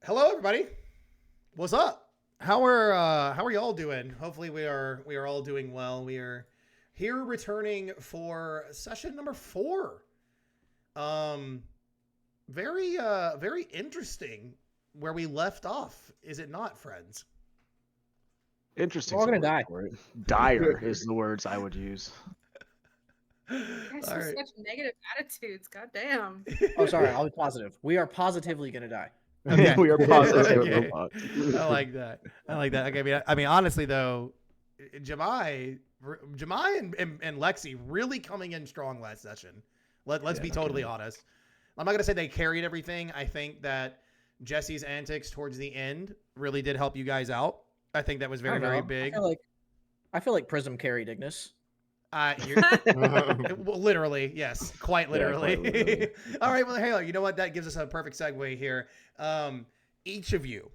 Hello, everybody. What's up? How are y'all doing? Hopefully, we are all doing well. We are here returning for session number 4. Um, very interesting where we left off. Is it not, friends? Interesting We're all gonna word die. for it. Dire is the words I would use. All Guys have right. such negative attitudes. God damn. Oh, sorry. I'll be positive. We are positively gonna die. Okay. We are positive Okay. robots. I like that. I like that. Okay. I mean, honestly though, Jemai, Jemai and Lexi really coming in strong last session. Let's Yeah, be no totally kidding. honest. I'm not gonna say they carried everything. I think that Jesse's antics towards the end really did help you guys out. I think that was I very, don't know. very big. I feel like Prism carried Ignis. You're well, literally, yes, quite Yeah, literally. quite literally. All right, well, hey, you know what? That gives us a perfect segue here. Each of you,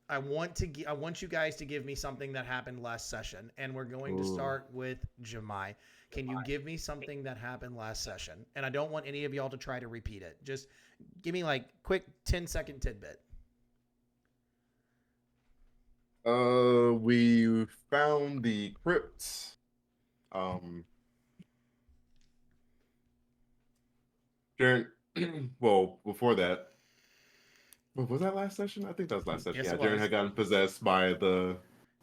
I want you guys to give me something that happened last session, and we're going to Ooh. start with Jemai. Can you give me something that happened last session? And I don't want any of y'all to try to repeat it. Just give me like quick 10-second tidbit. We found the crypt. During, well, before that, was that last session? I think that was last session. Yes, Yeah, it Jaren was. had gotten possessed by the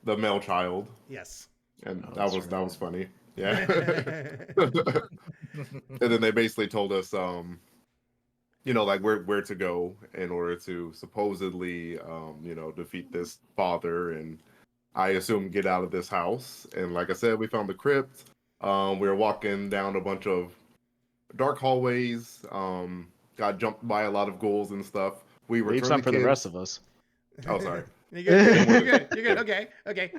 male child, Yes. and Oh, that that's was right. that was funny. Yeah. And then they basically told us, like where to go in order to supposedly, defeat this father and I assume get out of this house. And like I said, we found the crypt. We were walking down a bunch of dark hallways. Got jumped by a lot of ghouls and stuff. We Leave returned some the for the kids. rest of us. Oh, sorry. You're good. You're good. You're good. You're good. Yeah. Okay. Okay.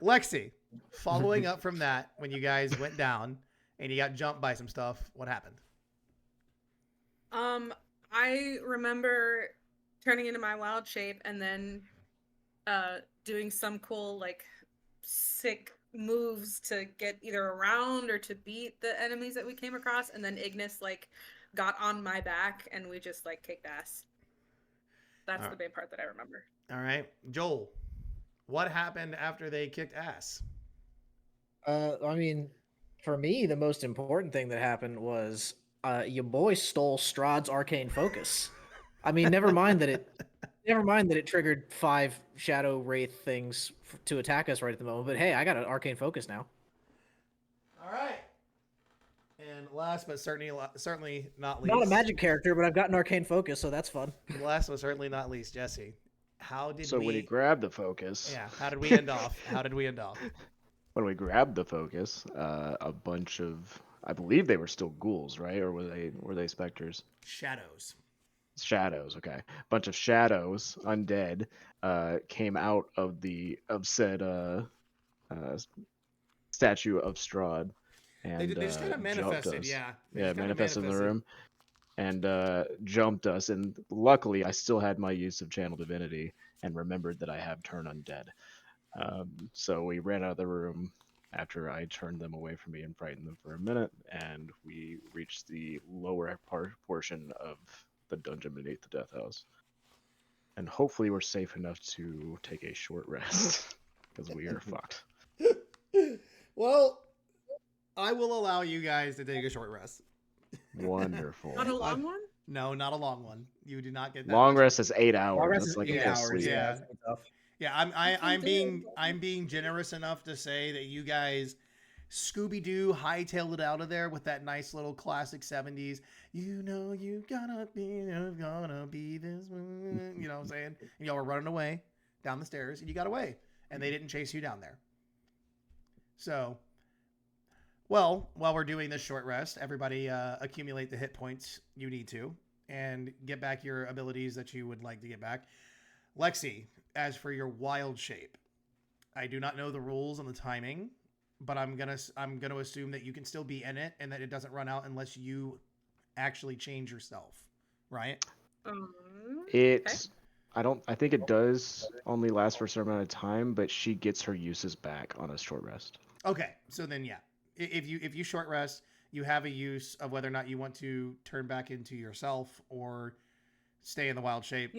Lexi, following up from that, when you guys went down and you got jumped by some stuff, what happened? I remember turning into my wild shape and then doing some cool like sick moves to get either around or to beat the enemies that we came across, and then Ignis like got on my back and we just like kicked ass. That's the main part that I remember. All right. Joel, what happened after they kicked ass? I mean, for me, the most important thing that happened was your boy stole Strahd's arcane focus. I mean, never mind that it triggered 5 shadow wraith things to attack us right at the moment. But hey, I got an arcane focus now. All right. And last but certainly not least. Not a magic character, but I've got an arcane focus, so that's fun. Last but certainly not least, Jesse. How did So we? when he grabbed the focus, Yeah. How did we end off? How did we end off? when we grabbed the focus, a bunch of, I believe they were still ghouls, right? Or were they specters? Shadows. Shadows. Okay, a bunch of shadows, undead, came out of said statue of Strahd, and They just kind of jumped manifested. us. Yeah. Yeah, manifested in the room and jumped us. And luckily, I still had my use of Channel Divinity and remembered that I have Turn Undead. So we ran out of the room after I turned them away from me and frightened them for a minute, and we reached the lower portion of the dungeon beneath the Death House. And hopefully, we're safe enough to take a short rest because we are fucked. Well, I will allow you guys to take a short rest. Wonderful. Not a long one? No, not a long one. You do not get that Long much. rest is 8 hours. Long rest That's is like 8 a full hours. sleep. Yeah. That's gonna be tough. Yeah, I'm being generous enough to say that you guys Scooby-Doo hightailed it out of there with that nice little classic 70s. You know you gonna be this one. You know what I'm saying? And y'all were running away down the stairs and you got away. And they didn't chase you down there. So, well, while we're doing this short rest, everybody accumulate the hit points you need to and get back your abilities that you would like to get back. Lexi, as for your wild shape, I do not know the rules on the timing, but I'm gonna assume that you can still be in it and that it doesn't run out unless you actually change yourself, right? It, I think it does only last for a certain amount of time, but she gets her uses back on a short rest. Okay, so then yeah, if you short rest, you have a use of whether or not you want to turn back into yourself or stay in the wild shape.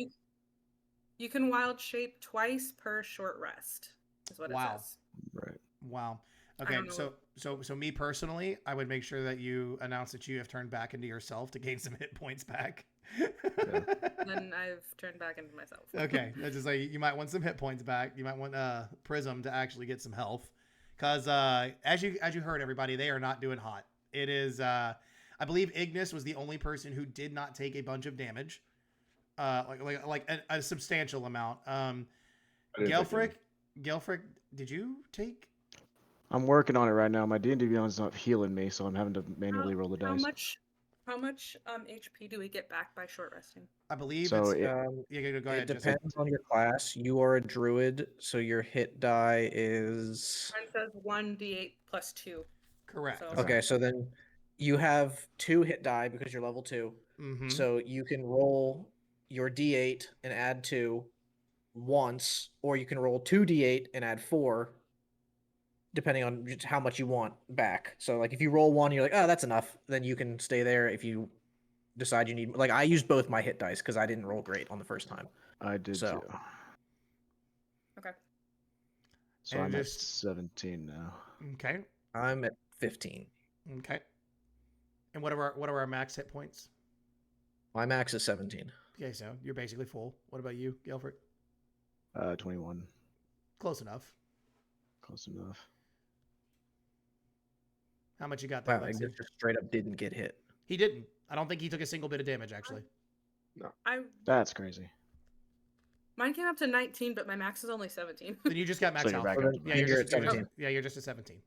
You can wild shape twice per short rest, is what Wow. it says. Right. Wow. I Okay, don't know so me personally, I would make sure that you announce that you have turned back into yourself to gain some hit points back. Then I've turned back into myself. Okay, that's just like you might want some hit points back. You might want Prism to actually get some health, because as you heard, everybody, they are not doing hot. It is I believe Ignis was the only person who did not take a bunch of damage, like a substantial amount. I didn't take Gelfrick, did you take? I'm working on it right now. My D&D Beyond's not healing me, so I'm having to manually roll the dice. How much HP do we get back by short resting? I believe So it's. it, Yeah, go ahead. It depends on your class. You are a druid, so your hit die is Mine says 1d8 plus 2. Correct. So- okay. So then you have 2 hit die because you're level 2. Mm-hmm. So you can roll your d8 and add 2 once, or you can roll 2d8 and add 4, depending on just how much you want back. So like if you roll 1, you're like, oh, that's enough, then you can stay there. If you decide you need, like I used both my hit dice because I didn't roll great on the first time. I did So- too. Okay. So And I'm just- at 17 now. Okay. I'm at 15. Okay. And what are our max hit points? My max is 17. Okay, so you're basically full. What about you, Gelfrick? 21. Close enough. Close enough. How much you got there, Wow, Lexi? Ignis just straight up didn't get hit. He didn't. I don't think he took a single bit of damage, actually. That's crazy. Mine came up to 19, but my max is only 17. Then you just got max So you're health. back So up then to Yeah, max. you're at 17. Yeah, you're just at 17.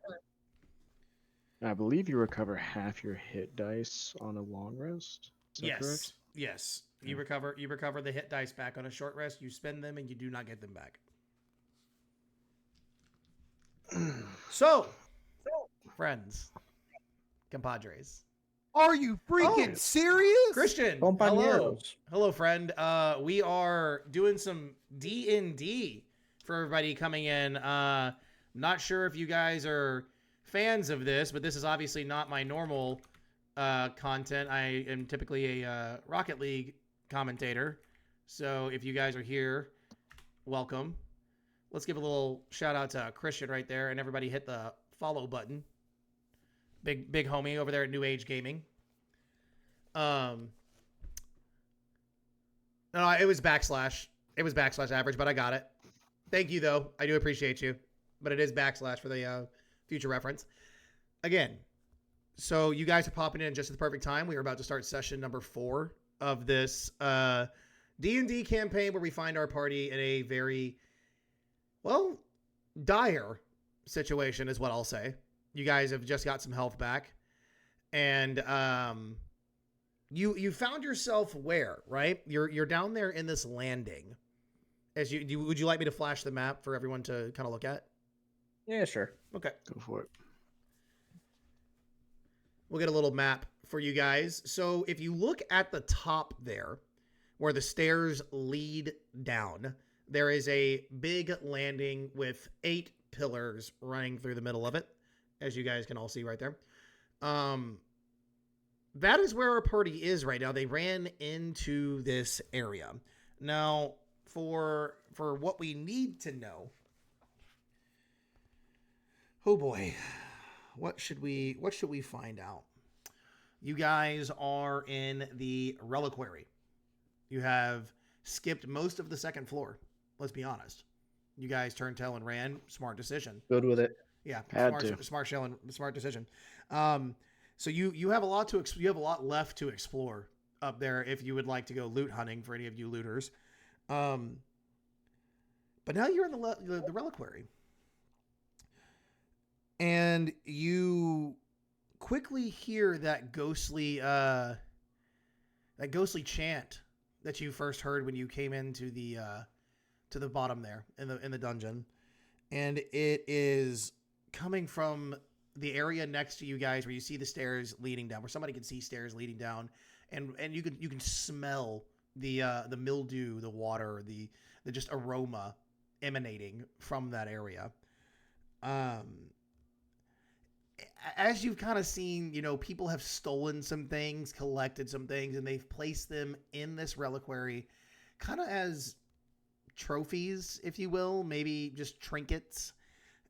And I believe you recover half your hit dice on a long rest. Is that Yes. correct? Yes. You Yeah. recover the hit dice back on a short rest. You spend them and you do not get them back. So, friends, compadres, Are you freaking serious? Christian, hello, Compañeros. hello, friend. We are doing some D&D for everybody coming in. Not sure if you guys are fans of this, but this is obviously not my normal content. I am typically a Rocket League commentator, so if you guys are here, welcome. Let's give a little shout out to Christian right there, and everybody hit the follow button. Big homie over there at New Age Gaming. No, it was backslash. It was backslash average, but I got it. Thank you though. I do appreciate you, but it is backslash for the future reference. Again, so you guys are popping in just at the perfect time. We are about to start session number 4 of this D&D campaign where we find our party in a very, well, dire situation is what I'll say. You guys have just got some health back, and you found yourself where, right? You're down there in this landing. Would you like me to flash the map for everyone to kind of look at? Yeah, sure. Okay. Go for it. We'll get a little map for you guys. So if you look at the top there, where the stairs lead down, there is a big landing with 8 pillars running through the middle of it, as you guys can all see right there. That is where our party is right now. They ran into this area. Now, for what we need to know, oh boy, what should we find out? You guys are in the reliquary. You have skipped most of the second floor. Let's be honest. You guys turned tail and ran. Smart decision. Good with it. Yeah, Had to. smart decision. So you have a lot you have a lot left to explore up there if you would like to go loot hunting for any of you looters. But now you're in the reliquary, and you quickly hear that ghostly chant that you first heard when you came into the to the bottom there in the dungeon, and it is coming from the area next to you guys where you see the stairs leading down, where somebody can see stairs leading down, and you can smell the mildew, the water, the just aroma emanating from that area. As you've kind of seen, people have stolen some things, collected some things, and they've placed them in this reliquary kind of as trophies, if you will, maybe just trinkets.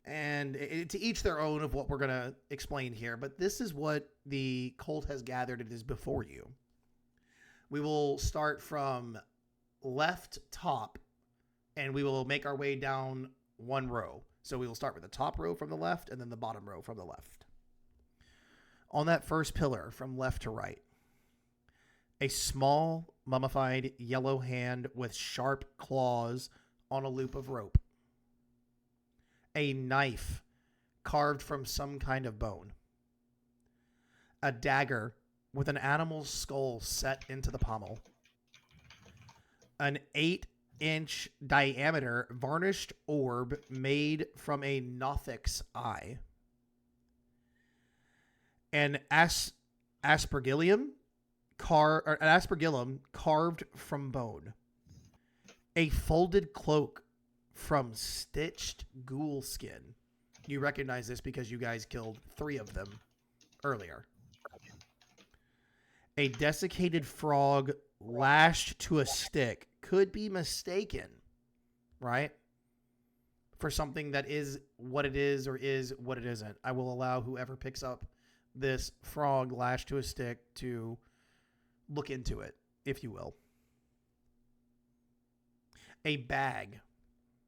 And to each their own of what we're going to explain here. But this is what the cult has gathered. It is before you. We will start from left top, and we will make our way down one row. So we will start with the top row from the left and then the bottom row from the left. On that first pillar from left to right, a small mummified yellow hand with sharp claws on a loop of rope. A knife carved from some kind of bone. A dagger with an animal's skull set into the pommel. An 8-inch diameter varnished orb made from a Nothic's eye. An aspergillum carved from bone. A folded cloak from stitched ghoul skin. You recognize this because you guys killed 3 of them earlier. A desiccated frog lashed to a stick could be mistaken, right? For something that is what it is or is what it isn't. I will allow whoever picks up this frog lashed to a stick to look into it, if you will. A bag.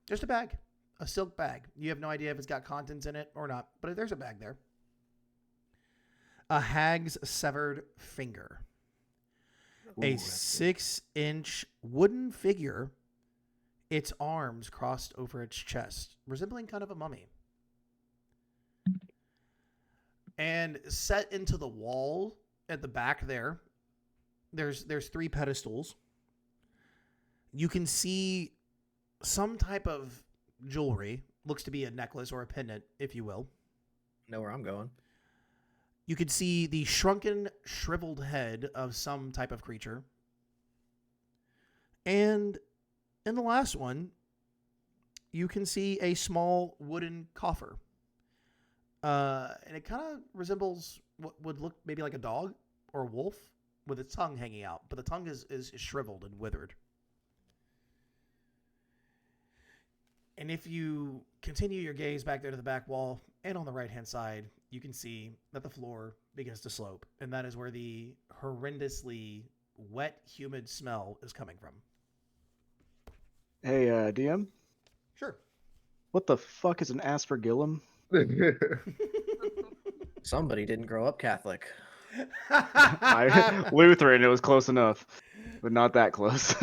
Just a bag. A silk bag. You have no idea if it's got contents in it or not, but there's a bag there. A hag's severed finger. A 6-inch wooden figure, its arms crossed over its chest, resembling kind of a mummy. And set into the wall at the back there's 3 pedestals. You can see some type of jewelry. Looks to be a necklace or a pendant, if you will. Know where I'm going. You could see the shrunken, shriveled head of some type of creature. And in the last one, you can see a small wooden coffer. And it kind of resembles what would look maybe like a dog or a wolf with its tongue hanging out. But the tongue is shriveled and withered. And if you continue your gaze back there to the back wall and on the right-hand side, you can see that the floor begins to slope. And that is where the horrendously wet, humid smell is coming from. Hey, DM? Sure. What the fuck is an aspergillum? Somebody didn't grow up Catholic. Lutheran, it was close enough, but not that close.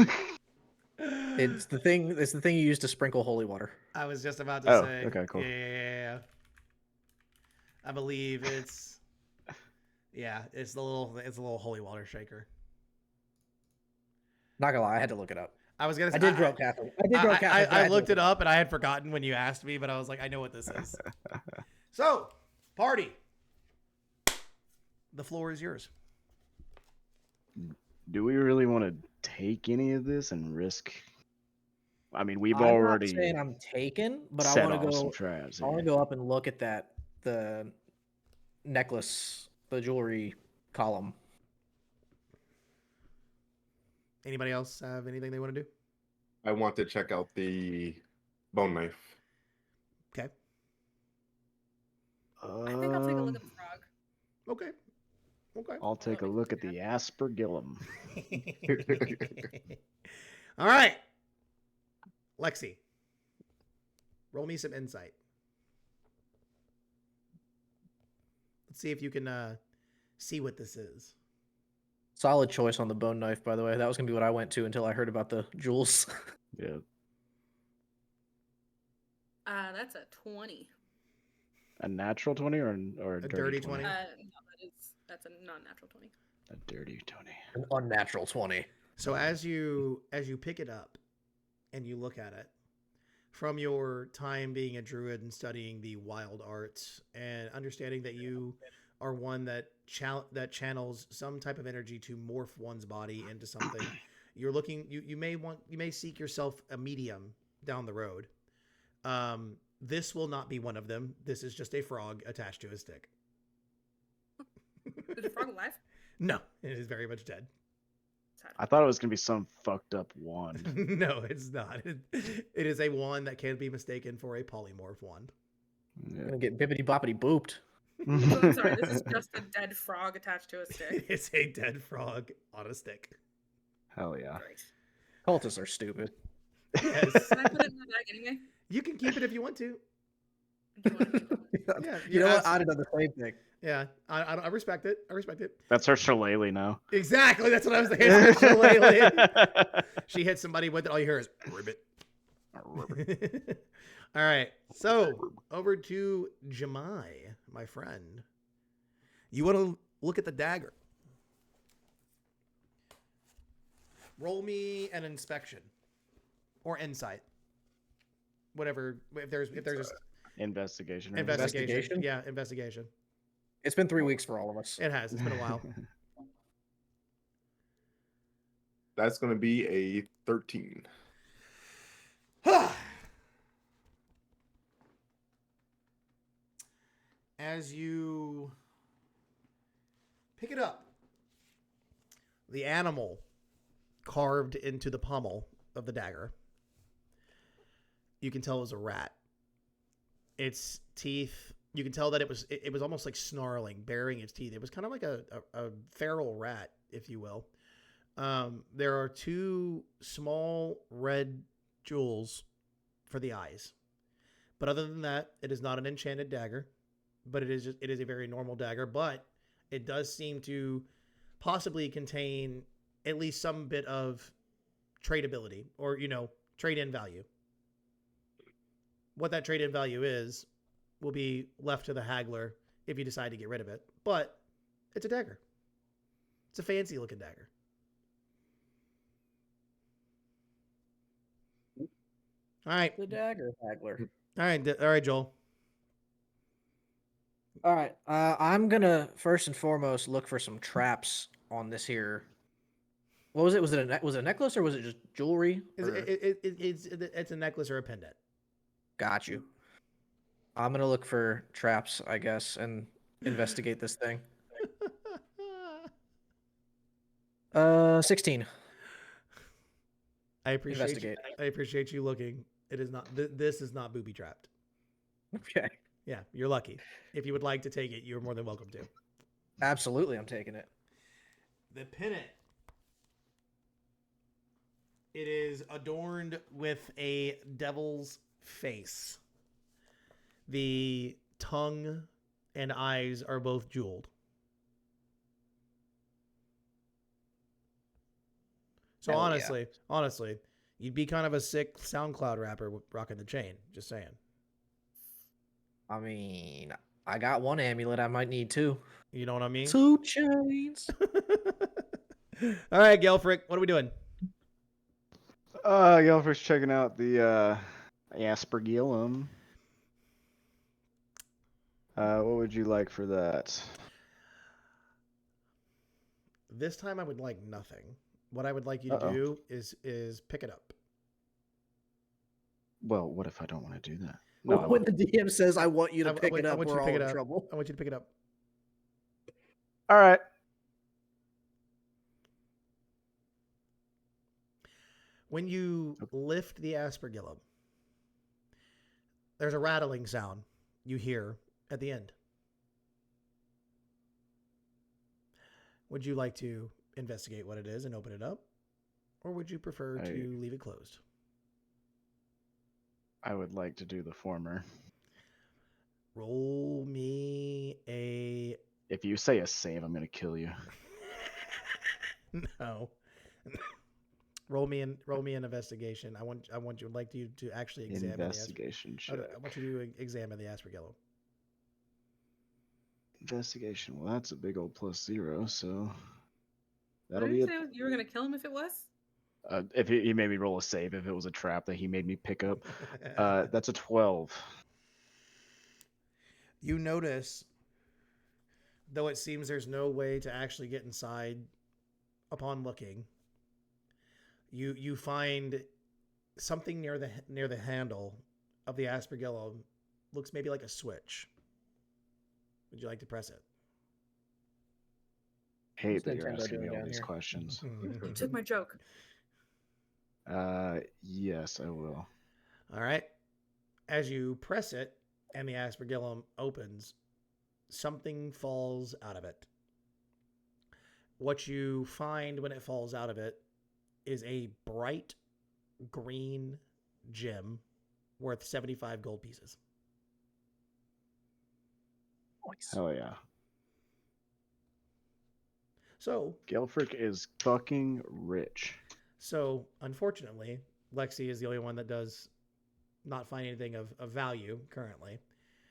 It's the thing. It's the thing you use to sprinkle holy water. I was just about to say. Okay, cool. Yeah. I believe it's. Yeah, it's a little holy water shaker. Not gonna lie, I had to look it up. I was gonna say. I did grow up Catholic. I did grow up Catholic. but I had to looked look it up and I had forgotten when you asked me, but I was like, I know what this is. So, party. The floor is yours. Do we really want to take any of this and risk? I mean, we've I'm already not saying I'm taken, but I set want to off go. some traps. I want to go up and look at the necklace, the jewelry column. Anybody else have anything they want to do? I want to check out the bone knife. Okay. I think I'll take a look at the frog. Okay. Okay. I'll take a look at the aspergillum. All right. Lexi, roll me some insight. Let's see if you can see what this is. Solid choice on the bone knife, by the way. That was gonna be what I went to until I heard about the jewels. Yeah. That's a 20. A natural 20 or a dirty dirty 20? No, that's a non-natural 20. A dirty 20. An unnatural 20. So as you pick it up and you look at it, from your time being a druid and studying the wild arts and understanding that you are one that channels some type of energy to morph one's body into something, you're looking. You may seek yourself a medium down the road. This will not be one of them. This is just a frog attached to a stick. Is the frog alive? No, it is very much dead. sad. I thought it was gonna be some fucked up wand. No, it's not. It is a wand that can be mistaken for a polymorph wand. Yeah. Gonna get bippity boppity booped. So I'm sorry, this is just a dead frog attached to a It stick. is a dead frog on a stick. Hell yeah. Great. Cultists are stupid. Yes. Can I put it in the bag anyway? You can keep it if you want to. Do you want to keep it? Yeah, You know what? I'd have done the same thing. Yeah, I respect it. I respect it. That's her shillelagh now. Exactly. That's what I was thinking. It's her shillelagh. She hits somebody with it. All you hear is ribbit. All right. So over to Jemai, my friend. You want to look at the dagger. Roll me an inspection or insight. Whatever. If there's Investigation. investigation. Yeah, investigation. It's been 3 weeks for all of us. It has. It's been a while. That's going to be a 13. As you pick it up, the animal carved into the pommel of the dagger, you can tell it was a rat. Its teeth, you can tell that it was almost like snarling, baring its teeth. It was kind of like a feral rat, if you will. There are 2 small red jewels for the eyes. But other than that, it is not an enchanted dagger, but it is a very normal dagger, but it does seem to possibly contain at least some bit of tradability or, trade-in value. What that trade-in value is will be left to the haggler if you decide to get rid of it. But it's a dagger. It's a fancy-looking dagger. All right. The dagger haggler. All right, Joel. All right. I'm gonna first and foremost look for some traps on this here. What was it? Was it a necklace or was it just jewelry? It's a necklace or a pendant. Got you. I'm gonna look for traps, I guess, and investigate this thing. 16. I appreciate Investigate. I appreciate you looking. It is not. This is not booby trapped. Okay. Yeah, you're lucky. If you would like to take it, you're more than welcome to. Absolutely, I'm taking it. The pendant. It is adorned with a devil's face. The tongue and eyes are both jeweled. So Hell yeah. honestly, you'd be kind of a sick SoundCloud rapper rocking the chain. Just saying. I mean, I got one amulet. I might need 2. You know what I mean? 2 chains. All right, Gelfrick, what are we doing? Y'all checking out the aspergillum. What would you like for that? This time I would like nothing. What I would like you to do is pick it up. Well, what if I don't want to do that? No, when the DM says, "I want you to pick it up," want you we're to all pick it in up. trouble. I want you to pick it up. All right. When you lift the aspergillum, there's a rattling sound you hear at the end. Would you like to investigate what it is and open it up? Or would you prefer to leave it closed? I would like to do the former. Roll me a... If you say a save, I'm going to kill you. No. Roll me an investigation. I want you to actually examine investigation check. I want you to examine the aspergillum. Investigation. Well, that's a big old +0, so What that'll did be you it. say you were gonna kill him if it was? If he made me roll a save, if it was a trap that he made me pick up, that's a 12. You notice, though it seems there's no way to actually get inside upon looking, you find something near the handle of the aspergillum. Looks maybe like a switch. Would you like to press it? hate that What's you're Nintendo asking me doing all down these here? questions. You took my joke. Yes, I will. All right. As you press it and the aspergillum opens, something falls out of it. What you find when it falls out of it is a bright green gem worth 75 gold pieces. Hell yeah. So, Gelfrick is fucking rich. unfortunately, Lexi is the only one that does not find anything of value currently.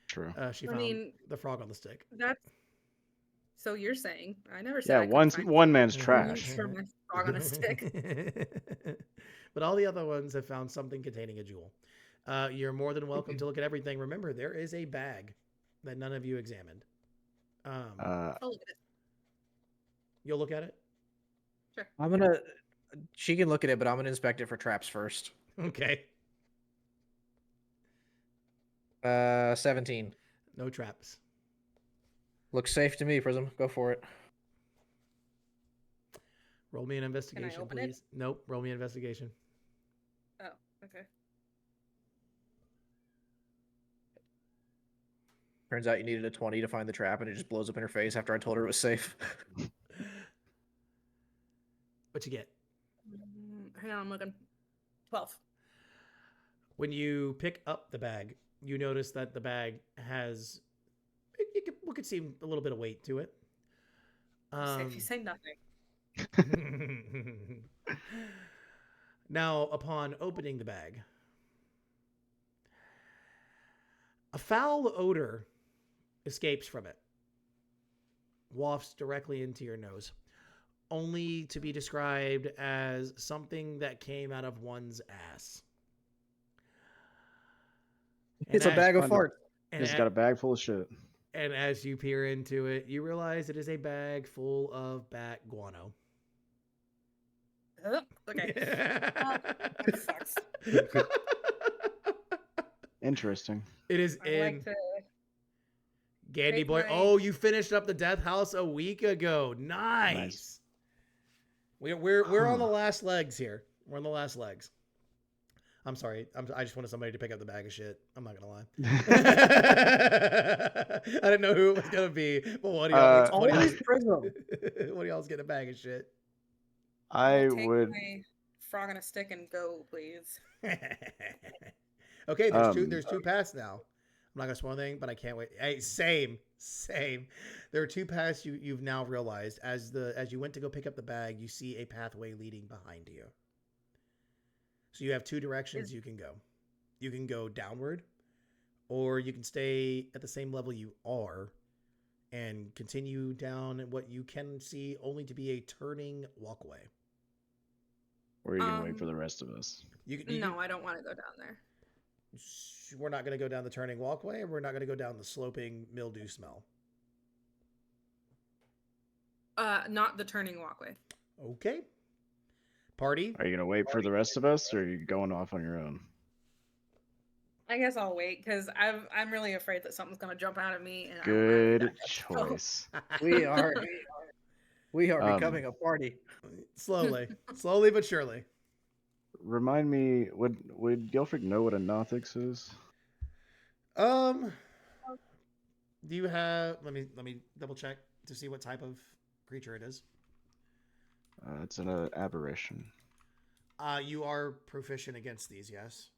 True. She I found mean, the frog on the stick. That's so you're saying. I never said Yeah, I couldn't find one man's use trash. for my frog on a stick. But all the other ones have found something containing a jewel. You're more than welcome to look at everything. Remember, there is a bag that none of you examined. I'll look at it. You'll look at it? Sure. I'm gonna. She can look at it, but I'm gonna inspect it for traps first. Okay. 17. No traps. Looks safe to me, Prism. Go for it. Roll me an investigation, open it? please. Nope. Roll me an investigation. Oh, okay. Turns out you needed a 20 to find the trap, and it just blows up in her face after I told her it was safe. What you get? Hang on, I'm looking. 12. When you pick up the bag, you notice that the bag has what could seem a little bit of weight to it. If you say nothing. Now, upon opening the bag, a foul odor escapes from it, wafts directly into your nose, only to be described as something that came out of one's ass. It's a bag of farts. It's got a bag full of shit. And as you peer into it, you realize it is a bag full of bat guano. Okay. That sucks. Interesting. It is I in like to Gandy take Boy. my- Oh, you finished up the Death House a week ago. Nice. We're on the last legs here. We're on the last legs. I'm sorry. I just wanted somebody to pick up the bag of shit. I'm not gonna lie. I didn't know who it was gonna be. But what do y'all? Always Prism. What do y'all's get a bag of shit? I take would. my frog on a stick and go, please. Okay, there's two paths now. I'm not gonna spoil anything, but I can't wait. Hey, same. There are two paths you've now realized as you went to go pick up the bag. You see a pathway leading behind you. So you have two directions you can go. You can go downward, or you can stay at the same level you are and continue down what you can see only to be a turning walkway. Or you can wait for the rest of us. No, I don't want to go down there. We're not going to go down the turning walkway, and we're not going to go down the sloping mildew smell. Not the turning walkway. Okay. Party? Are you gonna wait for the rest of us, or are you going off on your own? I guess I'll wait because I'm really afraid that something's gonna jump out at me. And Good I don't wanna do that. choice. We are becoming a party. Slowly but surely. Remind me, would Gelfrick know what a Nothix is? Do you have? Let me double check to see what type of creature it is. It's an aberration. You are proficient against these, yes?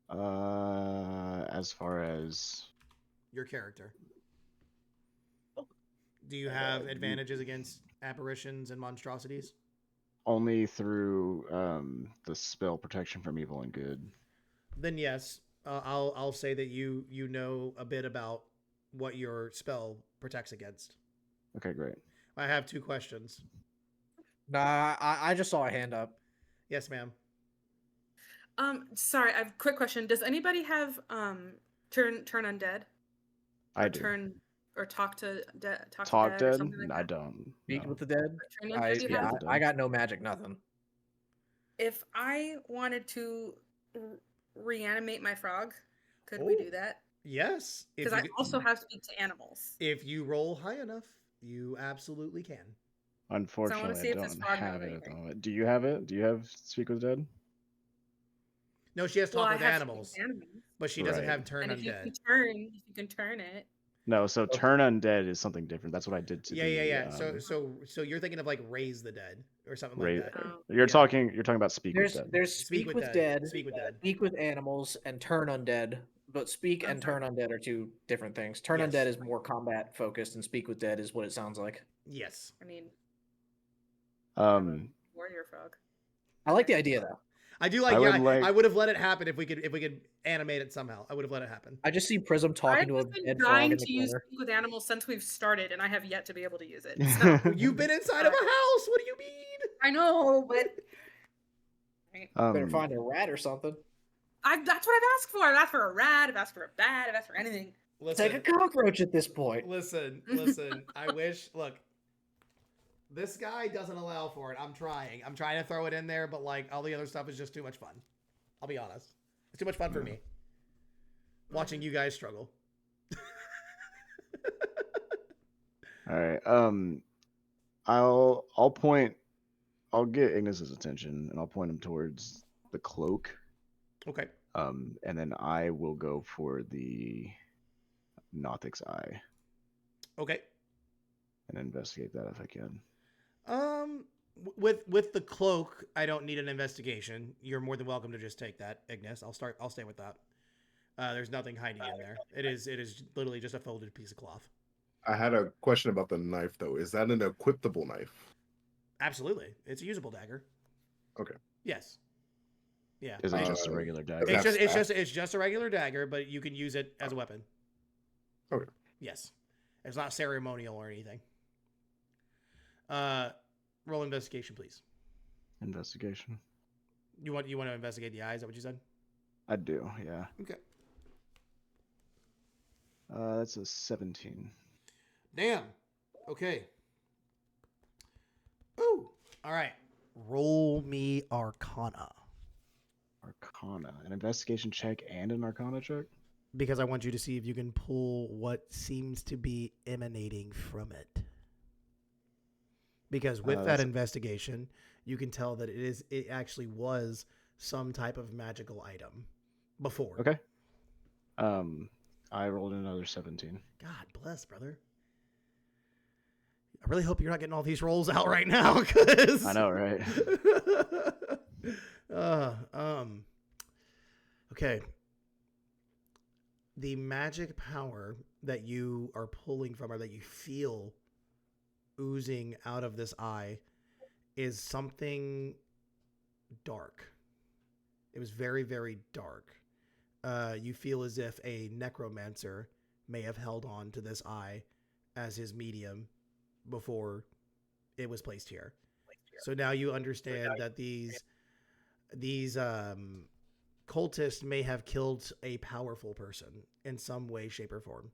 As far as Your character. Do you have advantages against apparitions and monstrosities? only through the spell protection from evil and good. Then yes, I'll say that you know a bit about what your spell protects against. Okay, great. I have two questions. Nah, I just saw a hand up. Yes, ma'am. Sorry, I have a quick question. Does anybody have turn undead? I Or do. turn or talk to dead or Dead? something like I that? don't. Speak no. with the dead. Turn undead you have? I got no magic, nothing. If I wanted to reanimate my frog, could we Oh. do that? Yes. Because I also have speak to animals. If you roll high enough, You absolutely can. Unfortunately, see I if this don't frog knows have it at the anything. moment. Do you have it? Do you have Speak with Dead? No, she has Well, talk I with have animals, animals. but she doesn't Right. have turn And if undead. you can turn it. No, so Turn Undead is something different. That's what I did to Yeah. the So you're thinking of like raise the dead or something like Ra- that. Oh. You're Yeah. talking about Speak with There's Dead. there's speak with dead, Speak with dead. speak with animals, and turn undead. But speak and Okay. turn undead are two different things. Turn Yes. undead is more combat focused, and speak with dead is what it sounds like. Yes. I mean, Um, warrior frog. I like the idea though. I do like. I Yeah, would like- I would have let it happen if we could animate it somehow. I would have let it happen. I just see Prism talking I've to a just been dead frog dying in the to use corner. Speak with animals since we've started, and I have yet to be able to use it. So You've been inside of a house. What do you mean? I know, but Better find a rat or something. that's what I've asked for. I've asked for a rat. I've asked for a bat. I've asked for anything. Listen, Take a cockroach at this point. listen. I wish. Look, this guy doesn't allow for it. I'm trying to throw it in there, but like all the other stuff is just too much fun. I'll be honest. It's too much fun for me. Watching you guys struggle. All right. I'll get Ignis's attention and I'll point him towards the cloak. Okay. And then I will go for the Nothic's eye Okay. and investigate that if I can. With the cloak, I don't need an investigation. You're more than welcome to just take that, Ignis. I'll stay with that. There's nothing hiding in there. It is literally just a folded piece of cloth. I had a question about the knife though. Is that an equipable knife? Absolutely. It's a usable dagger. Okay. Yes. Yeah. Is it just a regular dagger? It's just a regular dagger, but you can use it as a weapon. Okay. Yes. It's not ceremonial or anything. Roll investigation, please. Investigation. You want to investigate the eye? Is that what you said? I do, yeah. Okay. That's a 17. Damn. Okay. Ooh. All right. Roll me Arcana. Arcana. An investigation check and an Arcana check? Because I want you to see if you can pull what seems to be emanating from it. Because with that investigation, you can tell that it actually was some type of magical item before. Okay. I rolled another 17. God bless, brother. I really hope you're not getting all these rolls out right now, because I know, right? Okay. The magic power that you are pulling from, or that you feel oozing out of this eye, is something dark. It was very, very dark. You feel as if a necromancer may have held on to this eye as his medium before it was placed here. So now you understand that these cultists may have killed a powerful person in some way, shape, or form.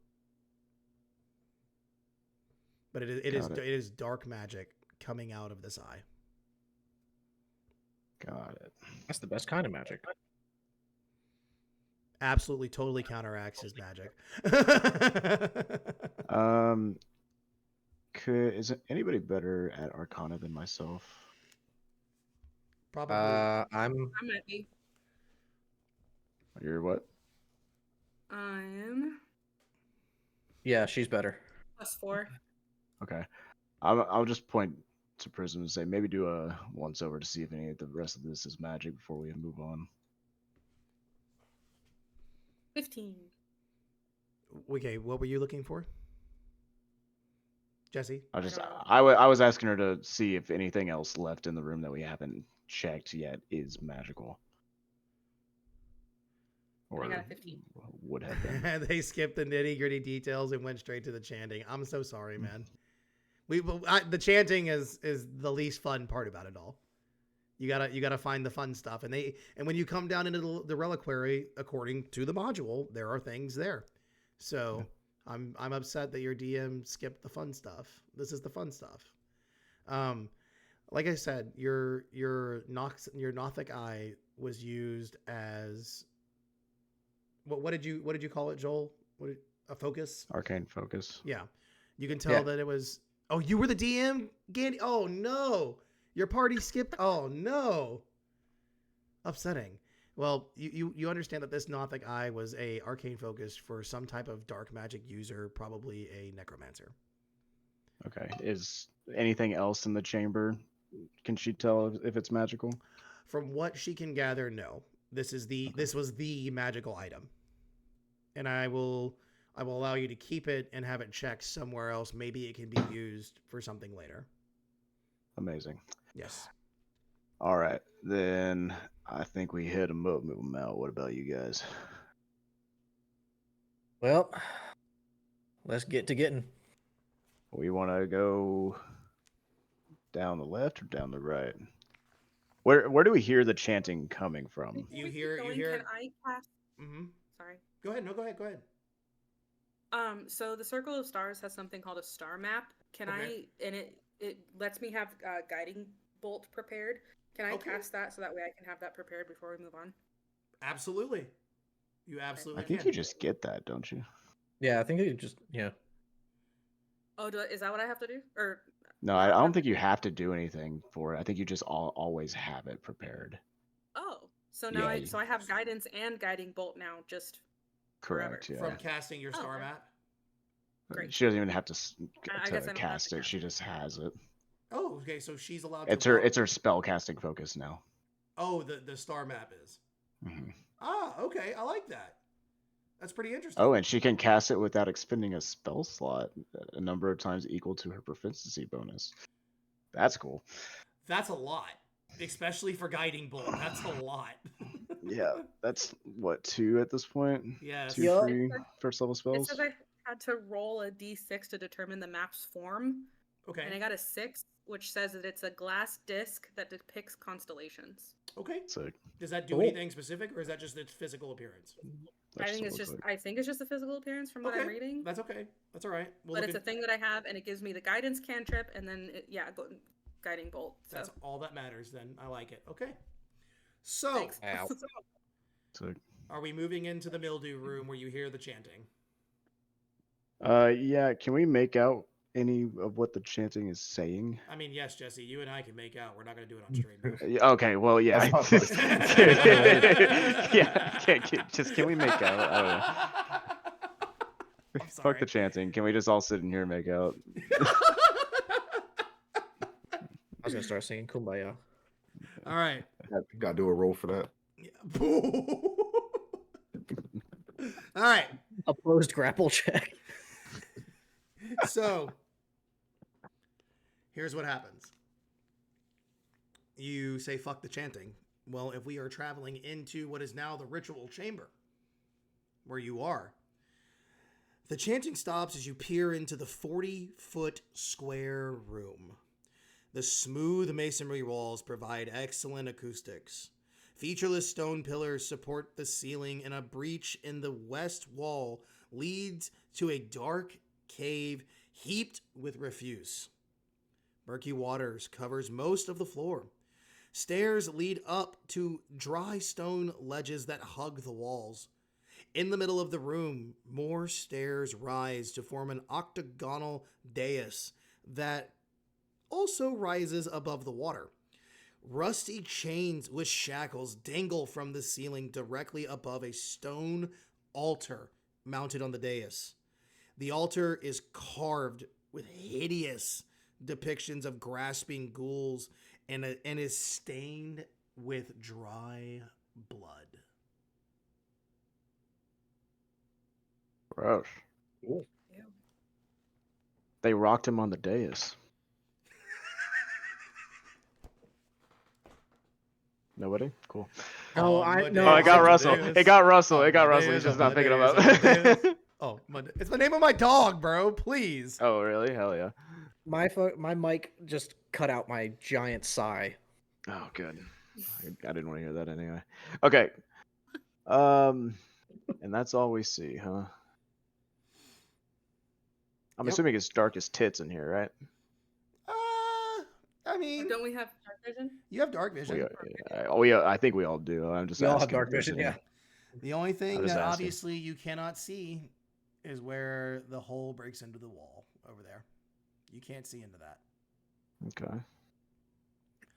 But it is dark magic coming out of this eye. Got it. That's the best kind of magic. Absolutely, totally counteracts his magic. Is anybody better at Arcana than myself? Probably. I'm I might be. You're what? I'm yeah, she's better. +4. Okay. I'll just point to Prism and say maybe do a once over to see if any of the rest of this is magic before we move on. 15. Okay, what were you looking for, Jesse? I was asking her to see if anything else left in the room that we haven't checked yet is magical. Or I got a 15. would have been. They skipped the nitty gritty details and went straight to the chanting. I'm so sorry, man. The chanting is the least fun part about it all. You gotta find the fun stuff, and when you come down into the reliquary, according to the module, there are things there. So yeah. I'm upset that your DM skipped the fun stuff. This is the fun stuff. Like I said, your Nothic eye was used as what did you call it, Joel? A focus? Arcane focus. Yeah, you can tell that it was Oh, you were the DM, Gandy? Oh no, your party skipped. Oh no, upsetting. Well, you understand that this Nothic Eye was a arcane focused for some type of dark magic user, probably a necromancer. Okay. Is anything else in the chamber? Can she tell if it's magical? From what she can gather, no. This was the magical item, and I will allow you to keep it and have it checked somewhere else. Maybe it can be used for something later. Amazing. Yes. All right, then I think we hit them up, move them out. What about you guys? Well, let's get to getting. We want to go down the left or down the right? Where do we hear the chanting coming from? Before You we keep hear- you going, hear- Can I cast? Mm-hmm. Sorry. Go ahead. No, go ahead. Go ahead. So the Circle of Stars has something called a star map. Can Okay. and it lets me have guiding bolt prepared. Can I Okay. cast that so that way I can have that prepared before we move on? Absolutely. You absolutely I think can. you just get that, don't you? Yeah, I think you just Oh, is that what I have to do? Or No, I don't think you have to do anything for it. I think you just always have it prepared. oh, so now Yeah, I have guidance and guiding bolt now. Just Correct. forever. Yeah. From casting your Oh, star okay. map. Great. She doesn't even have to I guess I don't have cast to it. cast She it. just has it. Oh, okay. So she's allowed It's to. her. It's her spell casting focus now. Oh, the star map is. Hmm. Ah, okay. I like that. That's pretty interesting. Oh, and she can cast it without expending a spell slot a number of times equal to her proficiency bonus. That's cool. That's a lot, especially for guiding bolt. That's a lot. Yeah, that's what, 2 at this point? Yes. 2 Yup. free first level It spells? says I had to roll a d6 to determine the map's form, and I Okay. got a 6, which says that it's a glass disc that depicts constellations. Okay. So Does that do Cool. anything specific, or is that just its physical appearance? that's I think what it's it looks just like. I think it's just the physical appearance from what I'm Okay. reading. That's okay. That's all right. We'll But look it's a at- thing that I have, and it gives me the guidance cantrip, and then guiding bolt. So That's all that matters. Then I like it. Okay. So, thanks. Ow. So, are we moving into the mildew room where you hear the chanting? yeah, can we make out any of what the chanting is saying? I mean, yes, Jesse. You and I can make out. We're not going to do it on stream. though. Yeah, okay, well, yeah. That's not Yeah, can we make out? I don't know. I'm Fuck sorry. the chanting. Can we just all sit in here and make out? I was gonna start singing Kumbaya. All right. Got to do a roll for that. Yeah. All right. Opposed grapple check. So, here's what happens. You say, fuck the chanting. Well, if we are traveling into what is now the ritual chamber, where you are, the chanting stops as you peer into the 40-foot square room. The smooth masonry walls provide excellent acoustics. Featureless stone pillars support the ceiling, and a breach in the west wall leads to a dark cave heaped with refuse. Murky waters covers most of the floor. Stairs lead up to dry stone ledges that hug the walls. In the middle of the room, more stairs rise to form an octagonal dais that also rises above the water. Rusty chains with shackles dangle from the ceiling directly above a stone altar mounted on the dais. The altar is carved with hideous depictions of grasping ghouls and is stained with dry blood. Gross. Ew. They rocked him on the dais. Nobody? Cool. No, Oh, it got Russell. It got Russell. It got Russell. He's just not picking him up. Oh, it's the name of my dog, bro. Please. Oh, really? Hell yeah. My mic just cut out my giant sigh. Oh, good. I didn't want to hear that anyway. Okay. And that's all we see, huh? I'm Yep. assuming it's dark as tits in here, right? I mean, Don't we have dark vision? you have dark vision. I think we all do. I'm just We all have asking if dark there's vision, any- yeah. The only thing I'm just that asking. obviously you cannot see is where the hole breaks into the wall over there. You can't see into that. Okay.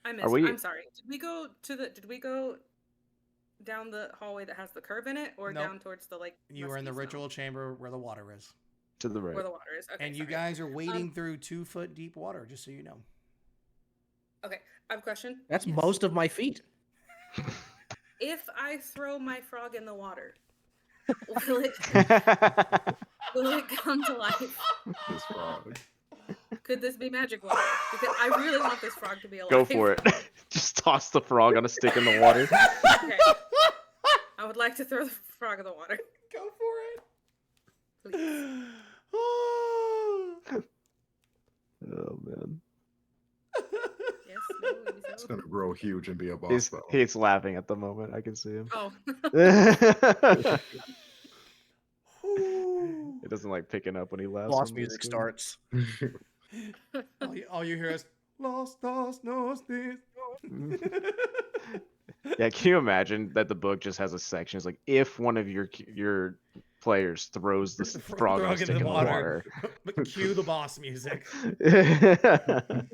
I Are missed. we- I'm sorry. Did we go down the hallway that has the curve in it, or Nope. down towards the like? You are in the musky ritual chamber where the water is. To the zone? right. Where the water is. Okay. And you sorry. guys are wading through 2-foot deep water, just so you know. Okay, I have a question. That's Yes. most of my feet. If I throw my frog in the water, will it come to life? This frog. Could this be magic water? Because I really want this frog to be alive. Go for it. Just toss the frog on a stick in the water. Okay. I would like to throw the frog in the water. Go for it. Please. Oh man. Yes, no, maybe It's so. gonna grow huge and be a boss though. He's laughing at the moment. I can see him. Oh. It doesn't like picking up when he laughs. Boss on the music screen. starts. all you hear is lost, this. Yeah, can you imagine that the book just has a section? It's like if one of your players throws the frog on a stick in the water. But cue the boss music. The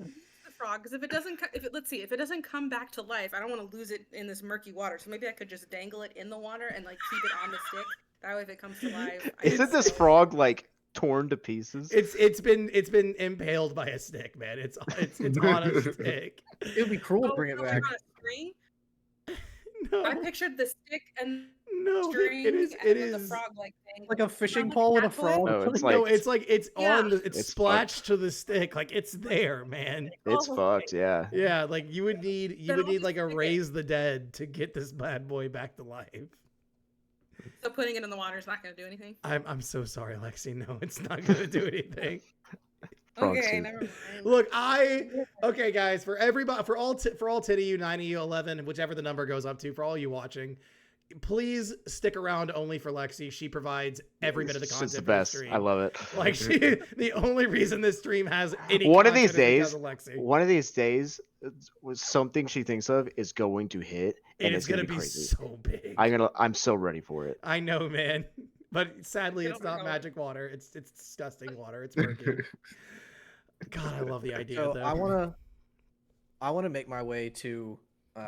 frog, because if it doesn't, let's see, if it doesn't come back to life, I don't want to lose it in this murky water. So maybe I could just dangle it in the water and like keep it on the stick. That way, if it comes to life, Isn't this frog like torn to pieces? It's been impaled by a stick, man. It's on a stick. It would be cruel to bring it back. On a string? No, I pictured the stick and no, string it is and then the is frog like thing. Like a fishing Not pole with a that way? frog. No, it's no, like it's like it's Yeah. on the it's It's splashed to the stick, like it's there, man. it's Oh, fucked. Yeah. Yeah, like you would need Then I'll like just a stick it. raise the dead to get this bad boy back to life. So putting it in the water is not going to do anything. I'm so sorry, Lexi. No, it's not gonna do anything. Frog Okay, soup. never mind. Look, okay, guys, for everybody, for all 10 of you, 9 of you, 11, whichever the number goes up to, for all you watching, please stick around only for Lexi. She provides every bit of the content. It's the for best. stream. I love it. Like the only reason this stream has any One of these content is because days, of Lexi. one of these days, was something she thinks of is going to hit, and It it's is gonna be crazy. so big. I'm so ready for it. I know, man. But sadly, Get it's over not it. magic water. It's disgusting water. It's murky. God, I love the idea. So though. I wanna make my way to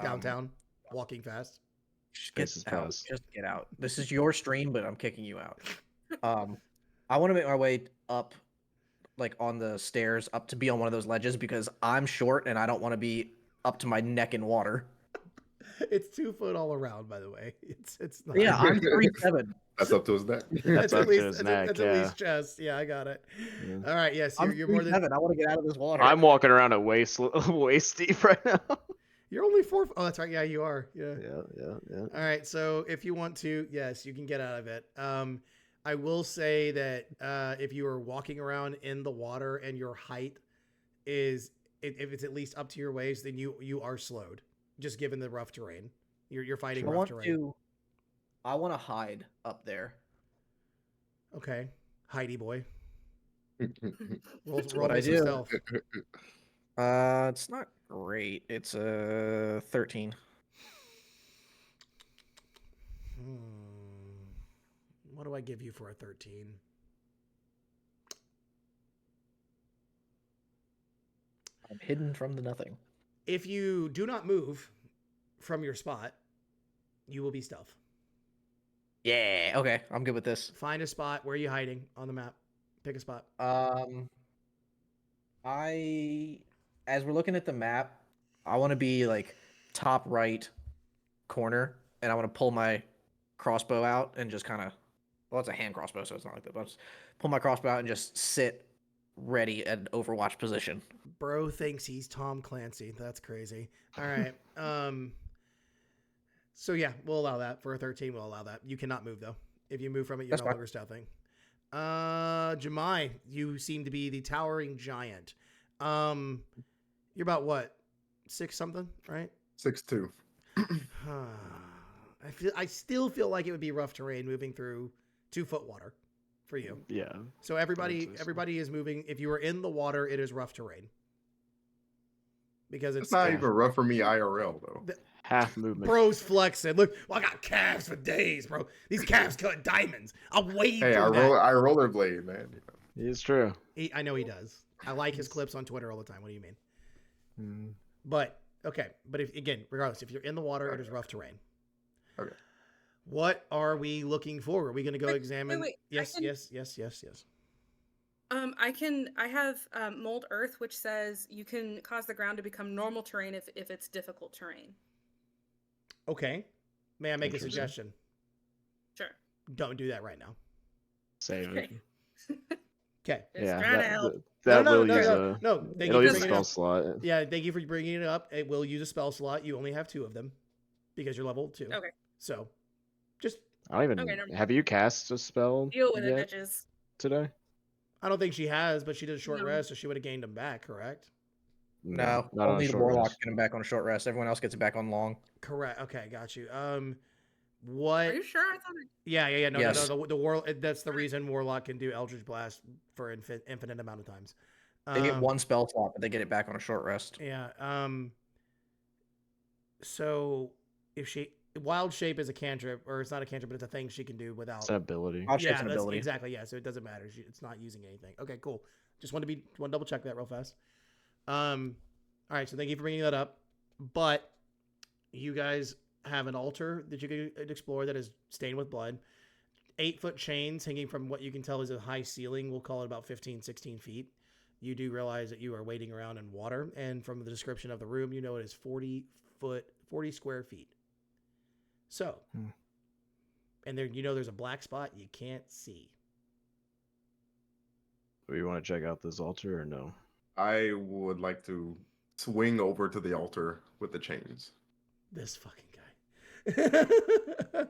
Downtown, walking fast. Just get Spaces out. Pass. Just get out. This is your stream, but I'm kicking you out. I want to make my way up, like on the stairs, up to be on one of those ledges because I'm short and I don't want to be up to my neck in water. It's 2 foot all around, by the way. It's not. Yeah, I'm 3'7". That's up to his neck. That's up at to least his that's, neck, that's yeah. at least chest. Yeah, I got it. Yeah. All right. Yes, I'm you're more than 3'7". I want to get out of this water. I'm walking around at waist deep right now. you're only 4. Oh, that's right. Yeah, you are. Yeah. Yeah. All right. So if you want to, yes, you can get out of it. I will say that if you are walking around in the water and your height is if it's at least up to your waist, then you are slowed. Just given the rough terrain, you're fighting rough terrain. I want to hide up there. Okay, Heidi boy. That's roll what I me some do. stealth. It's not great. It's a 13. What do I give you for a 13? I'm hidden from the nothing. If you do not move from your spot, you will be stealth. Yeah. Okay, I'm good with this. Find a spot. Where are you hiding on the map? Pick a spot. As we're looking at the map, I want to be like top right corner, and I want to pull my crossbow out and just kind of, well, it's a hand crossbow, so it's not like that, but I'll just pull my crossbow out and just sit ready at Overwatch position. Bro thinks he's Tom Clancy. That's crazy. All right. So yeah, we'll allow that for a 13. We'll allow that. You cannot move though. If you move from it, you're That's no fine. longer stealthing. Jemai, you seem to be the towering giant. You're about what? 6 something, right? 6'2". I still feel like it would be rough terrain moving through 2 foot water for you. Yeah. So everybody is moving. If you are in the water, it is rough terrain. Because It's not even rough for me IRL though. Half movement. Bro's flexing. Look, well, I got calves for days, bro. These calves cut diamonds. I'll wade Hey, through that. I rollerblade, man. It's true. I know he does. I like his clips on Twitter all the time. What do you mean? Hmm. But okay, but if again, regardless, if you're in the water, it is rough terrain. Okay. What are we looking for? Are we going to go examine? wait. Yes. I have mold earth, which says you can cause the ground to become normal terrain if it's difficult terrain. Okay. May I make a Interesting. suggestion? Sure. Don't do that right now. Save it. Okay. Just Yeah, trying to help. that No, will no, use no, a. no. Thank It'll you use for a bringing it spell up. slot. Yeah, thank you for bringing it up. It will use a spell slot. You only have 2 of them because you're level 2. Okay. So, just I don't even. Okay, never mind. Have you cast a spell Deal with yet it, bitches. today? I don't think she has, but she did a short No. rest, so she would have gained them back. Correct. No, not on a only the short warlock rest. get him back on a short rest. Everyone else gets it back on long. Correct. Okay, got you. What? Are you sure? I thought it... Yeah. No, Yes. no. The war. That's the reason Warlock can do Eldritch Blast for infinite amount of times. They get 1 spell slot, but they get it back on a short rest. Yeah. So if she Wild Shape is a cantrip, or it's not a cantrip, but it's a thing she can do without. It's an ability. Wild Shape's Yeah, an that's ability. exactly. Yeah, so it doesn't matter. It's not using anything. Okay, cool. Just want to double check that real fast. All right. So thank you for bringing that up. But you guys have an altar that you can explore that is stained with blood. 8-foot chains hanging from what you can tell is a high ceiling. We'll call it about 15, 16 feet. You do realize that you are wading around in water, and from the description of the room, you know it is 40 square feet. So, and there, there's a black spot you can't see. Do you want to check out this altar or no? I would like to swing over to the altar with the chains. This fucking guy.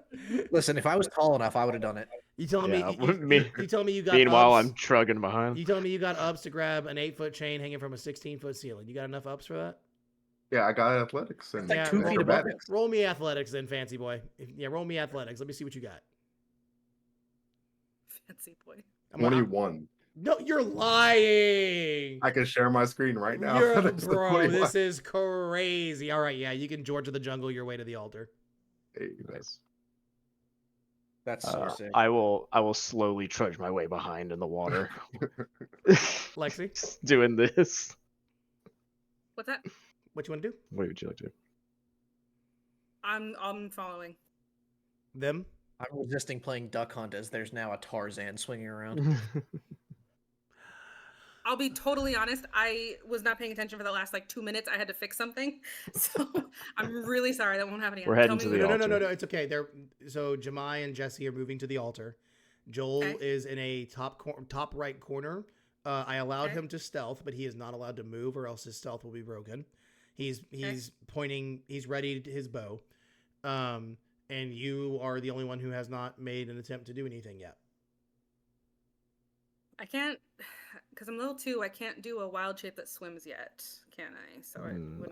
Listen, if I was tall enough, I would have done it. You telling me? me- You telling me you got? Meanwhile, ups? I'm trugging behind. You telling me you got ups to grab an 8-foot chain hanging from a 16-foot ceiling? You got enough ups for that? Yeah, I got athletics and It's like 2 feet above it. acrobatics. Roll me athletics then, fancy boy. Roll me athletics. Let me see what you got. Fancy boy. 21. No, you're lying. I can share my screen right now. You're, That's the bro, 21. this is crazy. All right, yeah, you can George of the Jungle your way to the altar. Hey, Nice. That's so sick. I will slowly trudge my way behind in the water. Lexi, Just doing this. What's that? what you want to do? What would you like to do? I'm following. Them? I'm resisting playing Duck Hunt as there's now a Tarzan swinging around. I'll be totally honest. I was not paying attention for the last 2 minutes. I had to fix something, so I'm really sorry. That won't happen again. We're heading Tell to me the when- altar. No. It's okay. So Jemai and Jesse are moving to the altar. Joel Okay. is in a top right corner. I allowed Okay. him to stealth, but he is not allowed to move, or else his stealth will be broken. He's pointing. He's ready to his bow. And you are the only one who has not made an attempt to do anything yet. I can't, because I'm level 2. I can't do a wild shape that swims yet, can I? So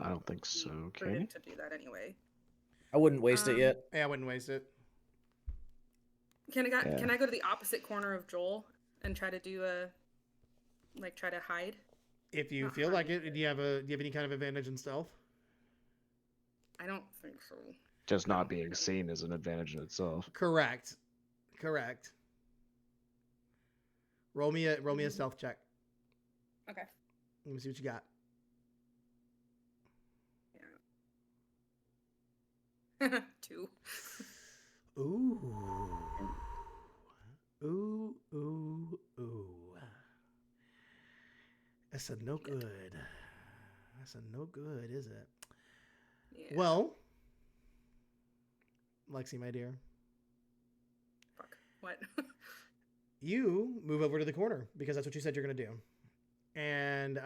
I don't think so. Okay. Prudent to do that anyway. I wouldn't waste it yet. Yeah, I wouldn't waste it. Can Yeah. I go to the opposite corner of Joel and try to do try to hide? If you Not feel like hide. it, do you have any kind of advantage in stealth? I don't think so. Just not being seen is an advantage in itself. Correct. Roll me a stealth check. Okay. Let me see what you got. Yeah. 2. Ooh. That's a no good. That's a no good, is it? Yeah. Well, Lexi, my dear, Fuck. What? you move over to the corner because that's what you said you're going to do. And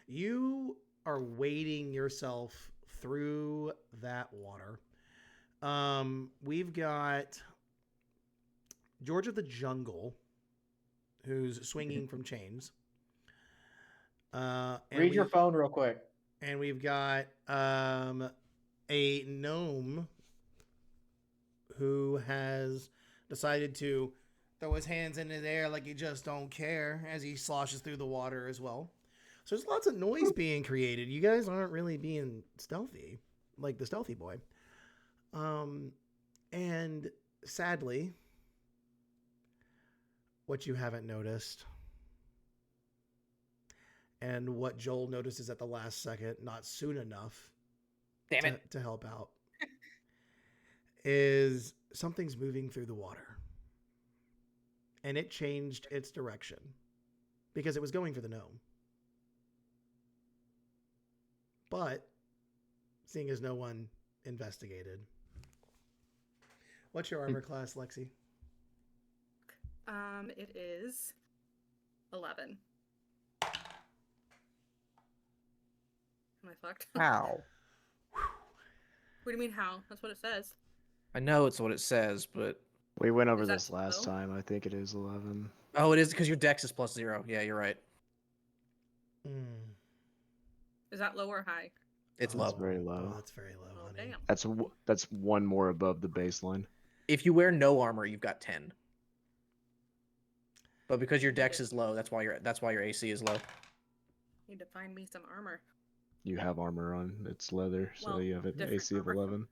you are wading yourself through that water. We've got George of the Jungle, who's swinging from chains. Read your phone real quick. And we've got a gnome who has decided to throw his hands into the air like he just don't care as he sloshes through the water as well. So there's lots of noise being created. You guys aren't really being stealthy, like the stealthy boy. And sadly, what you haven't noticed And what Joel notices at the last second, not soon enough Damn it. to help out, is something's moving through the water. And it changed its direction because it was going for the gnome. But seeing as no one investigated, what's your armor class, Lexi? It is 11. Am I fucked? How? What do you mean how? That's what it says. I know it's what it says, but We went over Is that this last low? time. I think it is 11. oh, it is because your dex is +0. Yeah, you're right. Is that low or high? It's That's low. very Oh, low. that's very low, Oh, honey. damn. That's one more above the baseline. If you wear no armor, you've got 10. But because your dex is low, that's why your AC is low. Need to find me some armor. You have armor on. It's leather, so Well, you have an different AC of armor. 11.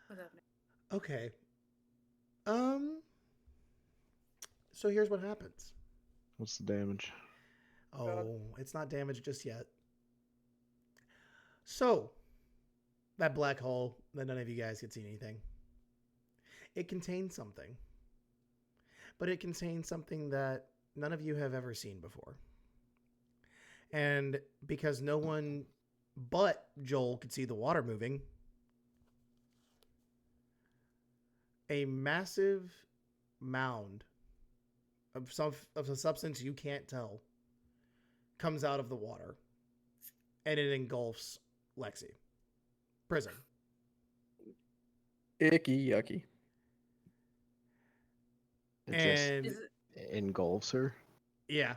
What's happening? Okay. So here's what happens. What's the damage? Oh, it's not damaged just yet. So, that black hole that none of you guys could see anything. It contains something. But it contains something that none of you have ever seen before. And because no one but Joel could see the water moving, a massive mound of a substance you can't tell comes out of the water, and it engulfs Lexi. Prison. Icky yucky. It And Is just engulfs her. yeah,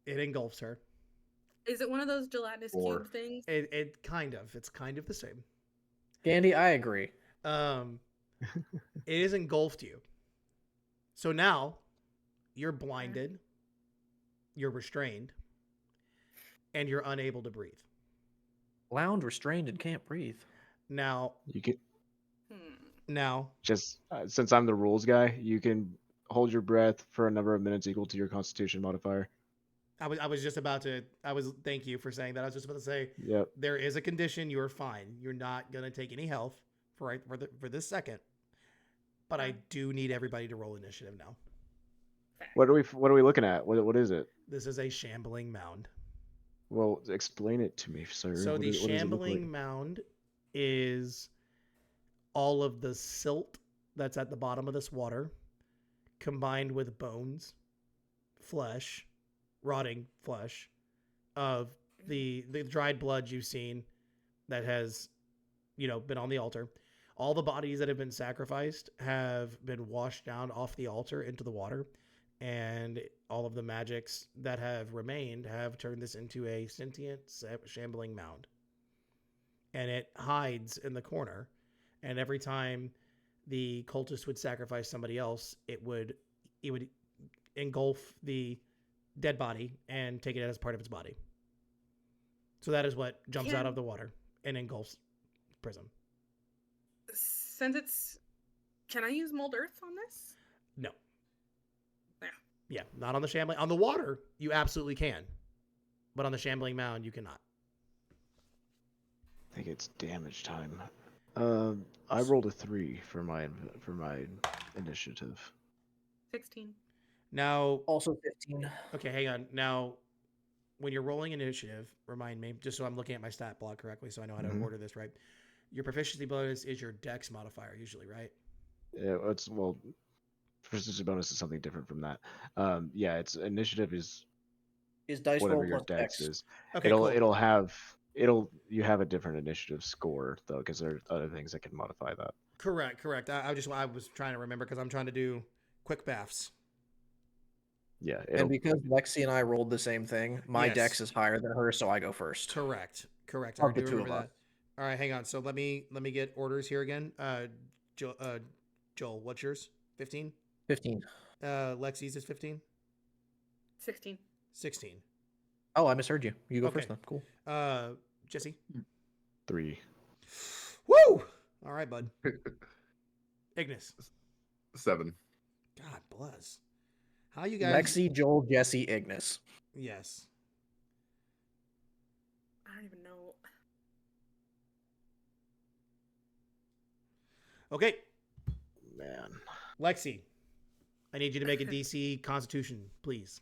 it engulfs her. it one of those gelatinous Or- cube things? It's kind of the same. Candy, I agree. It has engulfed you. So now you're blinded, you're restrained, and you're unable to breathe. Bound, restrained, and can't breathe. Now, You can now, just since I'm the rules guy, you can hold your breath for a number of minutes equal to your Constitution modifier. I was just about to. Thank you for saying that. I was just about to say, Yep. there is a condition. You are fine. You're not gonna take any health for this second. But I do need everybody to roll initiative now. What are we looking at? What is it? This is a shambling mound. Well, explain it to me, sir. So What the does it look shambling like? mound is all of the silt that's at the bottom of this water, combined with bones, flesh, rotting flesh, of the dried blood you've seen that has, been on the altar. All the bodies that have been sacrificed have been washed down off the altar into the water, and all of the magics that have remained have turned this into a sentient, shambling mound. And it hides in the corner, and every time the cultist would sacrifice somebody else, it would engulf the dead body and take it as part of its body. So that is what jumps out of the water and engulfs Prism. Since it's... Can I use mold earth on this? No. Yeah. Yeah, not on the shambling. On the water, you absolutely can. But on the shambling mound, you cannot. I think it's damage time. I rolled a 3 for my initiative. 16. Now, Also 15. okay, hang on. Now, when you're rolling initiative, remind me, just so I'm looking at my stat block correctly so I know how to Mhm. order this right. Your proficiency bonus is your dex modifier, usually, right? Yeah, proficiency bonus is something different from that. Yeah, it's initiative is Is dice whatever roll your plus dex dex. is. Okay, cool. You have a different initiative score though, because there are other things that can modify that. Correct. I was trying to remember because I'm trying to do quick maths. Yeah, And because Lexi and I rolled the same thing, my Yes. dex is higher than hers, so I go first. Correct. Of I the do two remember of that. All right, hang on. So let me get orders here again. Joel, what's yours? 15? 15. Lexi's is 15? 16. 16. Oh, I misheard you. You go Okay. first then. Cool. Jesse? 3. Woo! All right, bud. Ignis. 7. God bless. How you guys? Lexi, Joel, Jesse, Ignis. Yes. I don't even know. Okay, Man. Lexi, I need you to make a DC Constitution, please.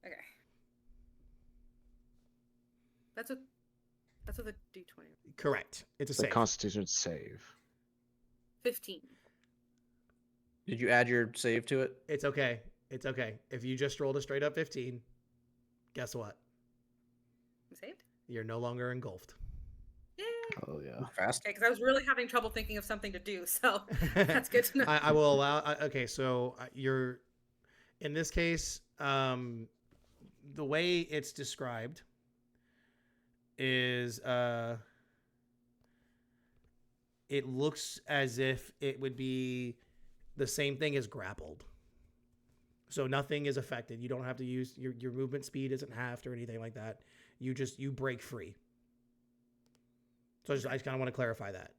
Okay. That's a the D20. Correct. It's a It's a save. Constitution save. 15. Did you add your save to it? It's okay. It's okay. If you just rolled a straight up 15, guess what? I'm saved? You're no longer engulfed. Yeah. Oh yeah. Fast. Okay, because I was really having trouble thinking of something to do, so that's good to know. I will allow. Okay, so you're in this case. The way it's described is it looks as if it would be the same thing as grappled. So nothing is affected. You don't have to use your movement speed isn't halved or anything like that. You break free. So I just kind of want to clarify that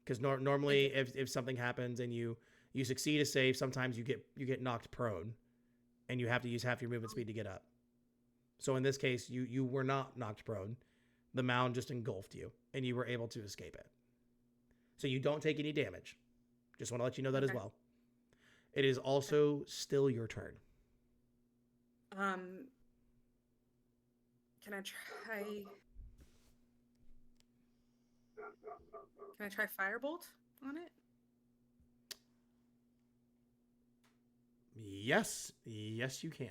because normally if something happens and you succeed a save, sometimes you get knocked prone, and you have to use half your movement speed to get up. So in this case, you were not knocked prone. The mound just engulfed you, and you were able to escape it. So you don't take any damage. Just want to let you know that as well. It is also still your turn. Can I try? Can I try Firebolt on it? Yes, you can.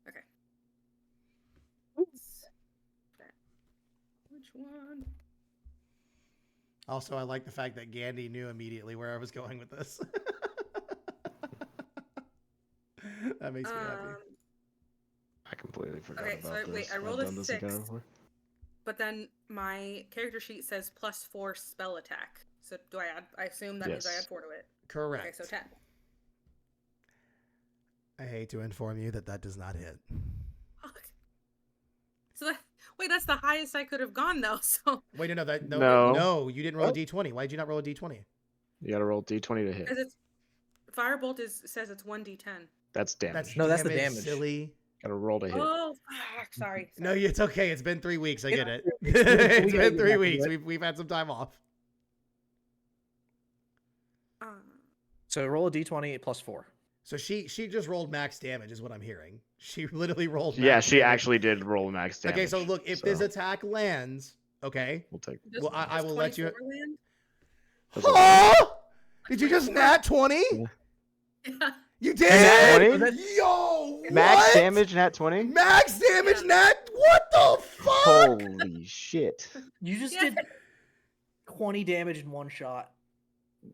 Okay. Which one? Also, I like the fact that Gandhi knew immediately where I was going with this. That makes me happy. I completely forgot Okay, about so this. I rolled I've a done this 6. again before. But then my character sheet says +4 spell attack. So do I add? I assume that means I Yes. add 4 to it. Correct. Okay, so 10. I hate to inform you that does not hit. Fuck. So that's the highest I could have gone though. So Wait, No. no, you didn't roll a What? d20. Why did you not roll a d20? You gotta roll D20 to hit. because it's Firebolt says it's 1d10. That's damage. No, that's the damage. Silly. Gotta roll to hit. Oh, fuck. Sorry. No, it's okay. It's been 3 weeks. I get it. We gotta It's get been back 3 to weeks. it. We've had some time off. So roll a d20 plus 4. So she just rolled max damage, is what I'm hearing. She literally rolled. Yeah, max she damage. actually did roll max damage. Okay, so look, if this attack lands, okay. we'll take. Does- Well, I does will let you. 24 land? Oh! Did you just nat 20? Yeah. Yeah. You did? Nat 20? Yo, Max what? damage, nat 20. Max damage, Yeah. nat. What the fuck? Holy shit! You just Yeah. did 20 damage in one shot.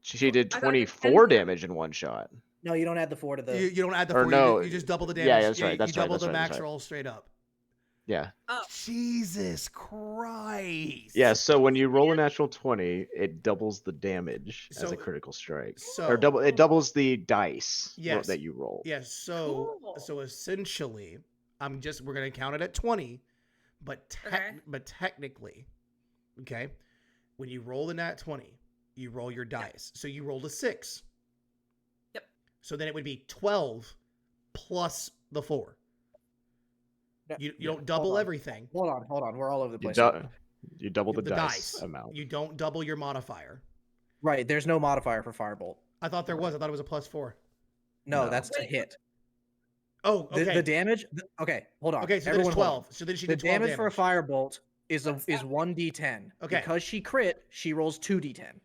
She did I thought it was 24 10. damage in one shot. No, you don't add the 4 to the. You don't add the Or 4. no, You just double the yeah, damage. that's right, that's you right, double that's the right, max that's right. roll straight up. Yeah. Oh, Jesus Christ. Yeah. So when you roll a natural 20, it doubles the damage as So- a critical strike, So or it doubles the dice Yes. that you roll. Yes. So Cool. essentially, we're gonna count it at 20, but technically, okay, when you roll the nat 20, you roll your dice. So you rolled a 6. Yep. So then it would be 12 plus the 4. You don't double Hold on. everything. Hold on. We're all over the You, place. you double the dice amount. You don't double your modifier. Right. There's no modifier for Firebolt. I thought there was. I thought it was a +4. No, No. that's to hit. Oh, okay. The damage. Okay, hold on. Okay, so then Everyone it's hold on. 12. So then she The did 12 damage for a firebolt is What's happening? 1d10. Okay. Because she crit, she rolls 2d10.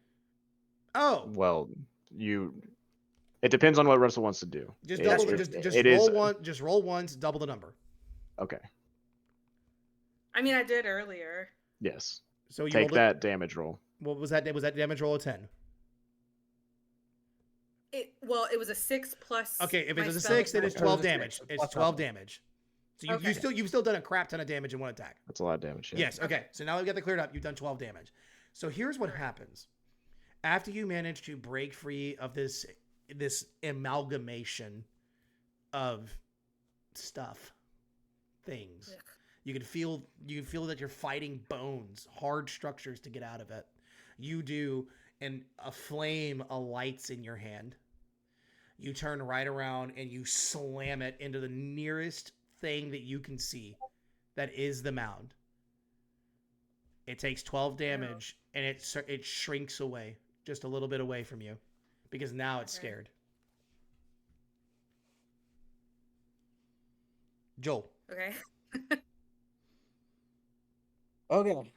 Oh, Well, it depends on what Russell wants to do. just It- double. it- Just it roll is- one. Just roll once. Double the number. Okay. I mean, I did earlier. Yes. So you Take rolled that damage roll. What was that? Was that damage roll a 10? It was a 6 plus. Okay, if my it's a spell 6, then it's attack. 12 It was a damage. 6, It's plus 12 nothing. damage. So you've Okay. still done a crap ton of damage in one attack. That's a lot of damage. Yeah. Yes. Okay. So now we've got that cleared up. You've done 12 damage. So here's what happens. After you manage to break free of this amalgamation of things, You can feel that you're fighting bones, hard structures to get out of it. You do, and a flame alights in your hand. You turn right around and you slam it into the nearest thing that you can see. That is the mound. It takes 12 damage and it shrinks away, just a little bit away from you, because now it's scared. Joel. Okay. Okay.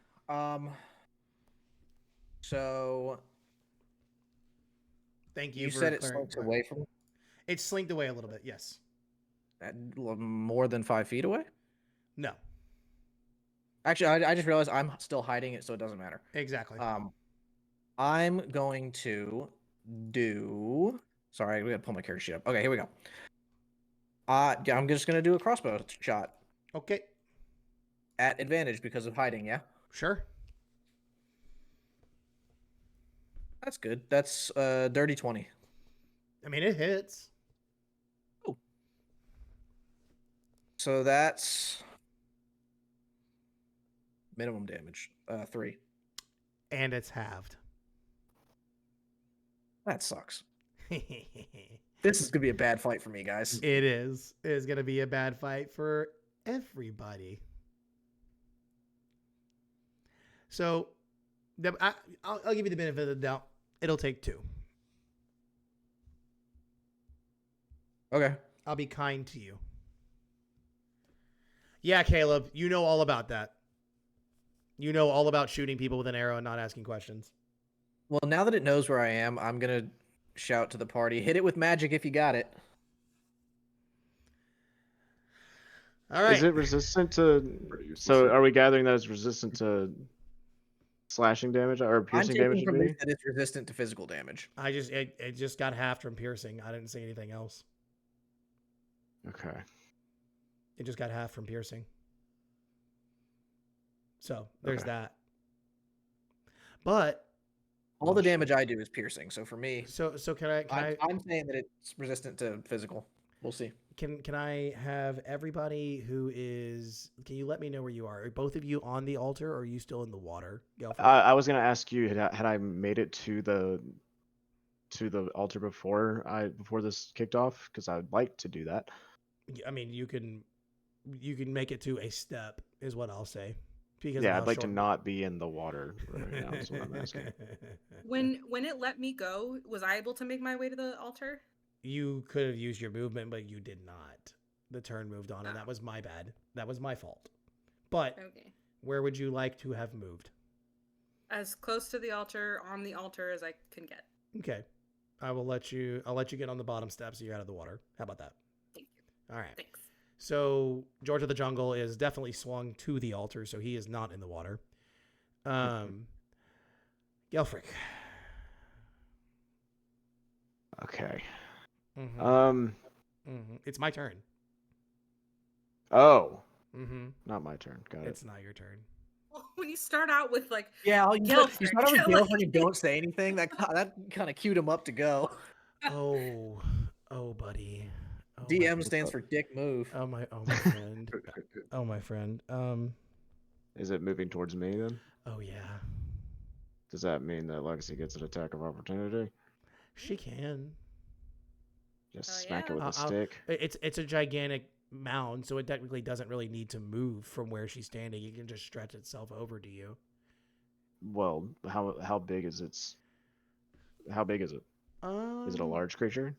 So Thank you. you for said it clearing. slinks away from It's slinked away a little bit. Yes. more than 5 feet away. No. Actually, I just realized I'm still hiding it, so it doesn't matter. Exactly. I'm going to do. Sorry, we gotta pull my character sheet up. Okay, here we go. Yeah, I'm just gonna do a crossbow shot Okay. at advantage because of hiding. Yeah, Sure. that's good. That's dirty 20. I mean, it hits. So that's minimum damage. 3. And it's halved. That sucks. It This is gonna be a bad fight for me, guys. is. It is going to be a bad fight for everybody. So, I'll give you the benefit of the doubt. It'll take 2. Okay. I'll be kind to you. Yeah, Caleb, you know all about that. You know all about shooting people with an arrow and not asking questions. Well, now that it knows where I am, I'm gonna shout to the party, hit it with magic if you got it. All right. Is it resistant to? So are we gathering that it's resistant to slashing damage or I'm piercing taking damage? from this that it's resistant to physical damage. It just got halved from piercing. I didn't say anything else. Okay. It just got half from piercing. So there's that. But all the damage I do is piercing. So for me, so can I? I'm saying that it's resistant to physical. We'll see. Can I have everybody who is? Can you let me know where you are? Are both of you on the altar, or are you still in the water? I was gonna ask you had I made it to the altar before this kicked off, because I'd like to do that. I mean, you can make it to a step, is what I'll say. Because yeah, I'd like to not be in the water right now. Is what I'm asking. When it let me go, was I able to make my way to the altar? You could have used your movement, but you did not. The turn moved on, and that was my bad. That was my fault. But where would you like to have moved? As close to the altar, on the altar as I can get. Okay. I'll let you get on the bottom steps so you're out of the water. How about that? Thank you. All right. Thanks. So George of the Jungle is definitely swung to the altar, so he is not in the water. Gelfrick. Okay. Mm-hmm. It's my turn. Oh. Not my turn. Got it. It's not your turn. Well, when you start out with like, you start out with Gelfrick and don't say anything. That kind of cued him up to go. Oh, buddy. Oh, DM stands for dick move. Oh my friend. Oh my friend. Is it moving towards me then? Oh yeah. Does that mean that Lexi gets an attack of opportunity? She can. Just smack it with a stick. It's a gigantic mound, so it technically doesn't really need to move from where she's standing. It can just stretch itself over to you. Well, how big is it? Is it a large creature?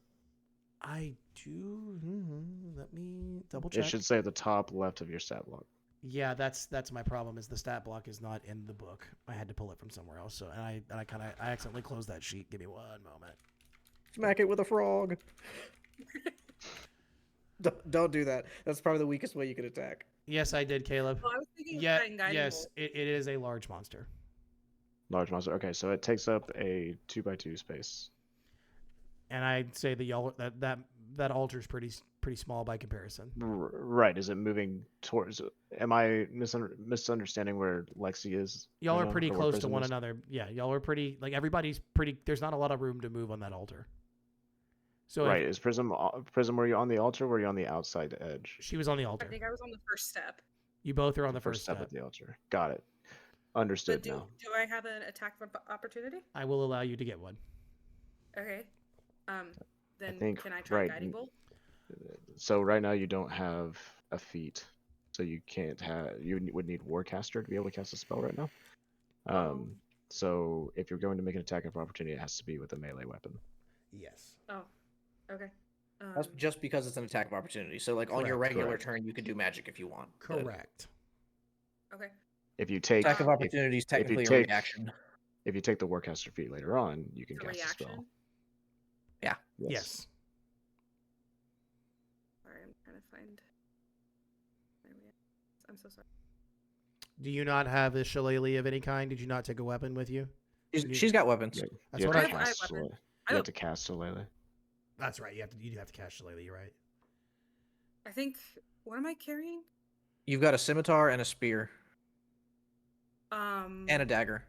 I do. Let me double check. It should say at the top left of your stat block. Yeah, that's my problem. Is the stat block is not in the book. I had to pull it from somewhere else. So I accidentally closed that sheet. Give me one moment. Smack it with a frog. Don't do that. That's probably the weakest way you could attack. Yes, I did, Caleb. Well, I was thinking yes, it is a large monster. Large monster. Okay, so it takes up a 2x2 space. And I'd say that altar is pretty small by comparison. Right. Is it moving towards? Am I misunderstanding where Lexi is? Y'all are pretty close to one another. Yeah, y'all are pretty. Like everybody's pretty. There's not a lot of room to move on that altar. So right. Is Prism? Were you on the altar? Or were you on the outside edge? She was on the altar. I think I was on the first step. You both are on the first step. at the altar. Got it. But Understood do now. I have an attack of opportunity? I will allow you to get one. Okay. Then think can I try right guiding bolt? So right now you don't have a feat, so you can't have. You would need Warcaster to be able to cast a spell right now. Oh. So if you're going to make an attack of opportunity, it has to be with a melee weapon. Yes. Oh. Okay. That's just because it's an attack of opportunity. So like on your Correct, regular correct. turn, you could do magic if you want. but Correct. Okay. If you take Attack of if- opportunity is if you technically a take- reaction. if you take the Warcaster feat later on, you can It's a cast a spell. reaction. Yes. Sorry, I'm trying to find my reactions. I'm so sorry. Do you not have a shillelagh of any kind? Did you not take a weapon with you? She's got weapons. Yeah, That's you what have I to I have cast weapons. Shillelagh. I You have don't- to cast Shillelagh. That's right. You do have to cast shillelagh. You're right. I think. What am I carrying? You've got a scimitar and a spear And and a dagger.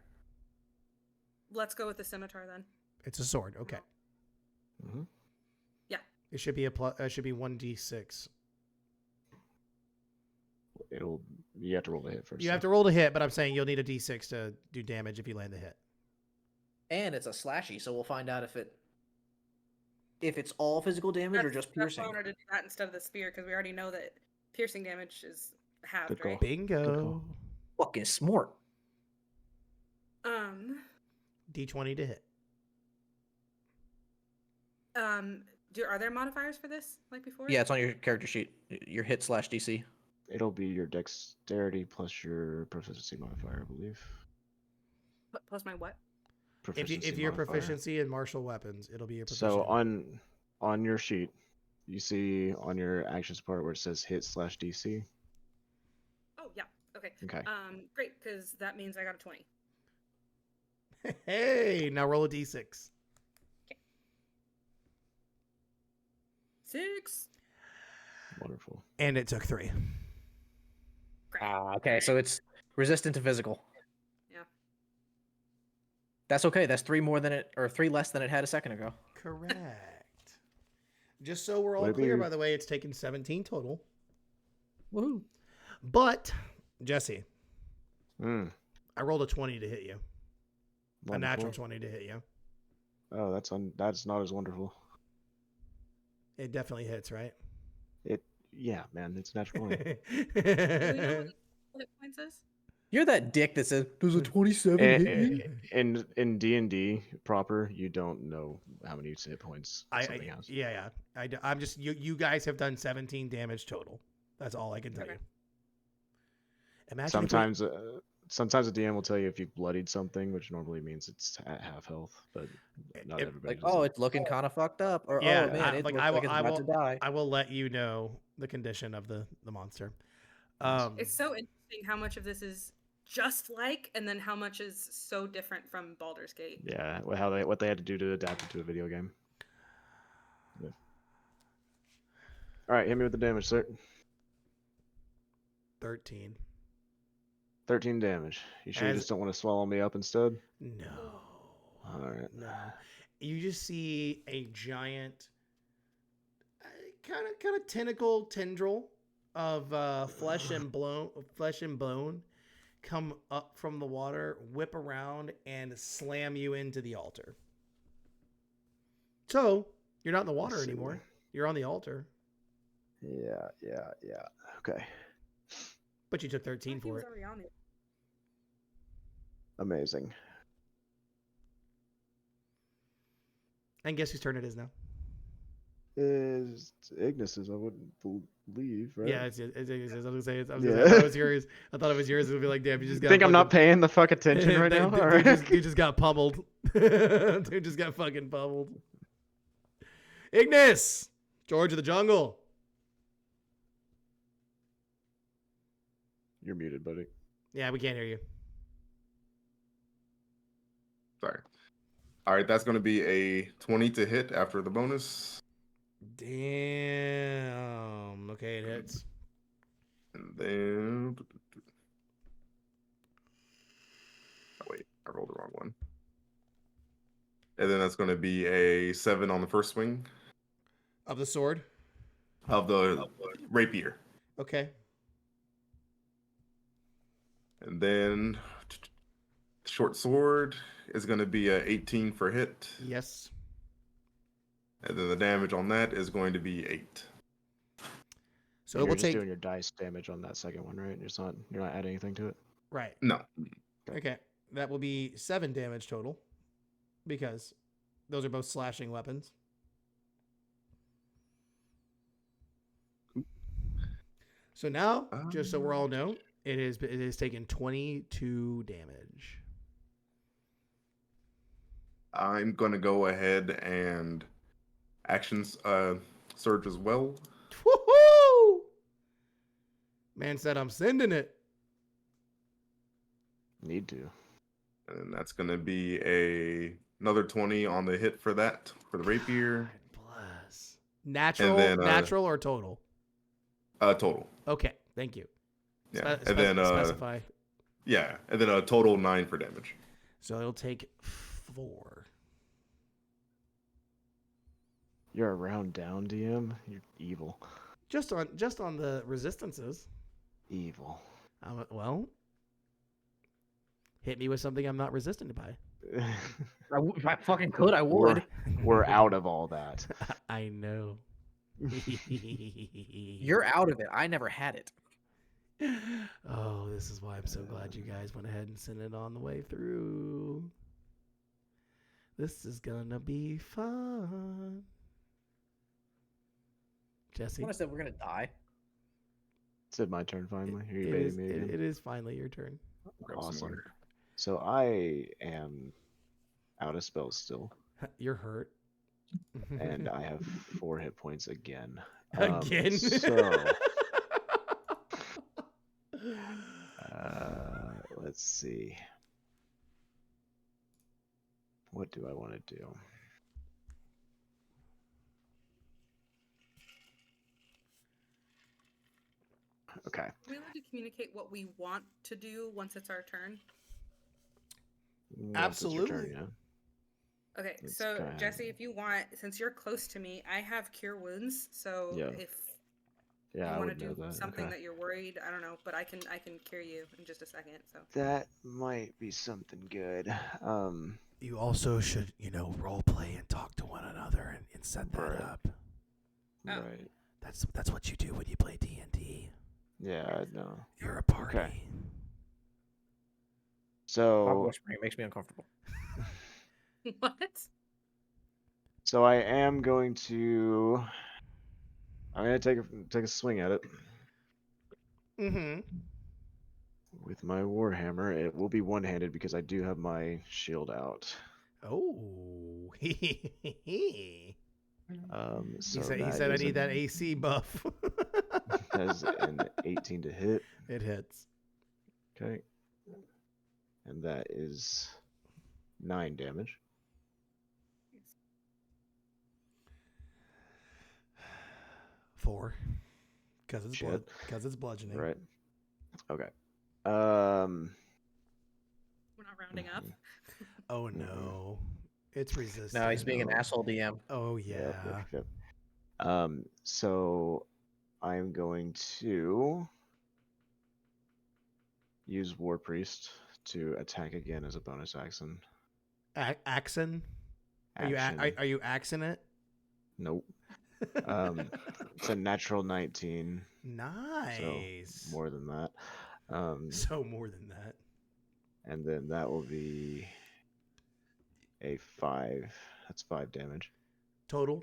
Let's go with the scimitar then. It's a sword. Okay. Mm-hmm. It should be it should be 1d6. You have to roll the hit first. You have to roll to hit, but I'm saying you'll need a d6 to do damage if you land the hit. And it's a slashy, so we'll find out if it's all physical damage or just That's piercing. why I wanted to do that instead of the spear because we already know that piercing damage is halved, Good call. right? Bingo. Fucking smart. D20 to hit. Are there modifiers for this like before? Yeah, it's on your character sheet. Your hit / DC. It'll be your dexterity plus your proficiency modifier, I believe. Plus my what? If your modifier. proficiency in martial weapons, it'll be your proficiency. So on your sheet, you see on your actions part where it says hit / DC. Oh yeah. Okay. Okay. Great, because that means I got a 20. Hey, now roll a d6. 6. Wonderful. And it took 3. Great. Okay, so it's resistant to physical. Yeah. That's okay. That's 3 less than it had a second ago. Correct. Just so we're all Would it clear, be- by the way, it's taken 17 total. Woohoo! But, Jesse, Mm, I rolled a 20 to hit you. A wonderful. natural 20 to hit you. Oh, that's not as wonderful. It definitely hits, right? Yeah, man, it's a natural 20. Do we know what hit points is? You're that dick that says, "Does a 27 hit me?" In D&D proper, you don't know how many hit points something has. Yeah. I'm just you guys have done 17 damage total. That's all I can tell Okay. you. Imagine if we- Sometimes the DM will tell you if you've bloodied something, which normally means it's at half health, but not everybody. Like, does oh, that. it's looking kind of fucked up, or Yeah, oh man, it looks like it's about to die. I will let you know the condition of the monster. It's so interesting how much of this is just like, and then how much is so different from Baldur's Gate. Yeah, what they had to do to adapt it to a video game. Yeah. All right, hit me with the damage, sir. 13. 13 damage. You sure you As- just don't want to swallow me up instead? No. All right. No. You just see a giant, kind of tendril of flesh and bone come up from the water, whip around, and slam you into the altar. So you're not in the water Let's see. anymore. You're on the altar, Yeah. Okay. but you took I 13 thought he for was it. already on it. Amazing. And guess whose turn it is now? Is Ignis's, I wouldn't believe, right? Yeah, it's I was gonna say it's, I Yeah. thought it was yours. I thought it was yours. It would be like, damn, you just got. Think I'm not fucking- paying the fuck attention right now? Dude, All right. dude just got pummeled. Dude just got fucking pummeled. Ignis, George of the Jungle. You're muted, buddy. Yeah, we can't hear you. Sorry. All right, that's going to be a 20 to hit after the bonus. Damn. Okay, it hits. And then. Oh, wait, I rolled the wrong one. And then that's going to be a 7 on the first swing Of the sword. of the rapier. Okay. And then short sword is going to be a 18 for hit. Yes. And then the damage on that is going to be 8. So And it you're will just take doing your dice damage on that second one, right? You're not adding anything to it. right. No. Okay, that will be 7 damage total because those are both slashing weapons. So now, just so we're all know, it is taken 22 damage. I'm going to go ahead and actions surge as well. Woohoo! Man said I'm sending it. Need to. And that's going to be another 20 on the hit for that, for the rapier. God bless. Natural, And then, natural or total? Total. Okay, thank you. Yeah. And then, specify. yeah. And then a total 9 for damage. So it'll take 4. You're a round down, DM. You're evil. Just on the resistances. Evil. Well, hit me with something I'm not resistant by. If I fucking could, I would. We're out of all that. I know. You're out of it. I never had it. Oh, this is why I'm so glad you guys went ahead and sent it on the way through. This is gonna be fun. Jesse, When I said we're gonna die. Is it my turn finally? Are you it baiting is, me again? it is finally your turn. Grab some Awesome. water. So I am out of spells still, You're hurt. and I have 4 hit points again. Again. Let's see. What do I want to do? Okay. Are we allowed to communicate what we want to do once it's our turn? Once it's your turn, Absolutely. yeah. Okay, Let's so go ahead. Jesse, if you want, since you're close to me, I have cure wounds. So Yeah. if Yeah, you I want would to know do that. something Okay. that you're worried, I don't know, but I can cure you in just a second. So That might be something good. You also should, role play and talk to one another and set that Right. up. Oh. Right. That's what you do when you play D&D. Yeah, I know. You're a party. Okay. Stop So, whispering. It makes me uncomfortable. what? so I am going to. I'm gonna take a swing at it Mm-hmm. with my warhammer. It will be one-handed because I do have my shield out. Oh. he So said that I is need that AC buff. that is an 18 to hit. It hits. Okay. And that is 9 damage. Four. Because it's Shit. because it's bludgeoning. Right. Okay. We're not rounding up. Mhm. Oh no. It's resistant. No, he's being an No. asshole DM. Oh Yep, yeah. yep. So I'm going to use War Priest to attack again as a bonus action. Axon? Action. Are you axing it? Nope. It's a natural 19. Nice. So more than that. So more than that. And then that will be a 5. That's 5 damage. Total.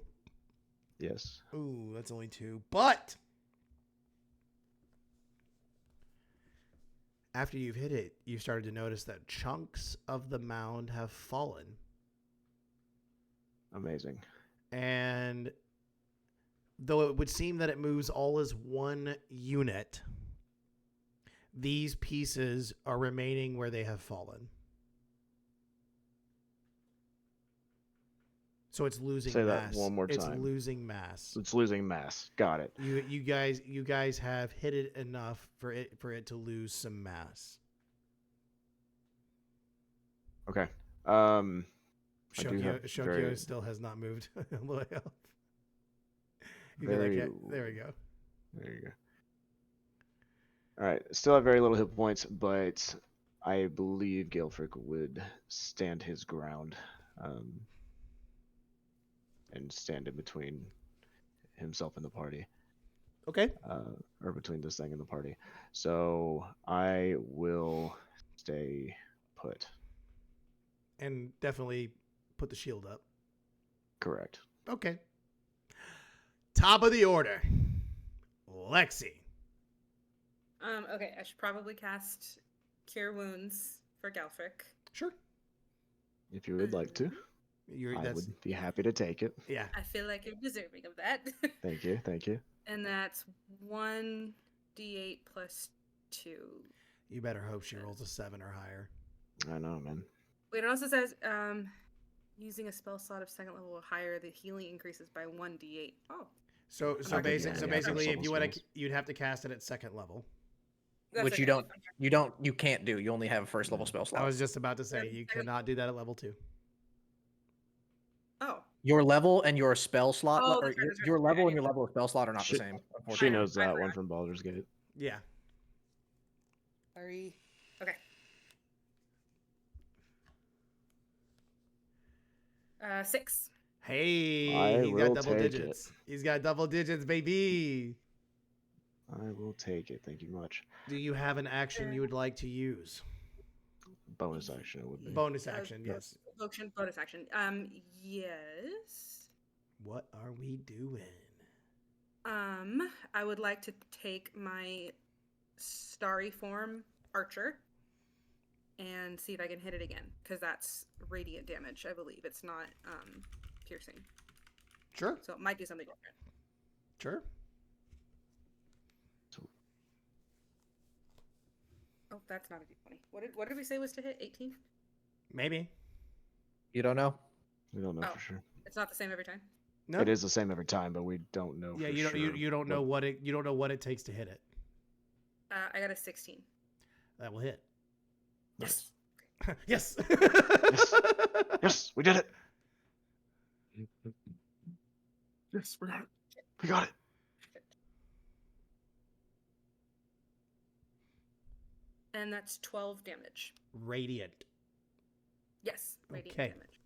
Yes. Ooh, that's only 2. But after you've hit it, you started to notice that chunks of the mound have fallen. Amazing. And though it would seem that it moves all as one unit, these pieces are remaining where they have fallen. So it's losing Say mass. that one more It's time. losing mass. It's losing mass. Got it. You guys have hit it enough for it to lose some mass. Okay. I do Shokyo, have Shokyo still has not moved all the way up. He's Very- like, there we go. There you go. All right, still have very little hit points, but I believe Gilfrick would stand his ground, and stand in between himself and the party, Okay. or between this thing and the party. So I will stay put. And definitely put the shield up. Correct. Okay. Top of the order. Lexi. Okay, I should probably cast Cure Wounds for Galfric. Sure. If you would like to, I That's would be happy to take it. yeah. I feel like you're deserving of that. Thank you. Thank you. And that's 1d8 plus 2. You better hope she rolls a 7 or higher. I know, man. Wait, it also says using a spell slot of second level or higher, the healing increases by 1d8. Oh. So not gonna do basically, that. if you want to, Spells. you'd have to cast it at second level. That's Which okay. you can't do. You only have a first level spell slot. I was just about to say you cannot do that at level 2. Oh. Your level and your spell slot, Oh, or that's right, that's right. your level Yeah, and your level of spell slot are not the same. She Unfortunately. knows that I one from Baldur's Gate. Yeah. Sorry. Okay. 6. Hey, I he's got will double take digits. He's got double digits, baby. I will take it. Thank you much. Do you have an action you would like to use? Bonus action it would be. Bonus action, yes. Bonus action. Yes. What are we doing? I would like to take my starry form archer and see if I can hit it again, because that's radiant damage, I believe. It's not piercing. Sure, So it might do something different. sure. Oh, that's not a d20. What did we say was to hit? 18? Maybe. You don't know. We don't know Oh. for sure. It's not the same every time. No. It is the same every time, but we don't know. Yeah, for you don't. Sure You don't know what it takes to hit it. I got a 16. That will hit. Yes. Yes. Yes, we did it. Yes, we got it. We got it. And that's 12 damage. Radiant. Yes, radiant Okay. damage.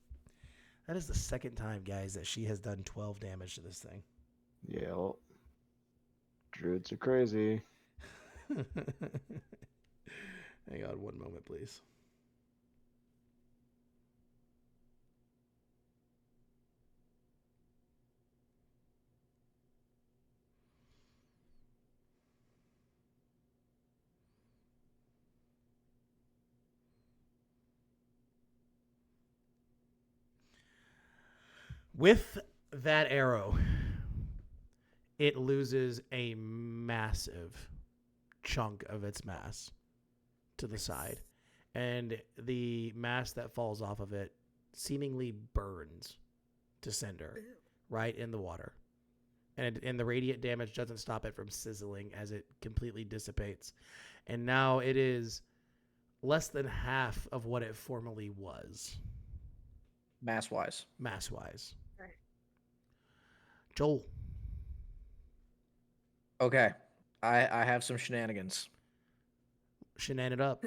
That is the second time, guys, that she has done 12 damage to this thing. Yeah. Well, druids are crazy. Hang on one moment, please. With that arrow, it loses a massive chunk of its mass to the side. And the mass that falls off of it seemingly burns to cinder right in the water. And the radiant damage doesn't stop it from sizzling as it completely dissipates. And now it is less than half of what it formerly was, Mass wise. mass-wise. Right. Joel. Okay. I have some shenanigans. Shenan it up.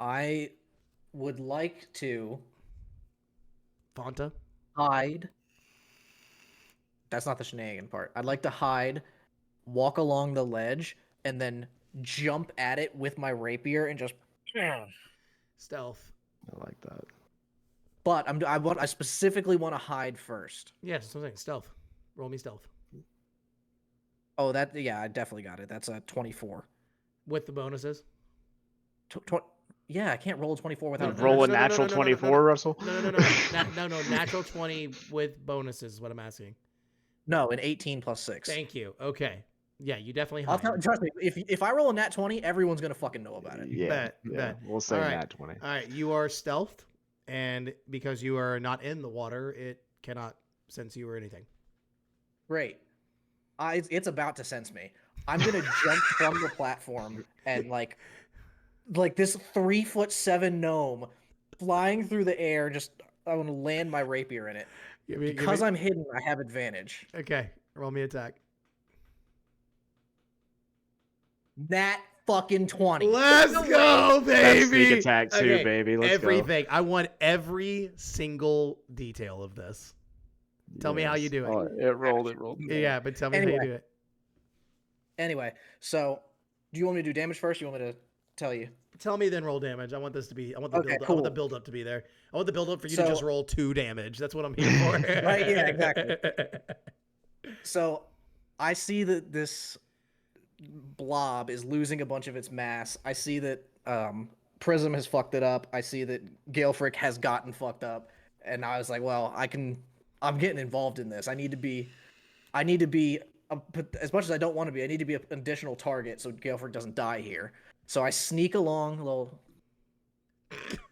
I would like to Fonta. hide. That's not the shenanigan part. I'd like to hide, walk along the ledge, and then jump at it with my rapier and just. Stealth. I like that. But I specifically want to hide first. Yeah, that's what I'm saying. Stealth. Roll me stealth. Oh, I definitely got it. That's a 24. With the bonuses. Yeah, I can't roll a 24 without. no, Roll no, a no, no, natural no, no, no, no, 24, no. Russell. No, natural 20 with bonuses is what I'm asking. No, an 18 plus 6. Thank you. Okay. Yeah, you definitely I'll hide. trust me. If I roll a nat 20, everyone's gonna fucking know about it. Yeah, Bet. We'll say All right. nat 20. All right, you are stealthed, and because you are not in the water, it cannot sense you or anything. Great. It's about to sense me. I'm gonna jump from the platform and like this 3'7" gnome flying through the air. I want to land my rapier in it. Because I'm hidden, I have advantage. Okay, roll me attack. Nat fucking 20. Let's No go, That's sneak baby. attack too, baby. Let's everything. I want every single detail of this. go. Tell me how you do it. Oh, it rolled. It rolled. Yeah, but tell me how you Anyway. do it. Anyway, so do you want me to do damage first? Or you want me to tell you? Tell me then roll damage. I want this to be. I want the Okay, build. I want the cool. build up to be there. I want the build up for you to So- just roll 2 damage. That's what I'm here for. Right, yeah, exactly. So I see that this blob is losing a bunch of its mass. I see that Prism has fucked it up. I see that Galefrick has gotten fucked up. And I was like, well, I'm getting involved in this. I need to be as much as I don't want to be, I need to be an additional target so Galefrick doesn't die here. So I sneak along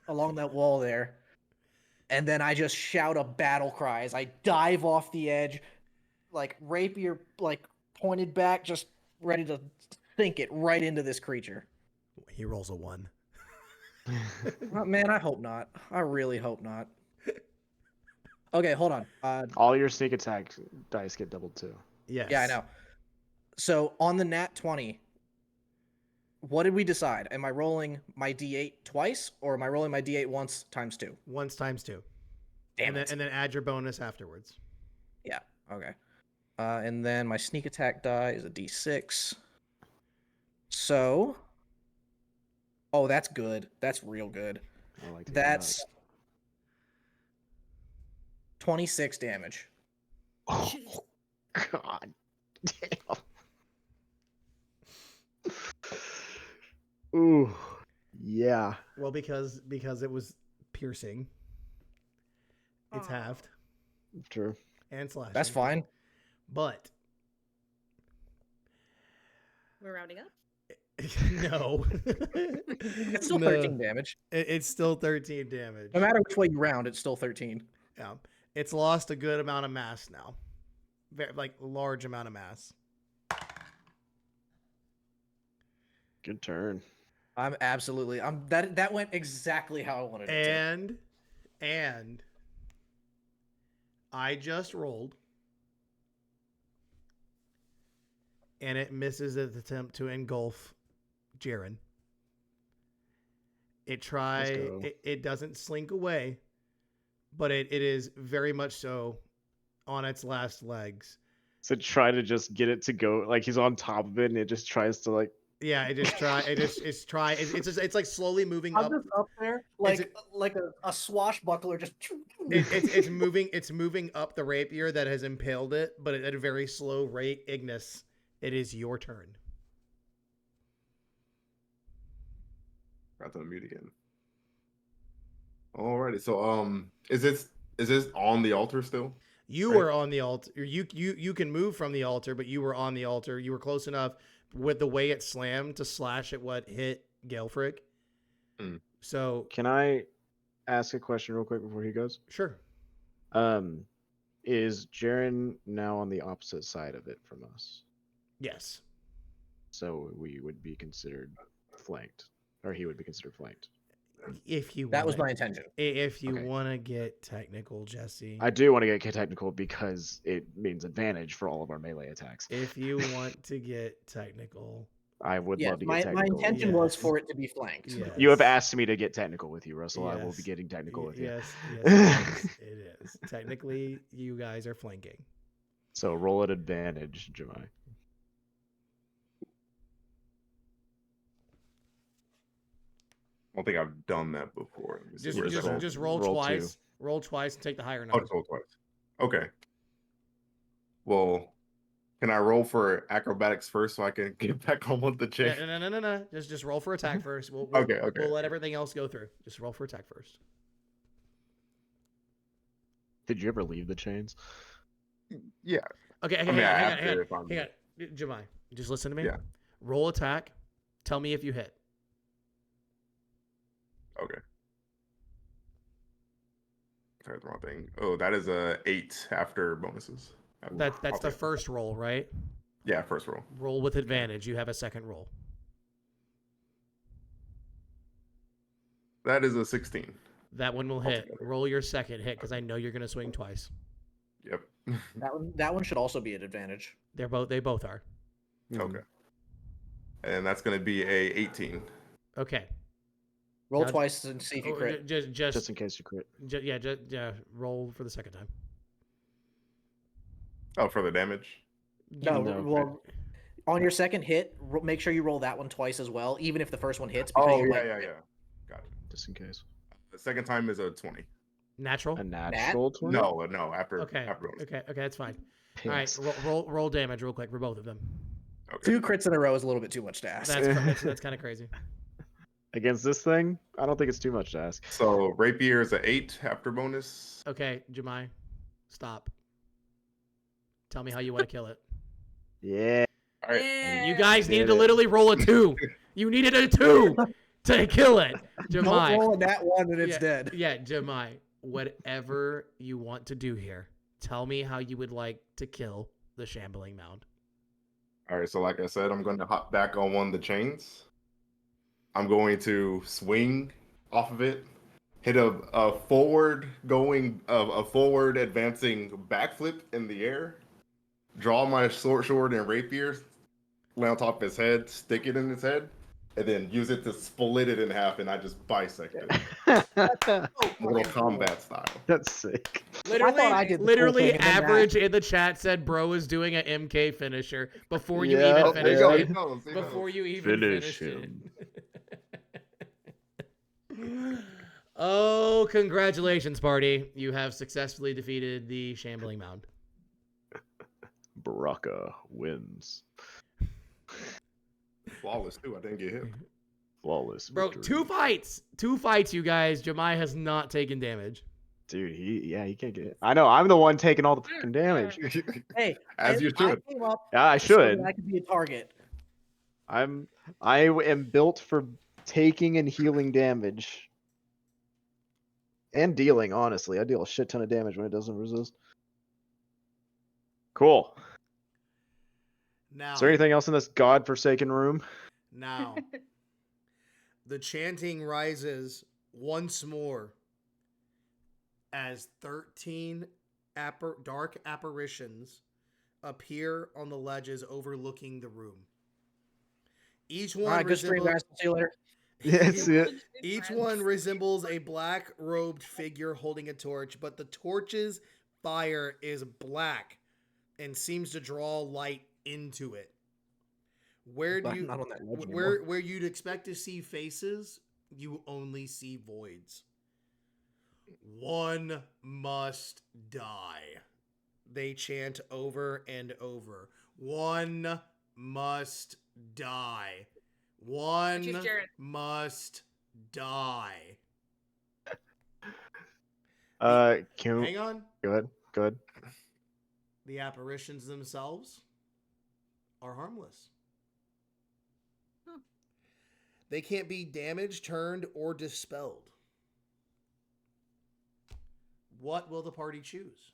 along that wall there. And then I just shout a battle cry as I dive off the edge, like rapier, like pointed back, just ready to sink it right into this creature. He rolls a 1. Man, I hope not. I really hope not. Okay, hold on. All your sneak attack dice get doubled too. Yes. Yeah, I know. So on the nat 20, what did we decide? Am I rolling my d8 twice, or am I rolling my d8 once times 2? Once times 2. Damn and it. then and then add your bonus afterwards. Yeah. Okay. And then my sneak attack die is a d6. So. Oh, that's good. That's real good. I like to hear That's 26 damage. that. Oh, God damn. Ooh, yeah. Well, because it was piercing. It's Aw. halved True. and slashing. That's fine. But We're rounding up. no. It's still No. 13 damage. It's still 13 damage. No matter which way you round, it's still 13. Yeah. It's lost a good amount of mass now. Like large amount of mass. Good turn. That went exactly how I wanted it to. And I just rolled, and it misses its attempt to engulf Jaren. go. It doesn't slink away, but it is very much so on its last legs. So try to just get it to go, like he's on top of it, and it just tries to like. Yeah, it's like slowly moving up. I'm just up there like a swashbuckler just. It's moving up the rapier that has impaled it, but at a very slow rate. Ignis, it is your turn. Got to unmute again. Alrighty, so is this on the altar still? You Right. were on the altar. You can move from the altar, but you were on the altar. You were close enough with the way it slammed to slash at what hit Galefrick. Mm. So Can I ask a question real quick before he goes? sure. Is Jaren now on the opposite side of it from us? Yes. So we would be considered flanked, or he would be considered flanked. If you That was wanna- my intention. If you Okay. want to get technical, Jesse. I do want to get technical because it means advantage for all of our melee attacks. If you want to get technical, I would Yeah, love to my get technical. intention was Yes. for it to be flanked. yes. You have asked me to get technical with you, Russell. I will be Yes. getting technical with you. Yes, it is. Technically, you guys are flanking. So roll at advantage, Jemai. I don't think I've done that before. Let me see, where's that roll? Just roll Roll twice. two. Roll twice and take the higher Oh, number. it's roll twice. Okay. Well, can I roll for acrobatics first so I can get back on with the check? No. Just roll for attack first. We'll Okay. We'll let everything else go through. Just roll for attack first. Did you ever leave the chains? Yeah. Okay, I hang mean, I on, have hang to on, if I'm- hang on. Jemai, just listen to me. Yeah. Roll attack. Tell me if you hit. Okay. That's the wrong thing. Oh, that is a 8 after bonuses. That's the Okay. first roll, right? Yeah, first roll. Roll with advantage. You have a second roll. That is a 16. That one will hit. Altogether. Roll your second hit because I know you're gonna swing twice. Yep. That one should also be an advantage. They both are. Okay. and that's going to be a 18. Okay. Roll Now- twice and see if you Oh, crit. just in case you crit. yeah. Roll for the second time. Oh, for the damage. No, No. well, on your second hit, make sure you roll that one twice as well, even if the first one hits. Because Oh, you yeah. might- Gotcha. Just in case. The second time is a 20. Natural. A natural 20? No, after Okay. bonus. Okay. That's fine. All right. Piss. Roll damage real quick for both of them. Okay. 2 crits in a row is a little bit too much to ask. That's kind of crazy. Against this thing, I don't think it's too much to ask. So rapier is a 8 after bonus. Okay, Jemai, stop. Tell me how you want to kill it. Yeah. All right. Yeah. You guys needed Did to it. literally roll a 2. You needed a 2 to kill it. Don't Jemai. roll a nat 1 and it's yeah, dead. Yeah, Jemai, whatever you want to do here, tell me how you would like to kill the shambling mound. All right. So like I said, I'm going to hop back on one of the chains. I'm going to swing off of it, hit a forward advancing backflip in the air, draw my sword and rapier, lay on top of his head, stick it in his head, and then use it to split it in half, and I just bisect it. Mortal Kombat style. That's sick. Literally, I did the whole thing and then average in the chat said bro is doing an MK finisher before you Yeah, even There you finished go. it. He knows, he knows. Before you even Finish finished him. it. Oh, congratulations, party. You have successfully defeated the shambling mound. Baraka wins. Flawless too. I didn't get hit. Flawless. Bro, victory. 2 fights. 2 fights, you guys. Jemai has not taken damage. Dude, he can't get it. I know, I'm the one taking all the fucking damage. Hey, As you I should. came up Yeah, I so should. that I could be a target. I am built for taking and healing damage. And dealing, honestly. I deal a shit ton of damage when it doesn't resist. Cool. Now, Is there anything else in this godforsaken room? now, the chanting rises once more as 13 dark apparitions appear on the ledges overlooking the room. Each one All right, good stream, guys. See you later. Yeah, see it. Each one resembles a black robed figure holding a torch, but the torch's fire is black and seems to draw light into it. Where do But you not on that ledge anymore. where you'd expect to see faces, you only see voids. One must die. They chant over and over. One must die. One Chief Jared. must die. Can Hang on. Go ahead. The apparitions themselves are harmless. They can't be damaged, turned, or dispelled. What will the party choose?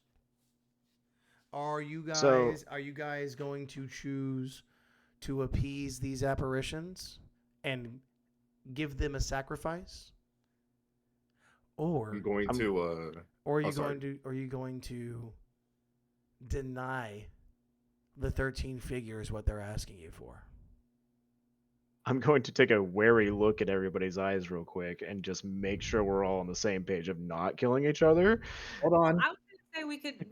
Are you guys going to choose to appease these apparitions and give them a sacrifice? Or I'm going to Or are you Oh, sorry. going to deny the 13 figures what they're asking you for? I'm going to take a wary look at everybody's eyes real quick and just make sure we're all on the same page of not killing each other. Hold on. I was gonna say we could.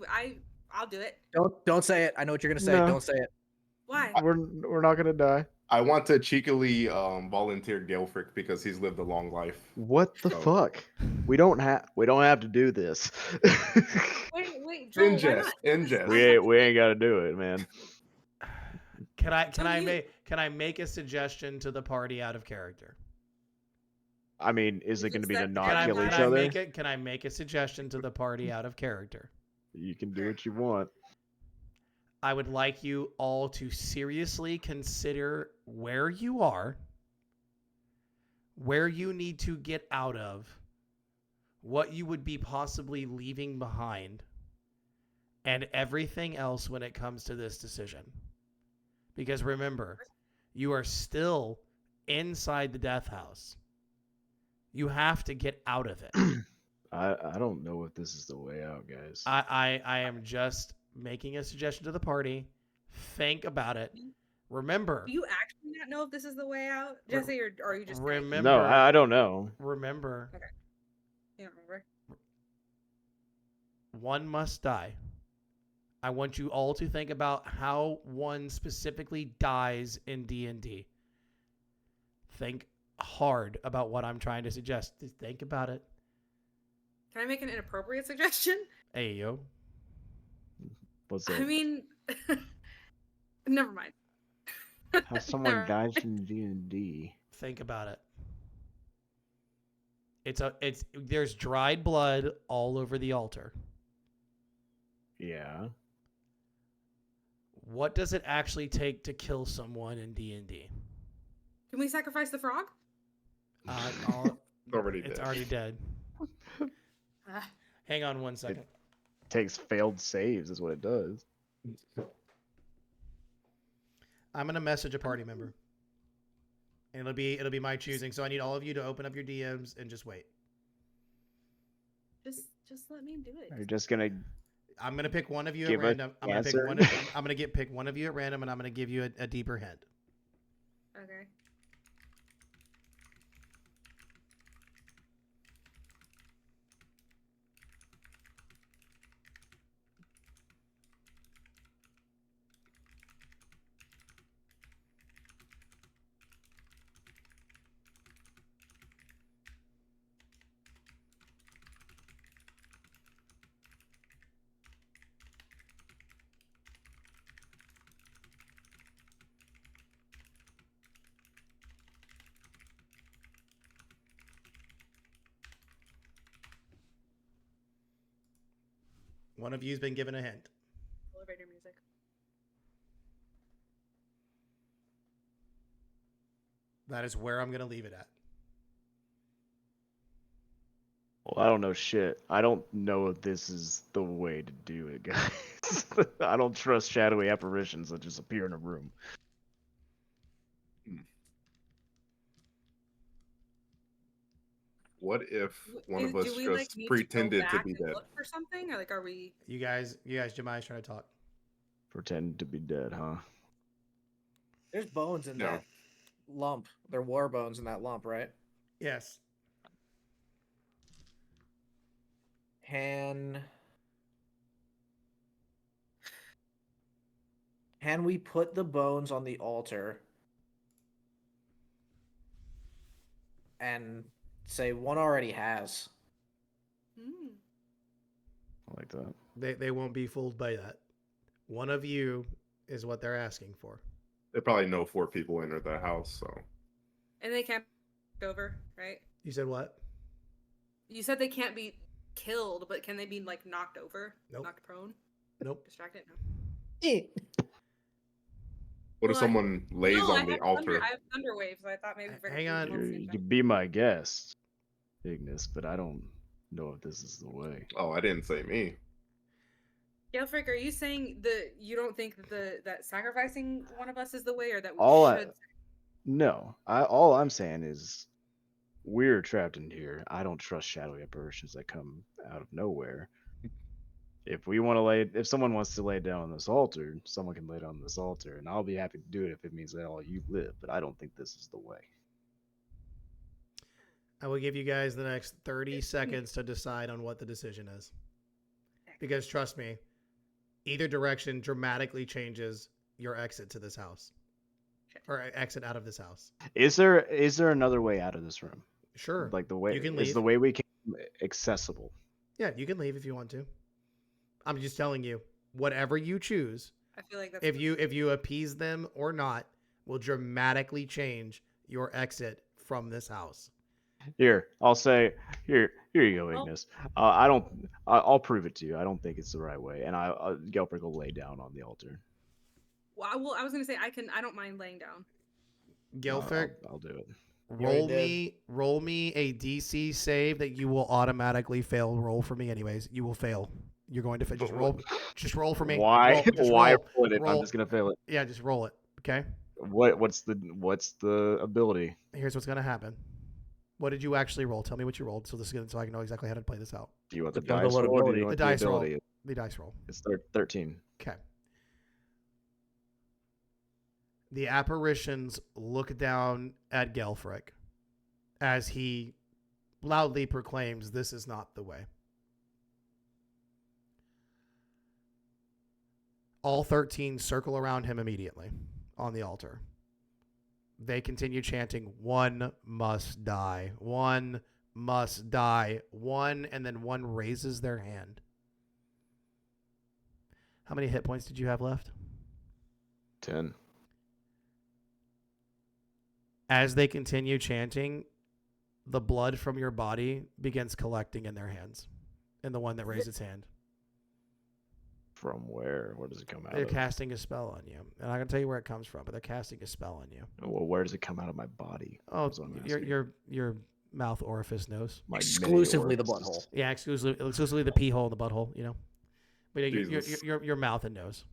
I'll do it. Don't say it. I know what you're gonna say. No. Don't say it. Why? We're not gonna die. I want to cheekily volunteer Gelfrick because he's lived a long life. What the Oh. fuck? We don't have to do this. Wait, Joel, why not? In jest. we ain't got to do it, man. Can So I make a suggestion to the party out of character? I mean, is it Is going to it be to set- not Can I- kill can each I other? Can I make a suggestion to the party out of character? You can do what you want. I would like you all to seriously consider where you are, where you need to get out of, what you would be possibly leaving behind, and everything else when it comes to this decision. Because remember, you are still inside the death house. You have to get out of it. I don't know if this is the way out, guys. I am just making a suggestion to the party. Think about it. Remember, Do you actually not know if this is the way out, Jesse, or are you just kidding? Remember, No, I don't know. remember, You don't remember? one must die. I want you all to think about how one specifically dies in D&D. Think hard about what I'm trying to suggest. Just think about it. Can I make an inappropriate suggestion? Hey, yo. What's I that? mean, never mind. How someone Never- dies in D&D. Think about it. There's dried blood all over the altar. Yeah. What does it actually take to kill someone in D&D? Can we sacrifice the frog? Already It's dead. already dead. Ah, Hang on one second. Takes failed saves is what it does. I'm gonna message a party member, and it'll be my choosing. So I need all of you to open up your DMs and just wait. just let me do it. You're just gonna I'm gonna pick one of you at Give a random. I'm gonna pick answer? one. I'm gonna pick one of you at random, and I'm gonna give you a deeper hint. Okay. One of you's been given a hint. Elevator music. That is where I'm gonna leave it at. Well, I don't know shit. I don't know if this is the way to do it, guys. I don't trust shadowy apparitions that just appear in a room. What if one of us Do we, just need pretended to, to go be back and dead? look for something, or like, are we? You guys, Jemiah's trying to talk. Pretend to be dead, huh? There's bones in No. that lump. They're war bones in that lump, right? Yes. Can we put the bones on the altar and say one already has? Hmm. I like that. They won't be fooled by that. One of you is what they're asking for. They probably know 4 people entered that house, so And they can't be over, right? You said what? You said they can't be killed, but can they be like knocked over, Nope. knocked prone, Nope. distracted? No. what if Well, someone lays No, on the altar? I have thunder waves. I thought maybe. Hang on. You could be my guest, Ignis, but I don't know if this is the way. Oh, I didn't say me. Gelfrick, are you saying that you don't think that sacrificing one of us is the way, or that we All should? No, all I'm saying is we're trapped in here. I don't trust shadowy apparitions that come out of nowhere. If someone wants to lay it down on this altar, someone can lay it on this altar, and I'll be happy to do it if it means that all you live. But I don't think this is the way. I will give you guys the next 30 seconds to decide on what the decision is. Because trust me, either direction dramatically changes your exit to this house. Or exit out of this house. Is there another way out of this room? Sure. Like the way You can is leave. the way we came accessible? Yeah, you can leave if you want to. I'm just telling you, whatever you choose, I feel like that's if you appease them or not, will dramatically change your exit from this house. Here, I'll say here you go, Well- Ignis. I'll prove it to you. I don't think it's the right way, and Gelfrick will lay down on the altar. Well, I was gonna say I don't mind laying down. Gelfrick, I'll do it. roll me a DC save that you will automatically fail. Roll for me, anyways. You will fail. You're going to just roll for me. Why? Roll, just Why roll, roll it if I'm roll. just gonna fail it? Yeah, just roll it. Okay. What's the ability? Here's what's gonna happen. What did you actually roll? Tell me what you rolled, so I can know exactly how to play this out. Do you want the Depends on dice what roll? Or do ability. you The want dice roll. ability? The dice roll. It's 13. Okay. The apparitions look down at Gelfrick as he loudly proclaims, "This is not the way." All 13 circle around him immediately on the altar. They continue chanting, "One must die. One must die." One, and then one raises their hand. How many hit points did you have left? 10. As they continue chanting, the blood from your body begins collecting in their hands. In the one that raised its hand. From where? Where does it come out They're of? casting a spell on you. And I'm going to tell you where it comes from, but they're casting a spell on you. Well, where does it come out of my body? Oh, That's what I'm asking. your mouth orifice nose. My Exclusively the mini orifices. butthole. Yeah, exclusively the pee hole and the butthole, you know. But Jesus. your mouth and nose.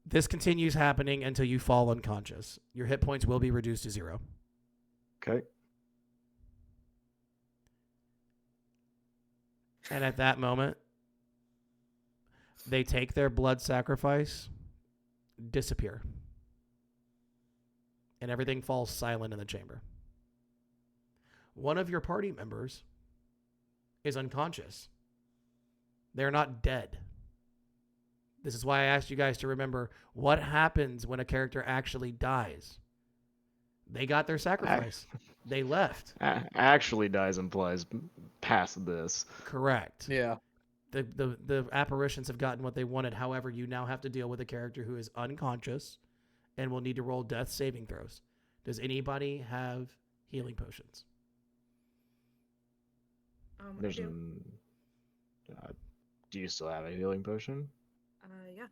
This continues happening until you fall unconscious. Your hit points will be reduced to 0. Okay. And at that moment, they take their blood sacrifice, disappear. And everything falls silent in the chamber. One of your party members is unconscious. They're not dead. This is why I asked you guys to remember what happens when a character actually dies. They got their sacrifice. They left. Actually dies implies past this. Correct. Yeah. The apparitions have gotten what they wanted. However, you now have to deal with a character who is unconscious and will need to roll death saving throws. Does anybody have healing potions? There's do you still have a healing potion? Yeah.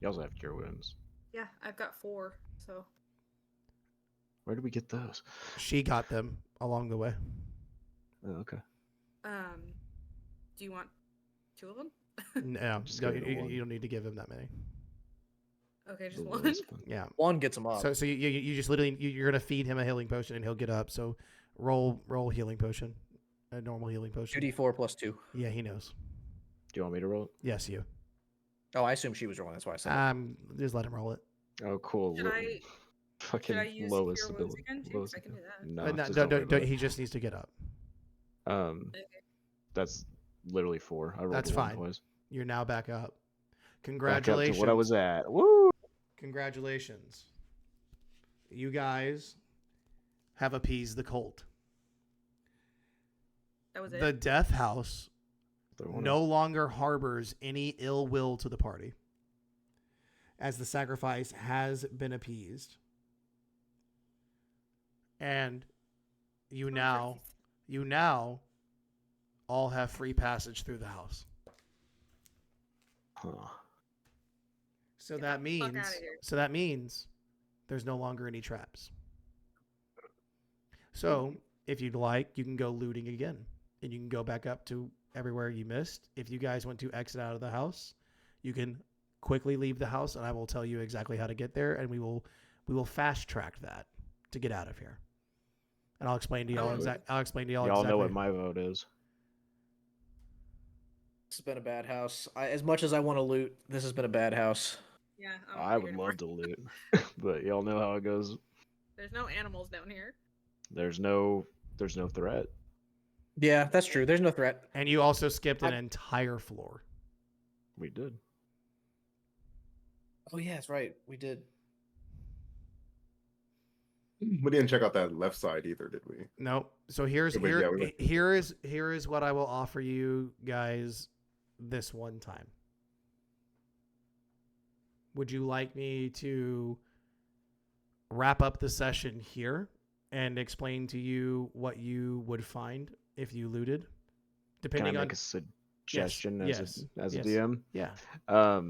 You also have cure wounds. Yeah, I've got 4. So. Where did we get those? She got them along the way. Oh, okay. Do you want 2 of them? No, Just no, give it one. you don't need to give him that many. Okay, just The one. lowest one. Yeah. One gets him up. So you just literally you're gonna feed him a healing potion and he'll get up. So roll healing potion, a normal healing potion. 2d4 plus 2. Yeah, he knows. Do you want me to roll it? Yes, you. Oh, I assume she was rolling. That's why I said it. Just let him roll it. Oh, cool. Should I Fucking use lowest Cure Wounds ability. again, too? 'Cause I can do that. No, But just don't worry about it. he just needs to get up. Okay. That's literally 4. I rolled That's the one fine. twice. You're now back up. Back up Congratulations. to what I was at. Woo! Congratulations. You guys have appeased the cult. That was it. The Death House Throw one no longer harbors any ill will to the party, as the sacrifice has been appeased. And you now all have free passage through the house. Huh. So Get that the means fuck outta here. there's no longer any traps. So if you'd like, you can go looting again, and you can go back up to everywhere you missed. If you guys want to exit out of the house, you can quickly leave the house, and I will tell you exactly how to get there, and we will fast track that to get out of here. And I'll explain to y'all exactly. Y'all know what my vote is. This has been a bad house. As much as I want to loot, this has been a bad house. Yeah. I would love to loot, but y'all know how it goes. There's no animals down here. There's no threat. Yeah, that's true. There's no threat. And you also skipped an entire floor. We did. Oh yeah, that's right. We did. We didn't check out that left side either, did we? Nope. So here is what I will offer you guys this one time. Would you like me to wrap up the session here and explain to you what you would find if you looted? Depending Can I on make a suggestion yes, as a yes. DM? Yeah.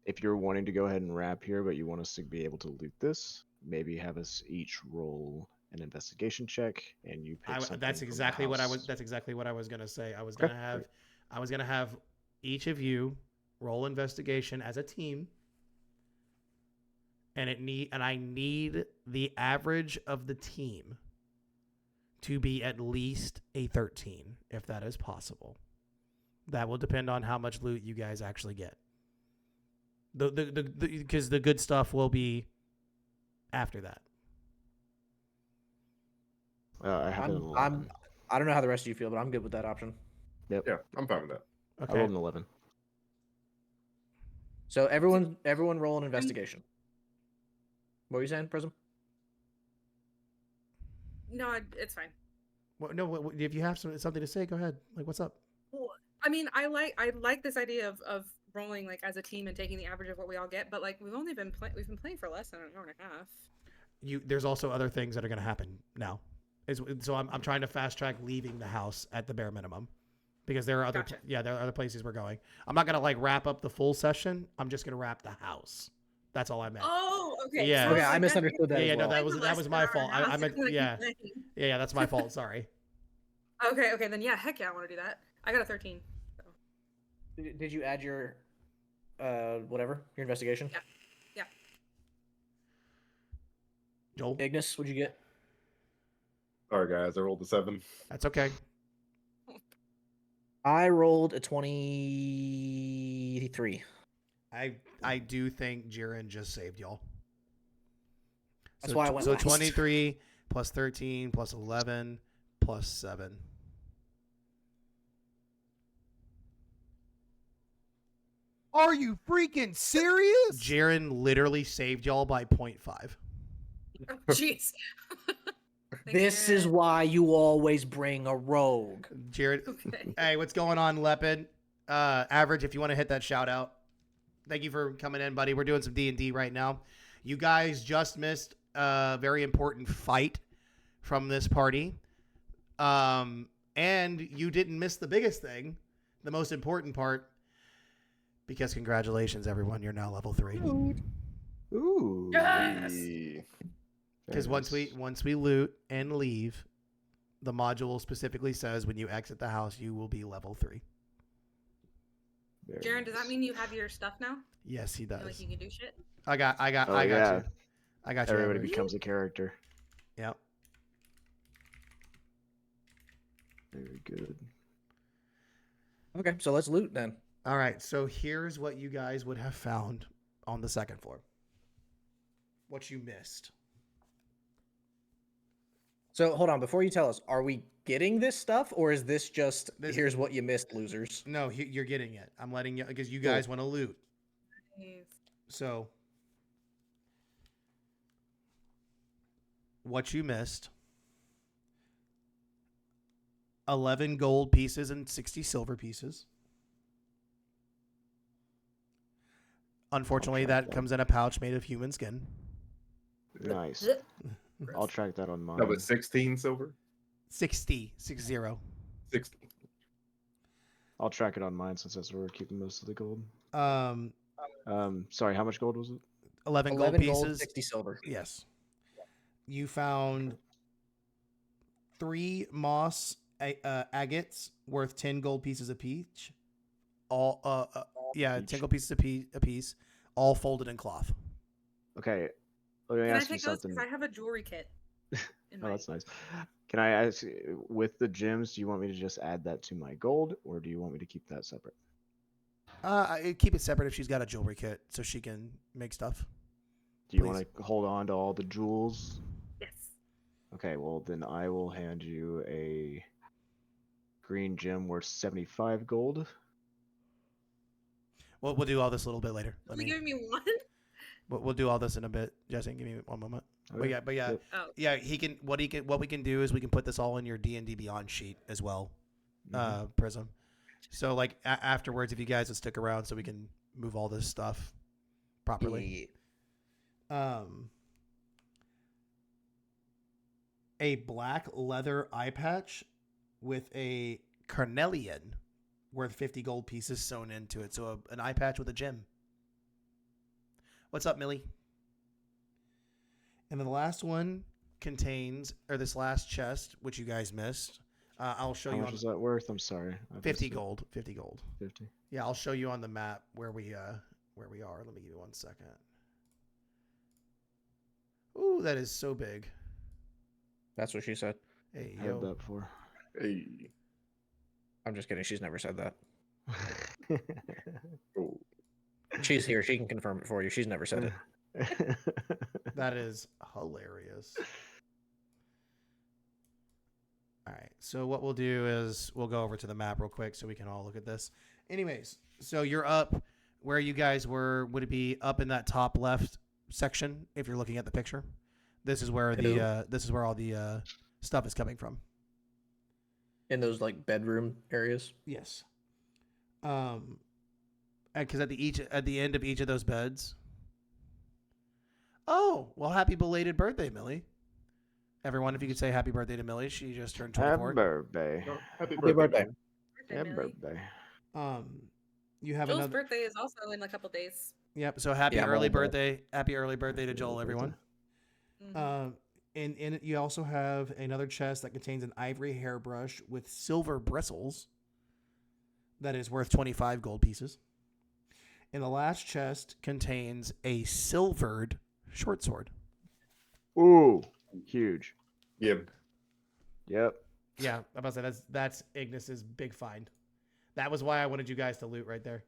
If you're wanting to go ahead and wrap here, but you want us to be able to loot this, maybe have us each roll an investigation check, and you pick something. That's from the exactly what I was. house. That's exactly what I was gonna say. I was Okay, gonna have each of you roll investigation as a team, and I need the average of the team to be at least a 13, if that is possible. That will depend on how much loot you guys actually get. Because the good stuff will be after that. I have an 11. I don't know how the rest of you feel, but I'm good with that option. Yep. Yeah, I'm fine with that. I Okay. rolled an 11. So everyone roll an investigation. What were you saying, Prism? No, it's fine. Well, no, if you have something to say, go ahead. Like, what's up? Well, I mean, I like this idea of rolling like as a team and taking the average of what we all get, but like we've been playing for less than an hour and a half. There's also other things that are going to happen now. So I'm trying to fast track leaving the house at the bare minimum, because there are other Gotcha. there are other places we're going. I'm not gonna like wrap up the full session. I'm just gonna wrap the house. That's all I meant. Oh, okay. Yeah. So Okay, was I like, misunderstood that Yeah, as no, well. that was my fault. I meant yeah, that's my fault. Sorry. Okay, then yeah, heck yeah, I want to do that. I got a 13. So. Did you add your your investigation? Yeah. Joel, Ignis, what'd you get? All right, guys, I rolled a 7. that's okay. I rolled a 23. I do think Jiren just saved y'all. That's why I went So last. 23 plus 13 plus 11 plus 7. Are you freaking serious? Jiren literally saved y'all by 0.5. Oh, jeez. This is why you always bring a rogue. Jared, Okay. hey, what's going on, Lepid? Average, if you want to hit that shout out. Thank you for coming in, buddy. We're doing some D&D right now. You guys just missed a very important fight from this party. And you didn't miss the biggest thing, the most important part, because congratulations, everyone. You're now level 3. Ooh. Yes! Because once we loot and leave, the module specifically says when you exit the house, you will be level 3. Jaren, does that mean you have your stuff now? Yes, he does. Like you can do shit? I got Oh, you. I got you. Everybody Average. becomes a character. Yep. Very good. Okay, so let's loot then. All right. So here's what you guys would have found on the second floor. What you missed. So hold on, before you tell us, are we getting this stuff, or is this just This- here's what you missed, losers? No, you're getting it. I'm letting you, because you Cool. guys want to loot. Nice. So what you missed: 11 gold pieces and 60 silver pieces. Unfortunately, track that that. comes in a pouch made of human skin. Nice. I'll track that on mine. That was 16 silver. 60. 60. I'll track it on mine since that's where we're keeping most of the gold. Sorry, how much gold was it? 11 gold 11 pieces. gold, 60 silver. Yes. You found 3 moss agates worth 10 gold pieces apiece. All 10 Each. gold pieces apiece, all folded in cloth. Okay. Let me Can I ask you take those? something. Because I have a jewelry kit. In Oh, my... that's nice. Can I ask, with the gems, do you want me to just add that to my gold, or do you want me to keep that separate? Keep it separate if she's got a jewelry kit so she can make stuff. Do you Please. want to hold on to all the jewels? Yes. Okay, well, then I will hand you a green gem worth 75 gold. We'll do all this a little bit later. Only giving me one? We'll do all this in a bit. Jesse, give me one moment. Okay. But yeah, Yep. Oh. yeah. What we can do is we can put this all in your D&D Beyond sheet as well, Prism. So like afterwards, if you guys would stick around, so we can move all this stuff properly. A black leather eye patch with a carnelian worth 50 gold pieces sewn into it. So an eye patch with a gem. What's up, Millie? And then the last one contains, or this last chest, which you guys missed. I'll show How you much on is that worth? I'm sorry. I 50 missed it. gold. 50 gold. 50. Yeah, I'll show you on the map where we are. Let me give you 1 second. Ooh, that is so big. That's what she said. Hey, I had yo. that before. Hey. I'm just kidding. She's never said that. Oh. She's here. She can confirm it for you. She's never said it. That is hilarious. All right. So what we'll do is we'll go over to the map real quick so we can all look at this. Anyways, so you're up where you guys were. Would it be up in that top left section if you're looking at the picture? This is where this is where all the stuff is coming from. In those like bedroom areas. Yes. Because at the end of each of those beds. Oh, well, happy belated birthday, Millie. Everyone, if you could say happy birthday to Millie, she just turned 24. Happy birthday. Happy Happy birthday. Happy Millie. birthday. You have Joel's another. birthday is also in a couple days. Yep. So happy Yeah, I'm early old, though. birthday! Happy early birthday to Joel, Happy everyone. Mhm. And in it, you also have another chest that contains an ivory hairbrush with silver bristles. That is worth 25 gold pieces. And the last chest contains a silvered short sword. Ooh, huge. Yep. Yep. Yeah, I'm about to say that's Ignis's big find. That was why I wanted you guys to loot right there.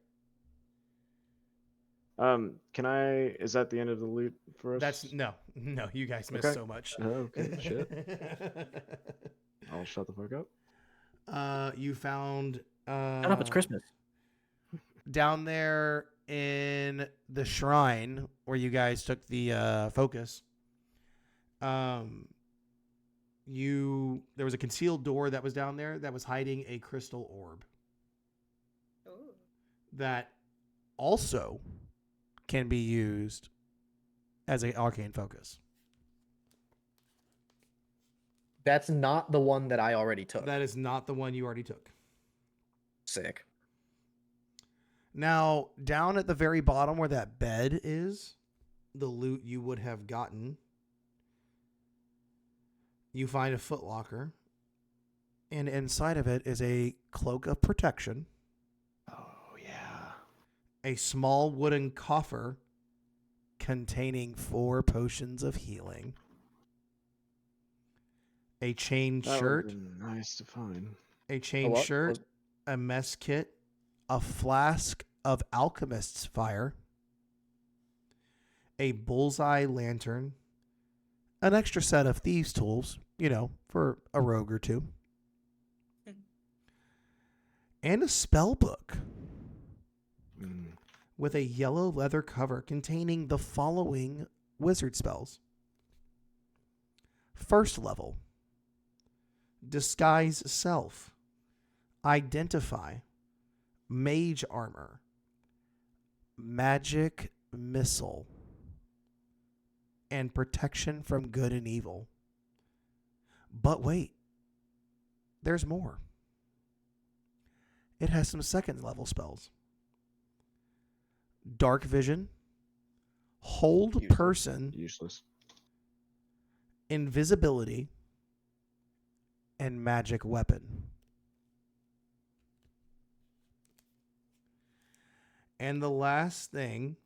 Can I? Is that the end of the loot for us? That's no, you guys missed Okay. so much. Oh, okay. Shit. I'll shut the fuck up. You found Shut up, it's Christmas. down there in the shrine where you guys took the focus. There was a concealed door that was down there that was hiding a crystal orb Ooh. that also can be used as an arcane focus. That's not the one that I already took. That is not the one you already took. Sick. Now, down at the very bottom where that bed is, the loot you would have gotten, you find a footlocker, and inside of it is a cloak of protection, Oh yeah. a small wooden coffer containing 4 potions of healing, a chain That shirt, would've been nice to find. a chain what? shirt, a mess kit, a flask of alchemist's fire, a bullseye lantern, an extra set of thieves' tools, for a rogue or two, and a spell book Mm. with a yellow leather cover containing the following wizard spells. First level, Disguise Self, Identify, Mage Armor, Magic Missile, and Protection from Good and Evil. But wait, there's more. It has some second level spells. Dark Vision, Hold Useless. Person, Useless. Invisibility, and Magic Weapon. And the last thing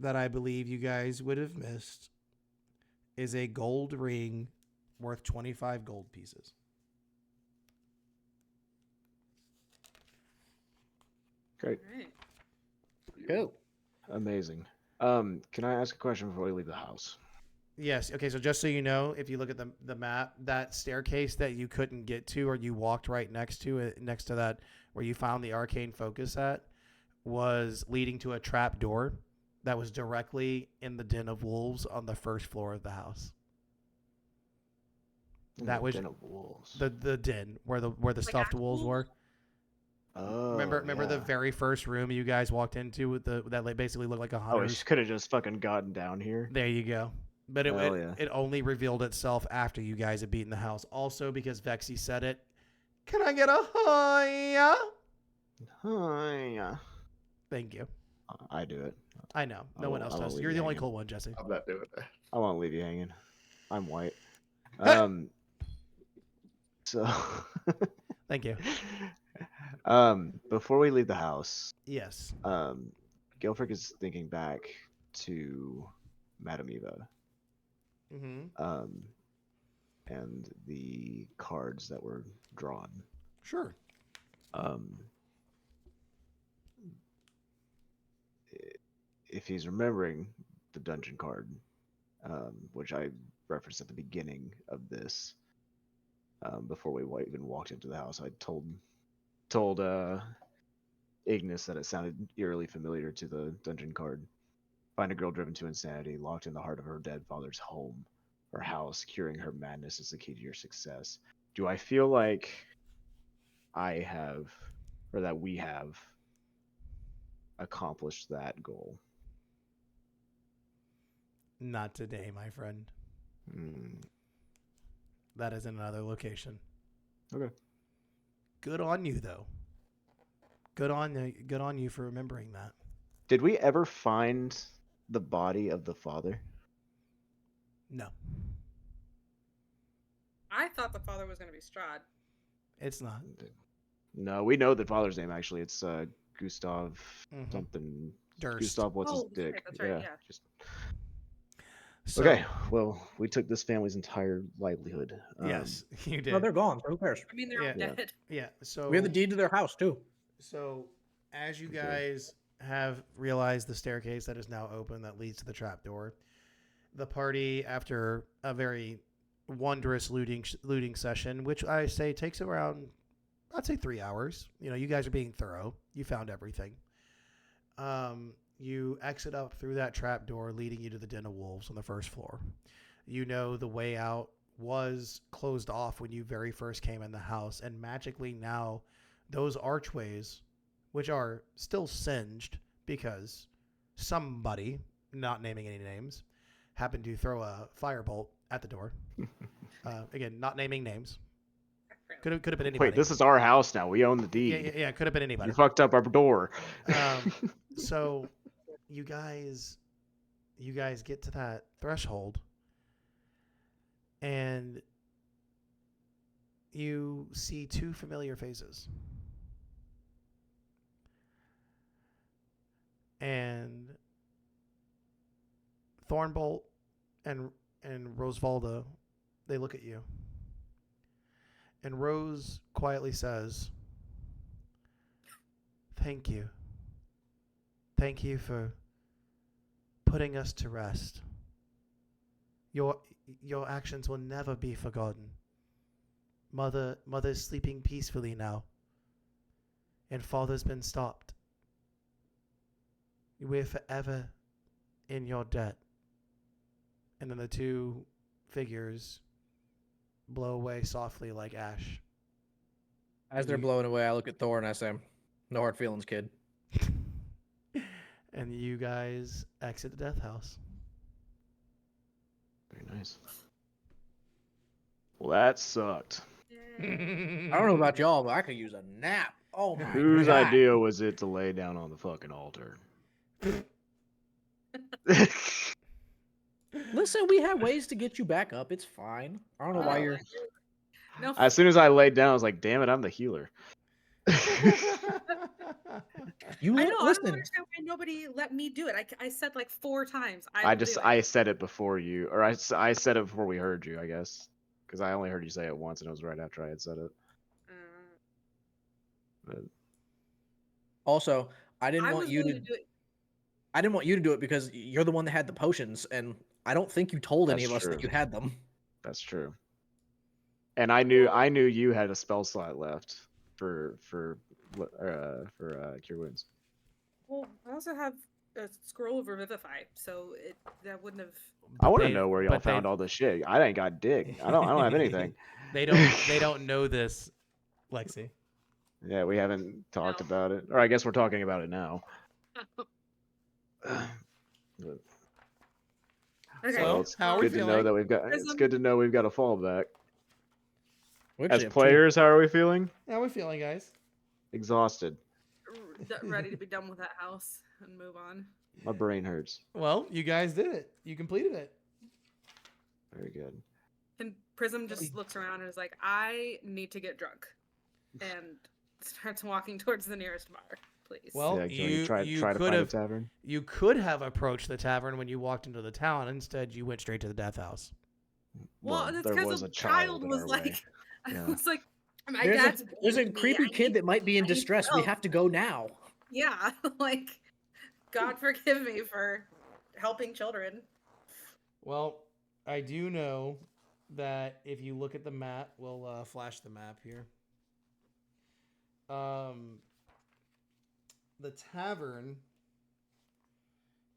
that I believe you guys would have missed is a gold ring worth 25 gold pieces. Great. All right. Go. Amazing. Can I ask a question before we leave the house? Yes. Okay. So just so you know, if you look at the map, that staircase that you couldn't get to, or you walked right next to it, next to that where you found the arcane focus at, was leading to a trap door that was directly in the den of wolves on the first floor of the house. That was Den of Wolves. the den where the stuffed wolves actual- were. Oh, Remember the yeah. very first room you guys walked into with that basically looked like a Oh, hunter's. he could have just fucking gotten down here. There you go. But Hell yeah. it only revealed itself after you guys had beaten the house. Also because Vexy said it. Can I get a hiya? Hi. Thank you. I do it. I know. I No one won't- else I won't does. leave You're you the only hanging. cool one, Jesse. I'm not doing that. I won't leave you hanging. I'm white. Hey! So Thank you. before we leave the house, Yes. Gilfrick is thinking back to Madame Eva, Mm-hmm. and the cards that were drawn. Sure. he's remembering the dungeon card, which I referenced at the beginning of this, before we even walked into the house, I told Ignis that it sounded eerily familiar to the dungeon card. Find a girl driven to insanity, locked in the heart of her dead father's home or house. Curing her madness is the key to your success. Do I feel like I have, or that we have, accomplished that goal? Not today, my friend. Hmm. That is in another location. Okay. Good on you, though. Good on you for remembering that. Did we ever find the body of the father? No, I thought the father was going to be Strahd. it's not. No, we know the father's name actually. It's Gustav Mhm. something. Durst. Gustav, what's his Oh, that's right, dick? that's right, yeah. Just... So, Okay, well, we took this family's entire livelihood. Yes, you did. No, they're gone. Who cares? I mean, they're all Yeah. dead. Yeah. So We have the deed to their house too. So, as you Okay. guys have realized the staircase that is now open that leads to the trapdoor, the party, after a very wondrous looting session, which I say takes around, I'd say 3 hours. You know, you guys are being thorough. You found everything. You exit up through that trapdoor leading you to the Den of Wolves on the first floor. You know the way out was closed off when you very first came in the house, and magically now those archways, which are still singed because somebody, not naming any names, happened to throw a firebolt at the door. Again, not naming names. Could have been anybody. Wait, this is our house now. We own the deed. Yeah. Could have been anybody. You fucked up our door. So, you guys get to that threshold, and you see two familiar faces. And Thornbolt and Rosevalda, they look at you. And Rose quietly says, "Thank you. Thank you for putting us to rest. Your actions will never be forgotten. Mother's sleeping peacefully now, and Father's been stopped. We're forever in your debt." And then the two figures blow away softly like ash. As they're blowing away, I look at Thor and I say, "No hard feelings, kid." And you guys exit the death house. Very nice. Well, that sucked. I don't know about y'all, but I could use a nap. Oh my Whose God. idea was it to lay down on the fucking altar? Listen, we have ways to get you back up. It's fine. I don't know why you're. No, As soon as I laid down, I was like, "Damn it, I'm the healer." You I know. I don't listen. understand why nobody let me do it. I said like 4 times. I said it before you, or I said it before we heard you, I guess, because I only heard you say it once, and it was right after I had said it. But Also, I didn't I want was you to. willing to do it. I didn't want you to do it because you're the one that had the potions, and I don't think you told any That's of us that true. you had them. that's true. And I knew you had a spell slot left for cure wounds. Well, I also have a scroll of revivify, so that wouldn't have. I want to know where y'all found all this shit. I ain't got dick. I don't have anything. They don't know this, Lexi. Yeah, we haven't talked No. about it, or I guess we're talking about it now. Okay. Well, it's how are we good to know feeling? that we've got. It's good to know we've got a fallback. We As actually have two. players, how are we feeling? How are we feeling, guys? Exhausted. Ready to be done with that house and move on. My brain hurts. Well, you guys did it. You completed it. Very good. And Prism just looks around and is like, "I need to get drunk," and starts walking towards the nearest bar. Please. Well, Yeah, you try to could find a have tavern. you could have approached the tavern when you walked into the town. Instead, you went straight to the death house. well, that's there because was the a child in was our like, way. I Yeah. was like, my There's dad's a beating me. creepy I kid need- that might be in I need distress. We help." have to go now. Yeah, like God forgive me for helping children. Well, I do know that if you look at the map, we'll flash the map here. The tavern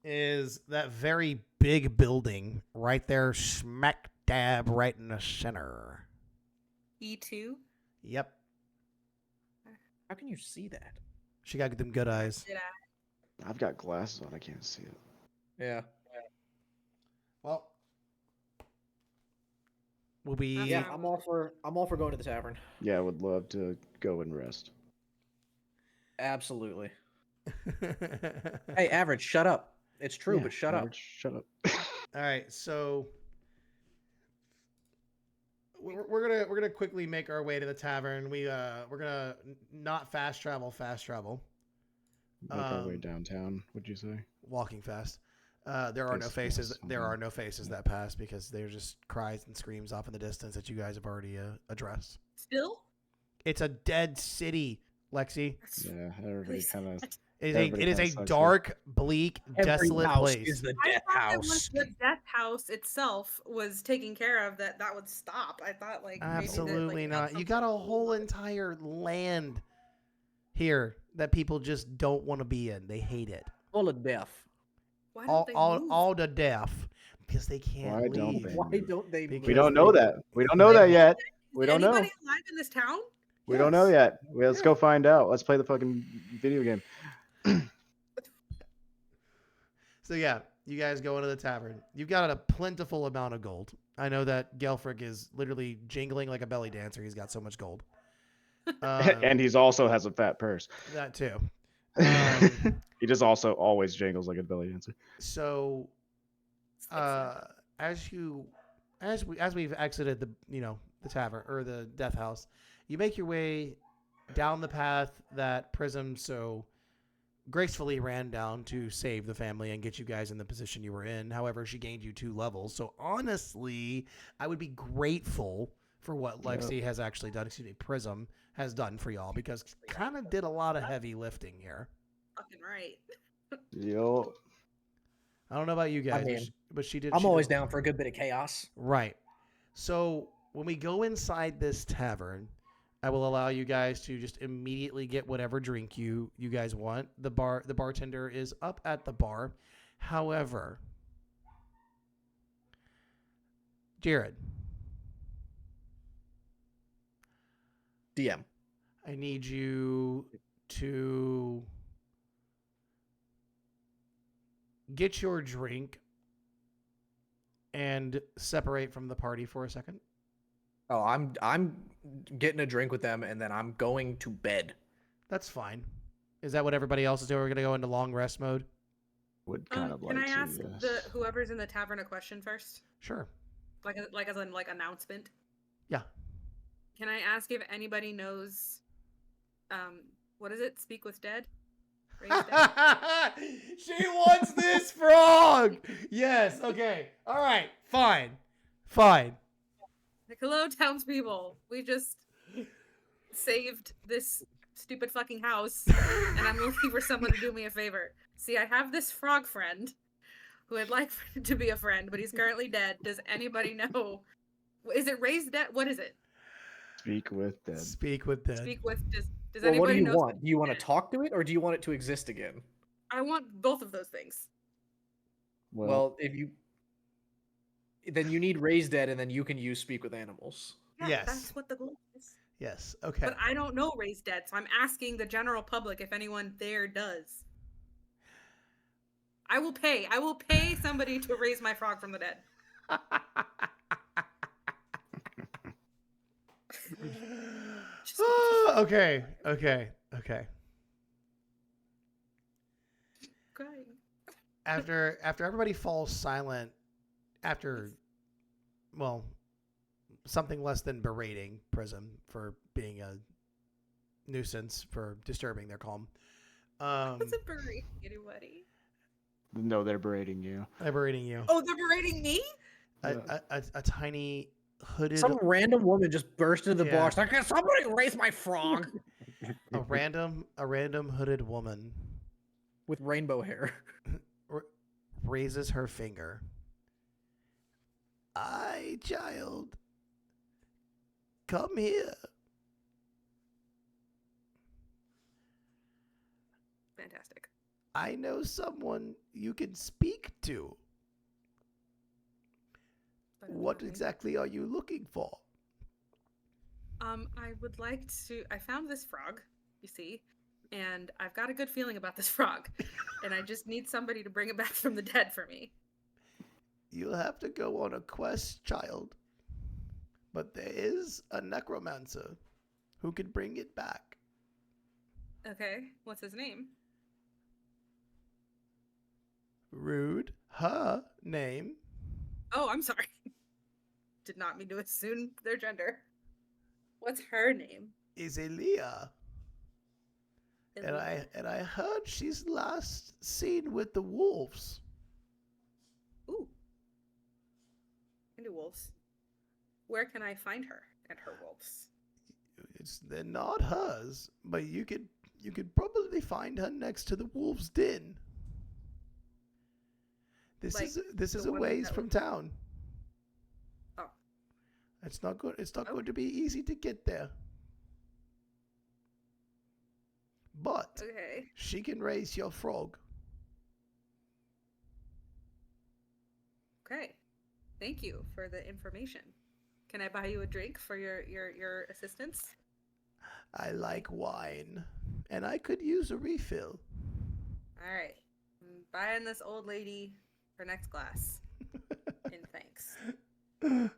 is that very big building right there, smack dab right in the center. E2. Yep. How can you see that? She got them good eyes. Did I? I've got glasses on. I can't see it. Yeah. Well, we'll be. Yeah, I'm all for going to the tavern. Yeah, I would love to go and rest. Absolutely. Hey, Average, shut up. It's true, Yeah, but shut up. Shut up. All right, so we're gonna quickly make our way to the tavern. We're gonna not fast travel. Make our way downtown. Would you say? Walking fast. There are no Yes, faces. yes, There okay. are no faces that pass because they're just cries and screams off in the distance that you guys have already addressed. Still? It's a dead city, Lexi. That's Yeah, really everybody kind of. sad. It is a sucks here. dark, bleak, Every desolate house place. is the I death thought that house. once the death house itself was taken care of, that would stop. I thought like maybe that, Absolutely like, not. that's You got a something whole cool. entire land here that people just don't want to be in. They hate it. Full of death. Why don't they move? All to death because they can't Why don't leave. they? Why don't they? Because We move? don't know that. We don't know that yet. We don't know. Anybody alive in this town? We don't know Yes. yet. Well, let's Yeah. go find out. Let's play the fucking video game. So yeah, you guys go into the tavern. You've got a plentiful amount of gold. I know that Gelfric is literally jingling like a belly dancer. He's got so much gold. And he's also has a fat purse. That too. He just also always jingles like a belly dancer. So, as we've exited the tavern or the death house, you make your way down the path that Prism so gracefully ran down to save the family and get you guys in the position you were in. However, she gained you 2 levels. So honestly, I would be grateful for what Lexi has actually done. Excuse me, Prism has done for y'all because kind of did a lot of heavy lifting here. Fucking right. Yo. I don't know about you guys, mean, but she did. I'm she always did- down for a good bit of chaos. Right. So when we go inside this tavern, I will allow you guys to just immediately get whatever drink you guys want. The bartender is up at the bar. However, Jared, DM. I need you to get your drink and separate from the party for a second. Oh, I'm getting a drink with them, and then I'm going to bed. That's fine. Is that what everybody else is doing? We're going to go into long rest mode? Would kind of like Can I to, ask yes. whoever's in the tavern a question first? Sure. Like as in like announcement? Yeah. Can I ask if anybody knows what is it? Speak with Dead? Raise Dead? She wants this frog. Yes. Okay. All right. Fine. Like, hello, townspeople. We just saved this stupid fucking house, and I'm looking for someone to do me a favor. See, I have this frog friend who I'd like to be a friend, but he's currently dead. Does anybody know? Is it raised dead? What is it? Speak with dead. Speak with dead. Speak with. Does Well, anybody what do you know? want? Do you want to talk to it, or do you want it to exist again? I want both of those things. Well, then you need Raise Dead, and then you can use Speak with Animals. Yeah, Yes. that's what the goal is. Yes. Okay. But I don't know Raised Dead, so I'm asking the general public if anyone there does. I will pay. I will pay somebody to raise my frog from the dead. Okay. Crying. After everybody falls silent, after something less than berating Prism for being a nuisance for disturbing their calm. Wasn't berating anybody. No, they're berating you. I'm berating you. Oh, they're berating me? A tiny hooded Some random woman just burst into the Yeah. bar. She's like, "Can somebody raise my frog?" a random hooded woman with rainbow hair. Raises her finger. Child. Come here. Fantastic. I know someone you can speak to. Better than What nothing. exactly are you looking for? I would like to. I found this frog, you see, and I've got a good feeling about this frog, and I just need somebody to bring it back from the dead for me. You'll have to go on a quest, child. But there is a necromancer who can bring it back. Okay, what's his name? Rude. Her name Oh, I'm sorry. Did not mean to assume their gender. What's her name? is Elia. And Aaliyah. I heard she's last seen with the wolves. Ooh. Into wolves. Where can I find her and her wolves? They're not hers, but you could probably find her next to the wolves' den. This Like is the a one ways that from was- town. Oh. It's not good. It's not Okay. going to be easy to get there. But Okay. she can raise your frog. Okay. Thank you for the information. Can I buy you a drink for your assistance? I like wine, and I could use a refill. All right. I'm buying this old lady her next glass. And thanks. And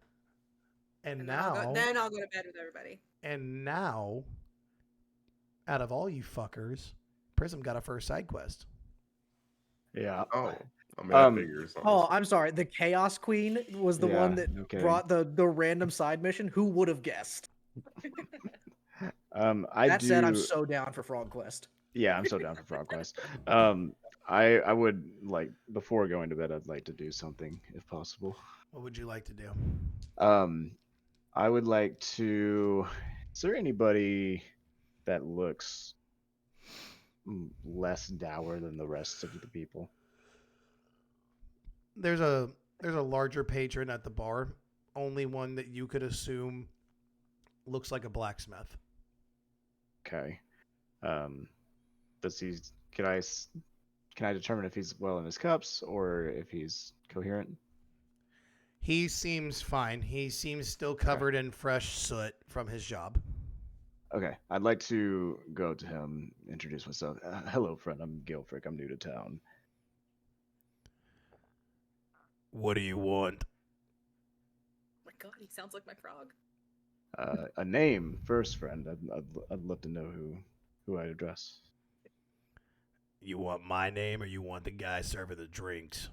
And now, then I'll go to bed with everybody. and now, out of all you fuckers, Prism got a first side quest. Yeah. Oh, I mean, Um, that figures. Oh, I'm sorry. The Chaos Queen was the Yeah, one that no kidding. brought the random side mission. Who would have guessed? I That said, I'm do. so down for Frog Quest. Yeah, I'm so down for Frog Quest. I would like before going to bed. I'd like to do something if possible. What would you like to do? I would like to. Is there anybody that looks less dour than the rest of the people? There's a larger patron at the bar. Only one that you could assume looks like a blacksmith. Okay. Does he? Can I determine if he's well in his cups or if he's coherent? He seems fine. He seems still covered in fresh soot from his job. Okay, I'd like to go to him, introduce myself. Hello, friend. I'm Gilfrick. I'm new to town. What do you want? Oh my god, he sounds like my frog. A name first, friend. I'd love to know who I address. You want my name or you want the guy serving the drinks?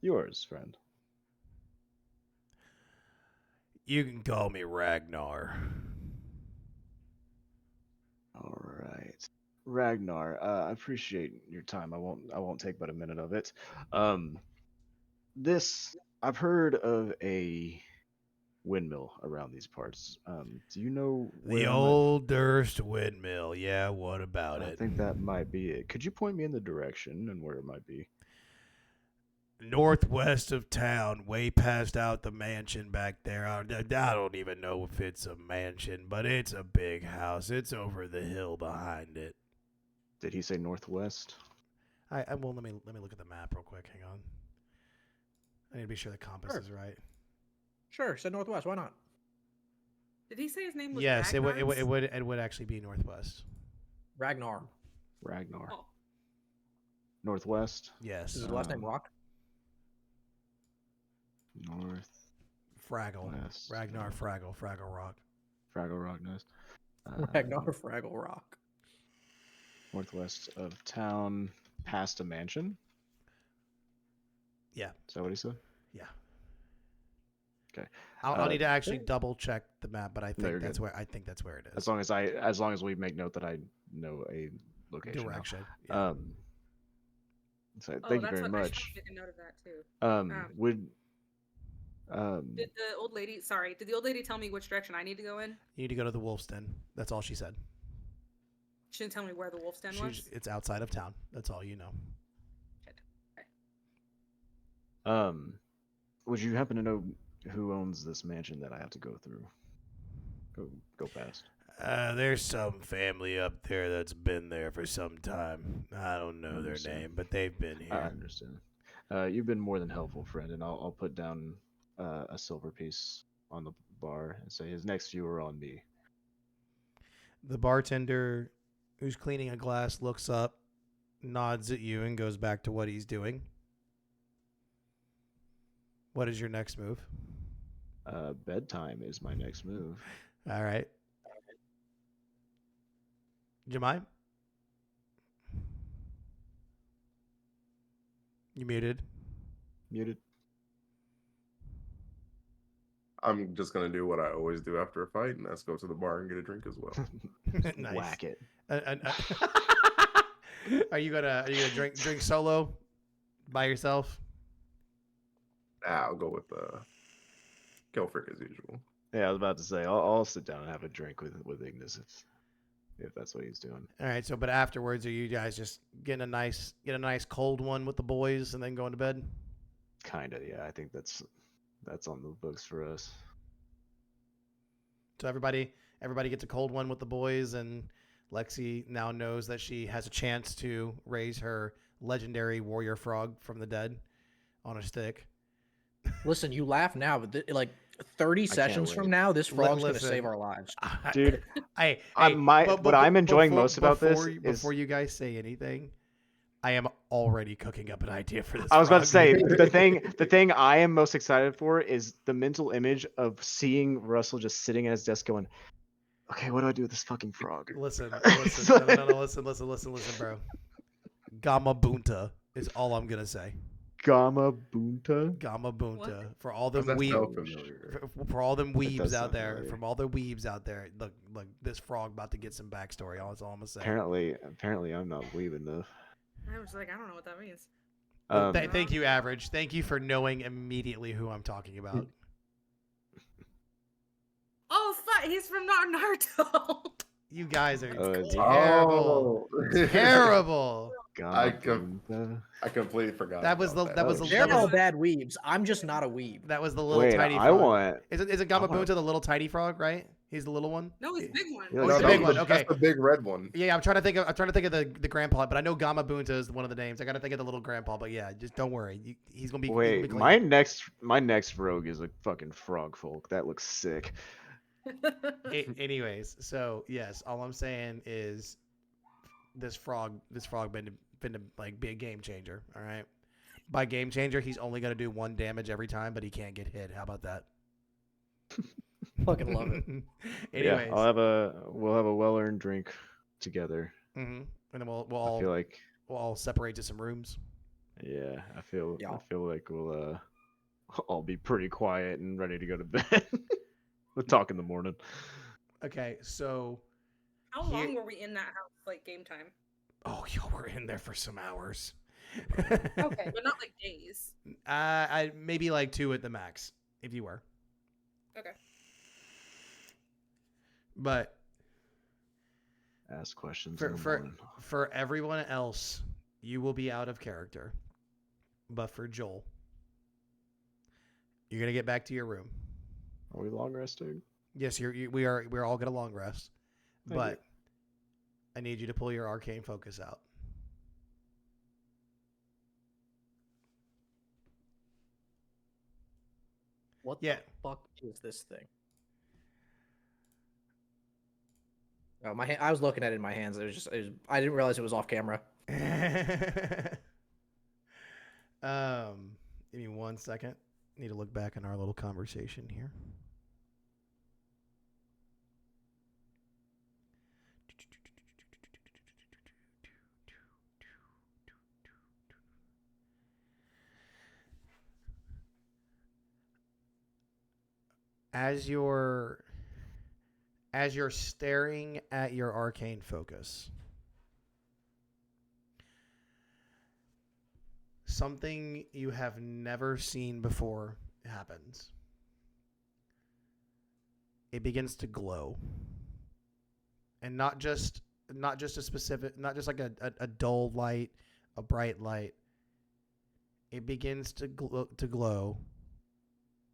Yours, friend. You can call me Ragnar. All right, Ragnar. I appreciate your time. I won't take but a minute of it. I've heard of a windmill around these parts. Do you know where The I old Durst windmill. Yeah, what about I it? think that might be it. Could you point me in the direction and where it might be? Northwest of town, way past out the mansion back there. I don't even know if it's a mansion, but it's a big house. It's over the hill behind it. Did he say northwest? Well, let me look at the map real quick. Hang on. I need to be sure the compass Sure. is right. Sure, said Northwest. Why not? Did he say his name was Yes, it Ragnar's? would actually be northwest. Ragnar. Ragnar. Oh, Northwest. Yes. Is his last name Um, Rock? North. Fraggle. West. Ragnar Fraggle. Fraggle Rock. Fraggle Rock. Nice. Ragnar Fraggle Rock. Northwest of town, past a mansion. Yeah. Is that what he said? Yeah. Okay. I'll need to actually okay. double check the map, but I No, you're think that's good. where it is. As long as we make note that I know a location. now. Direction. Yeah. So oh, thank you that's very what I should much. make a note of that too. Would Did the old lady? Did the old lady tell me which direction I need to go in? You need to go to the wolf's den. That's all she said. She didn't tell me where the wolf's den was. It's outside of town. That's all you know. Would you happen to know who owns this mansion that I have to go through? Go past. There's some family up there that's been there for some time. I don't know their Understand. name, but they've been I here. understand. You've been more than helpful, friend, and I'll put down a silver piece on the bar and say his next few are on me. The bartender who's cleaning a glass looks up, nods at you, and goes back to what he's doing. What is your next move? Bedtime is my next move. All right. Jemai? You muted. Muted. I'm just gonna do what I always do after a fight, and that's go to the bar and get a drink as well. Nice. Whack it. Are you gonna drink solo by yourself? I'll go with Kelfrick as usual. Yeah, I was about to say I'll sit down and have a drink with Ignis if that's what he's doing. All right. So, but afterwards, are you guys just getting a nice cold one with the boys and then going to bed? Kinda, yeah. I think that's on the books for us. So everybody gets a cold one with the boys, and Lexi now knows that she has a chance to raise her legendary warrior frog from the dead on a stick. Listen, you laugh now, but like 30 sessions from now, this frog's going to save our lives. Dude, Hey, what I'm enjoying most about this is before you guys say anything, I am already cooking up an idea for this. I was about to say frog. the thing I am most excited for is the mental image of seeing Russell just sitting at his desk going, "Okay, what do I do with this fucking frog?" Listen, no, listen, bro. Gamma Bunta is all I'm gonna say. Gamma Bunta. Gamma Bunta What? for all them That's so weebs, familiar. for all them weebs does out sound there, familiar. from all the weebs out there. Look, this frog about to get some backstory. That's all I'm gonna say. Apparently, I'm not weaving though. I was like, I don't know what that means. Well, thank you, Average. Thank you for knowing immediately who I'm talking about. Oh, fuck! He's from Naruto. You guys are Oh, terrible. Terrible. Gamma com- Bunta. I completely forgot. That was about that was Oh, the They're that all was, bad weebs. I'm just not a weeb. that was the little Wait, tiny I frog. want. Isn't Gamma Bunta the little tiny frog, right? He's the little one. No, he's a big one. Yeah, Oh, no, he's the that big was one. Okay. That's the big red one. Yeah, I'm trying to think of the grandpa, but I know Gamma Bunta is one of the names. I got to think of the little grandpa, but yeah, just don't worry. He's gonna be. he's gonna Wait, be clean. my next rogue is a fucking frog folk. That looks sick. Anyways, so yes, all I'm saying is this frog been to like be a game changer. All right, by game changer, he's only gonna do 1 damage every time, but he can't get hit. How about that? Fucking love it. Anyways, Yeah, we'll have a well-earned drink together. and then we'll I feel like all separate to some rooms. I feel Yeah. like we'll all be pretty quiet and ready to go to bed. We'll talk in the morning. Okay, so How Here- long were we in that house, like game time? oh, y'all were in there for some hours. Okay, but not like days. I maybe like 2 at the max, if you were. Okay. But Ask questions For- in the for- morning. for everyone else, you will be out of character. But for Joel, you're gonna get back to your room. Are we long resting? Yes, we're all gonna long rest. Thank But you. I need you to pull your arcane focus out. What Yeah. the fuck is this thing? Oh, I was looking at it in my hands. I didn't realize it was off camera. Give me 1 second. Need to look back in our little conversation here. As you're staring at your arcane focus, something you have never seen before happens. It begins to glow. And not just not just a specific, not just like a dull light, a bright light. It begins to glow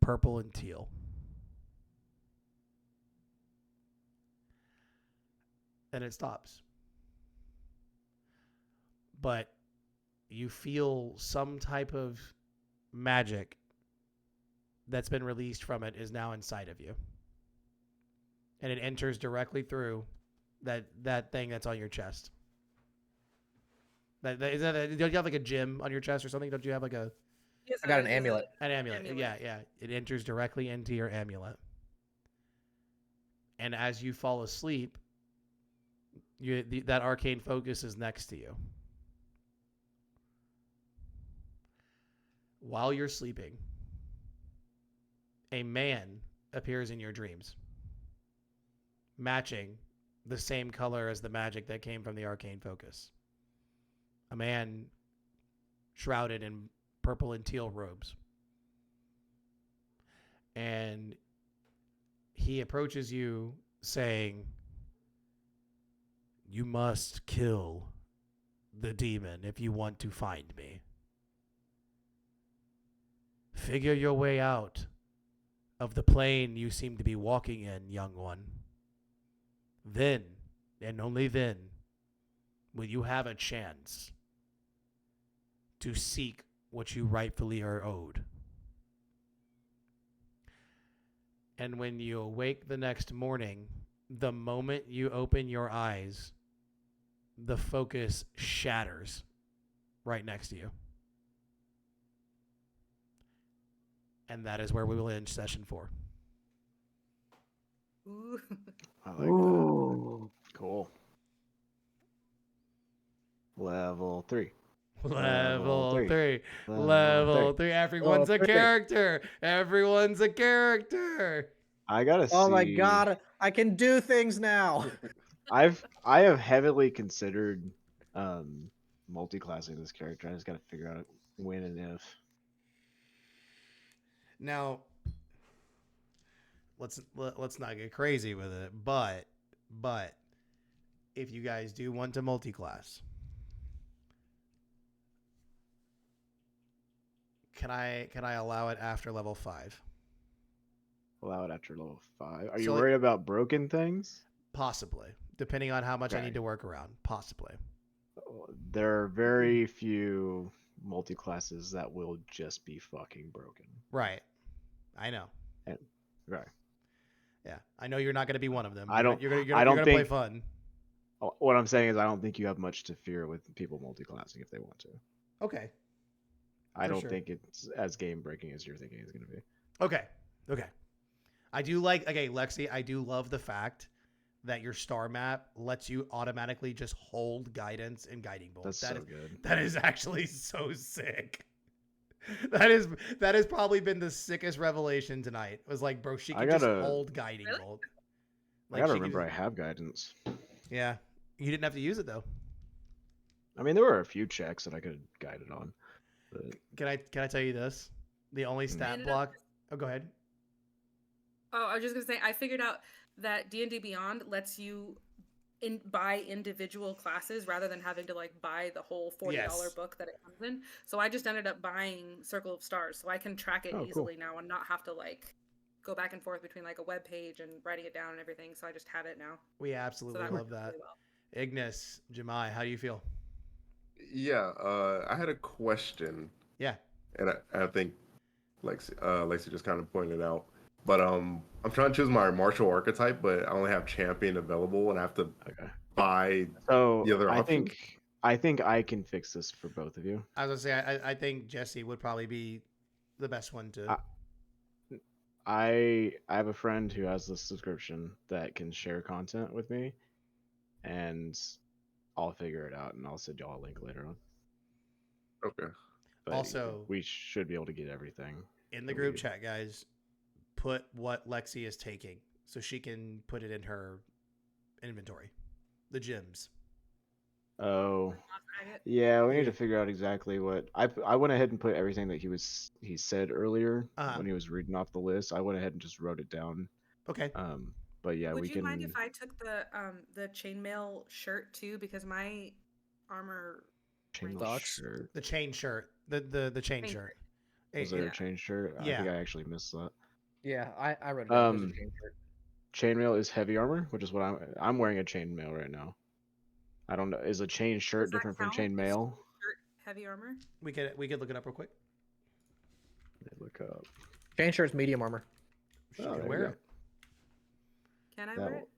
purple and teal. And it stops. But you feel some type of magic that's been released from it is now inside of you. And it enters directly through that thing that's on your chest. Don't you have like a gem on your chest or something? Don't you have like a... Yes, I got an amulet. An amulet. Amulet. Yeah. It enters directly into your amulet. And as you fall asleep, that arcane focus is next to you. While you're sleeping, a man appears in your dreams, matching the same color as the magic that came from the arcane focus. A man shrouded in purple and teal robes. And he approaches you saying, "You must kill the demon if you want to find me. Figure your way out of the plane you seem to be walking in, young one. Then, and only then, will you have a chance to seek what you rightfully are owed." And when you awake the next morning, the moment you open your eyes, the focus shatters right next to you. And that is where we will end session 4. Ooh. I like that. Ooh. Cool. Level 3. Level three. 3. Level Level three. 3. Everyone's a Level 3. character. Everyone's a character. I gotta see. Oh my god, I can do things now. I have heavily considered multi-classing this character. I just gotta figure out when and if. Now, let's not get crazy with it, but if you guys do want to multi-class, can I allow it after level 5? Allow it after level 5. Are So, you like- worried about broken things? Possibly, depending on how much I Okay. need to work around. Possibly. There are very few multi-classes that will just be fucking broken. Right. I know. Right. Yeah, I know you're not going to be one of them. I don't- You're I going don't to play think- fun. What I'm saying is I don't think you have much to fear with people multi-classing if they want to. Okay. I For don't sure. think it's as game-breaking as you're thinking it's going to be. Okay. I do Lexi, I do love the fact that your star map lets you automatically just hold guidance and guiding bolt. That's so good. That is actually so sick. That has probably been the sickest revelation tonight. It was like, bro, she I can just gotta- hold guiding Really? bolt. I gotta she can remember I just- have guidance. Yeah. You didn't have to use it though. I mean, there were a few checks that I could have guided on. But Can I tell you this? The only stat ended up- block. Oh, go ahead. Oh, I was just gonna say, I figured out that D&D Beyond lets you buy individual classes rather than having to like buy the whole $40 Yes. book that it comes in. So I just ended up buying Circle of Stars, so I can track it Oh, cool. easily now and not have to like go back and forth between like a web page and writing it down and everything. So I just have it now. We So absolutely that love works that. really well. Ignis, Jemai, how do you feel? Yeah, I had a question, Yeah. and I think Lexi just kind of pointed out. But I'm trying to choose my martial archetype, but I only have champion available, and I have to okay. buy. So The other I options? think I can fix this for both of you. I was gonna say I think Jesse would probably be the best one to. I have a friend who has this subscription that can share content with me, and I'll figure it out and I'll send y'all a link later on. Okay. But Also- we should be able to get everything. In the that group we- chat, guys, put what Lexi is taking so she can put it in her inventory. The gems. Oh, I- yeah, we need Yeah. to figure out exactly what I went ahead and put everything that he said earlier Uh-huh. when he was reading off the list. I went ahead and just wrote it down. Okay. But But yeah, Would we you can. mind if I took the chainmail shirt too? Because my armor Chainmail Thoughts? shirt. The chain shirt. The chain Chain shirt. Was there Yeah. a chain shirt? I Yeah. think I actually missed that. Yeah, I read about it. There's a chain shirt. Chainmail is heavy armor, which is what I'm wearing a chainmail right now. I don't know. Is a chain shirt Does that different from count? Is chainmail? shirt heavy armor? We could look it up real quick. Let me look up. Chain shirt's medium armor. She Oh, can there you wear go. it. Can I That wear will- it?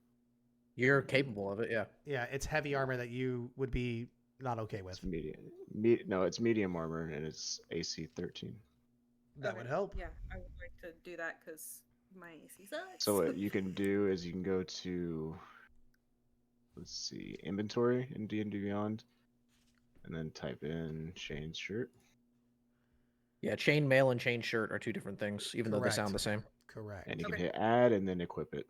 You're capable of it, yeah. Yeah, it's heavy armor that you would be not okay with. It's medium. No, it's medium armor and it's AC 13. That Okay. would help. Yeah, I would like to do that because my AC sucks. So what you can do is you can go to, let's see, inventory in D&D Beyond, and then type in chain shirt. Yeah, chain mail and chain shirt are two different things, even though they Correct. sound the same. Correct. And you can Okay. hit add and then equip it.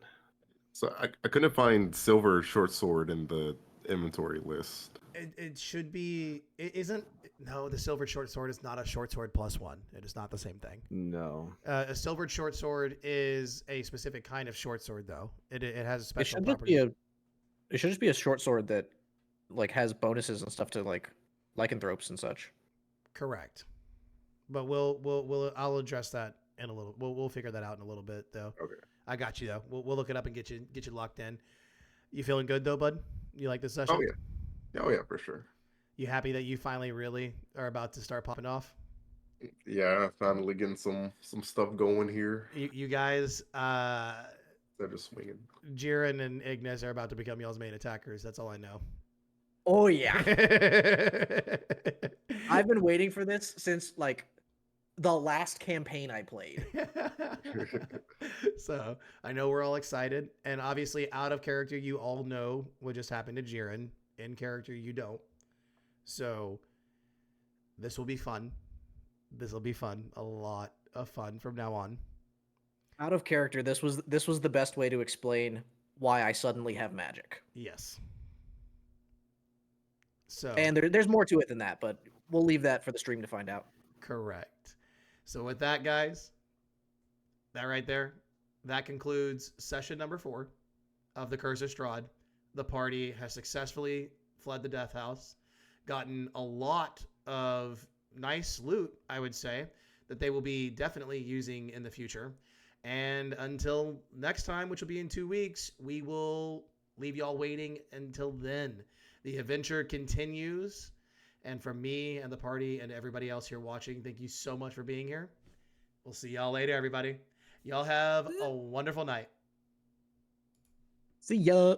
So I couldn't find silver short sword in the inventory list. It should be. It isn't. No, the silver short sword is not a short sword +1. It is not the same thing. No. A silver short sword is a specific kind of short sword, though. It has It special should just properties. be it should just be a short sword that like has bonuses and stuff to like lycanthropes and such. Correct. But I'll address that in a little. We'll figure that out in a little bit, though. Okay. I got you though. We'll look it up and get you locked in. You feeling good though, bud? You like this session? Oh yeah, for sure. You happy that you finally really are about to start popping off? Yeah, finally getting some stuff going here. You guys, They're just swinging. Jiren and Ignis are about to become y'all's main attackers. That's all I know. Oh yeah. I've been waiting for this since like the last campaign I played. So I know we're all excited, and obviously out of character, you all know what just happened to Jiren. In character, you don't. So this will be fun. This will be fun. A lot of fun from now on. Out of character, this was the best way to explain why I suddenly have magic. Yes. So And there's more to it than that, but we'll leave that for the stream to find out. correct. So with that, guys, that right there, that concludes session number 4 of the Curse of Strahd. The party has successfully fled the Death House, gotten a lot of nice loot, I would say, that they will be definitely using in the future. And until next time, which will be in 2 weeks, we will leave y'all waiting until then. The adventure continues. And from me and the party and everybody else here watching, thank you so much for being here. We'll see y'all later, everybody. Y'all have a wonderful night. See ya.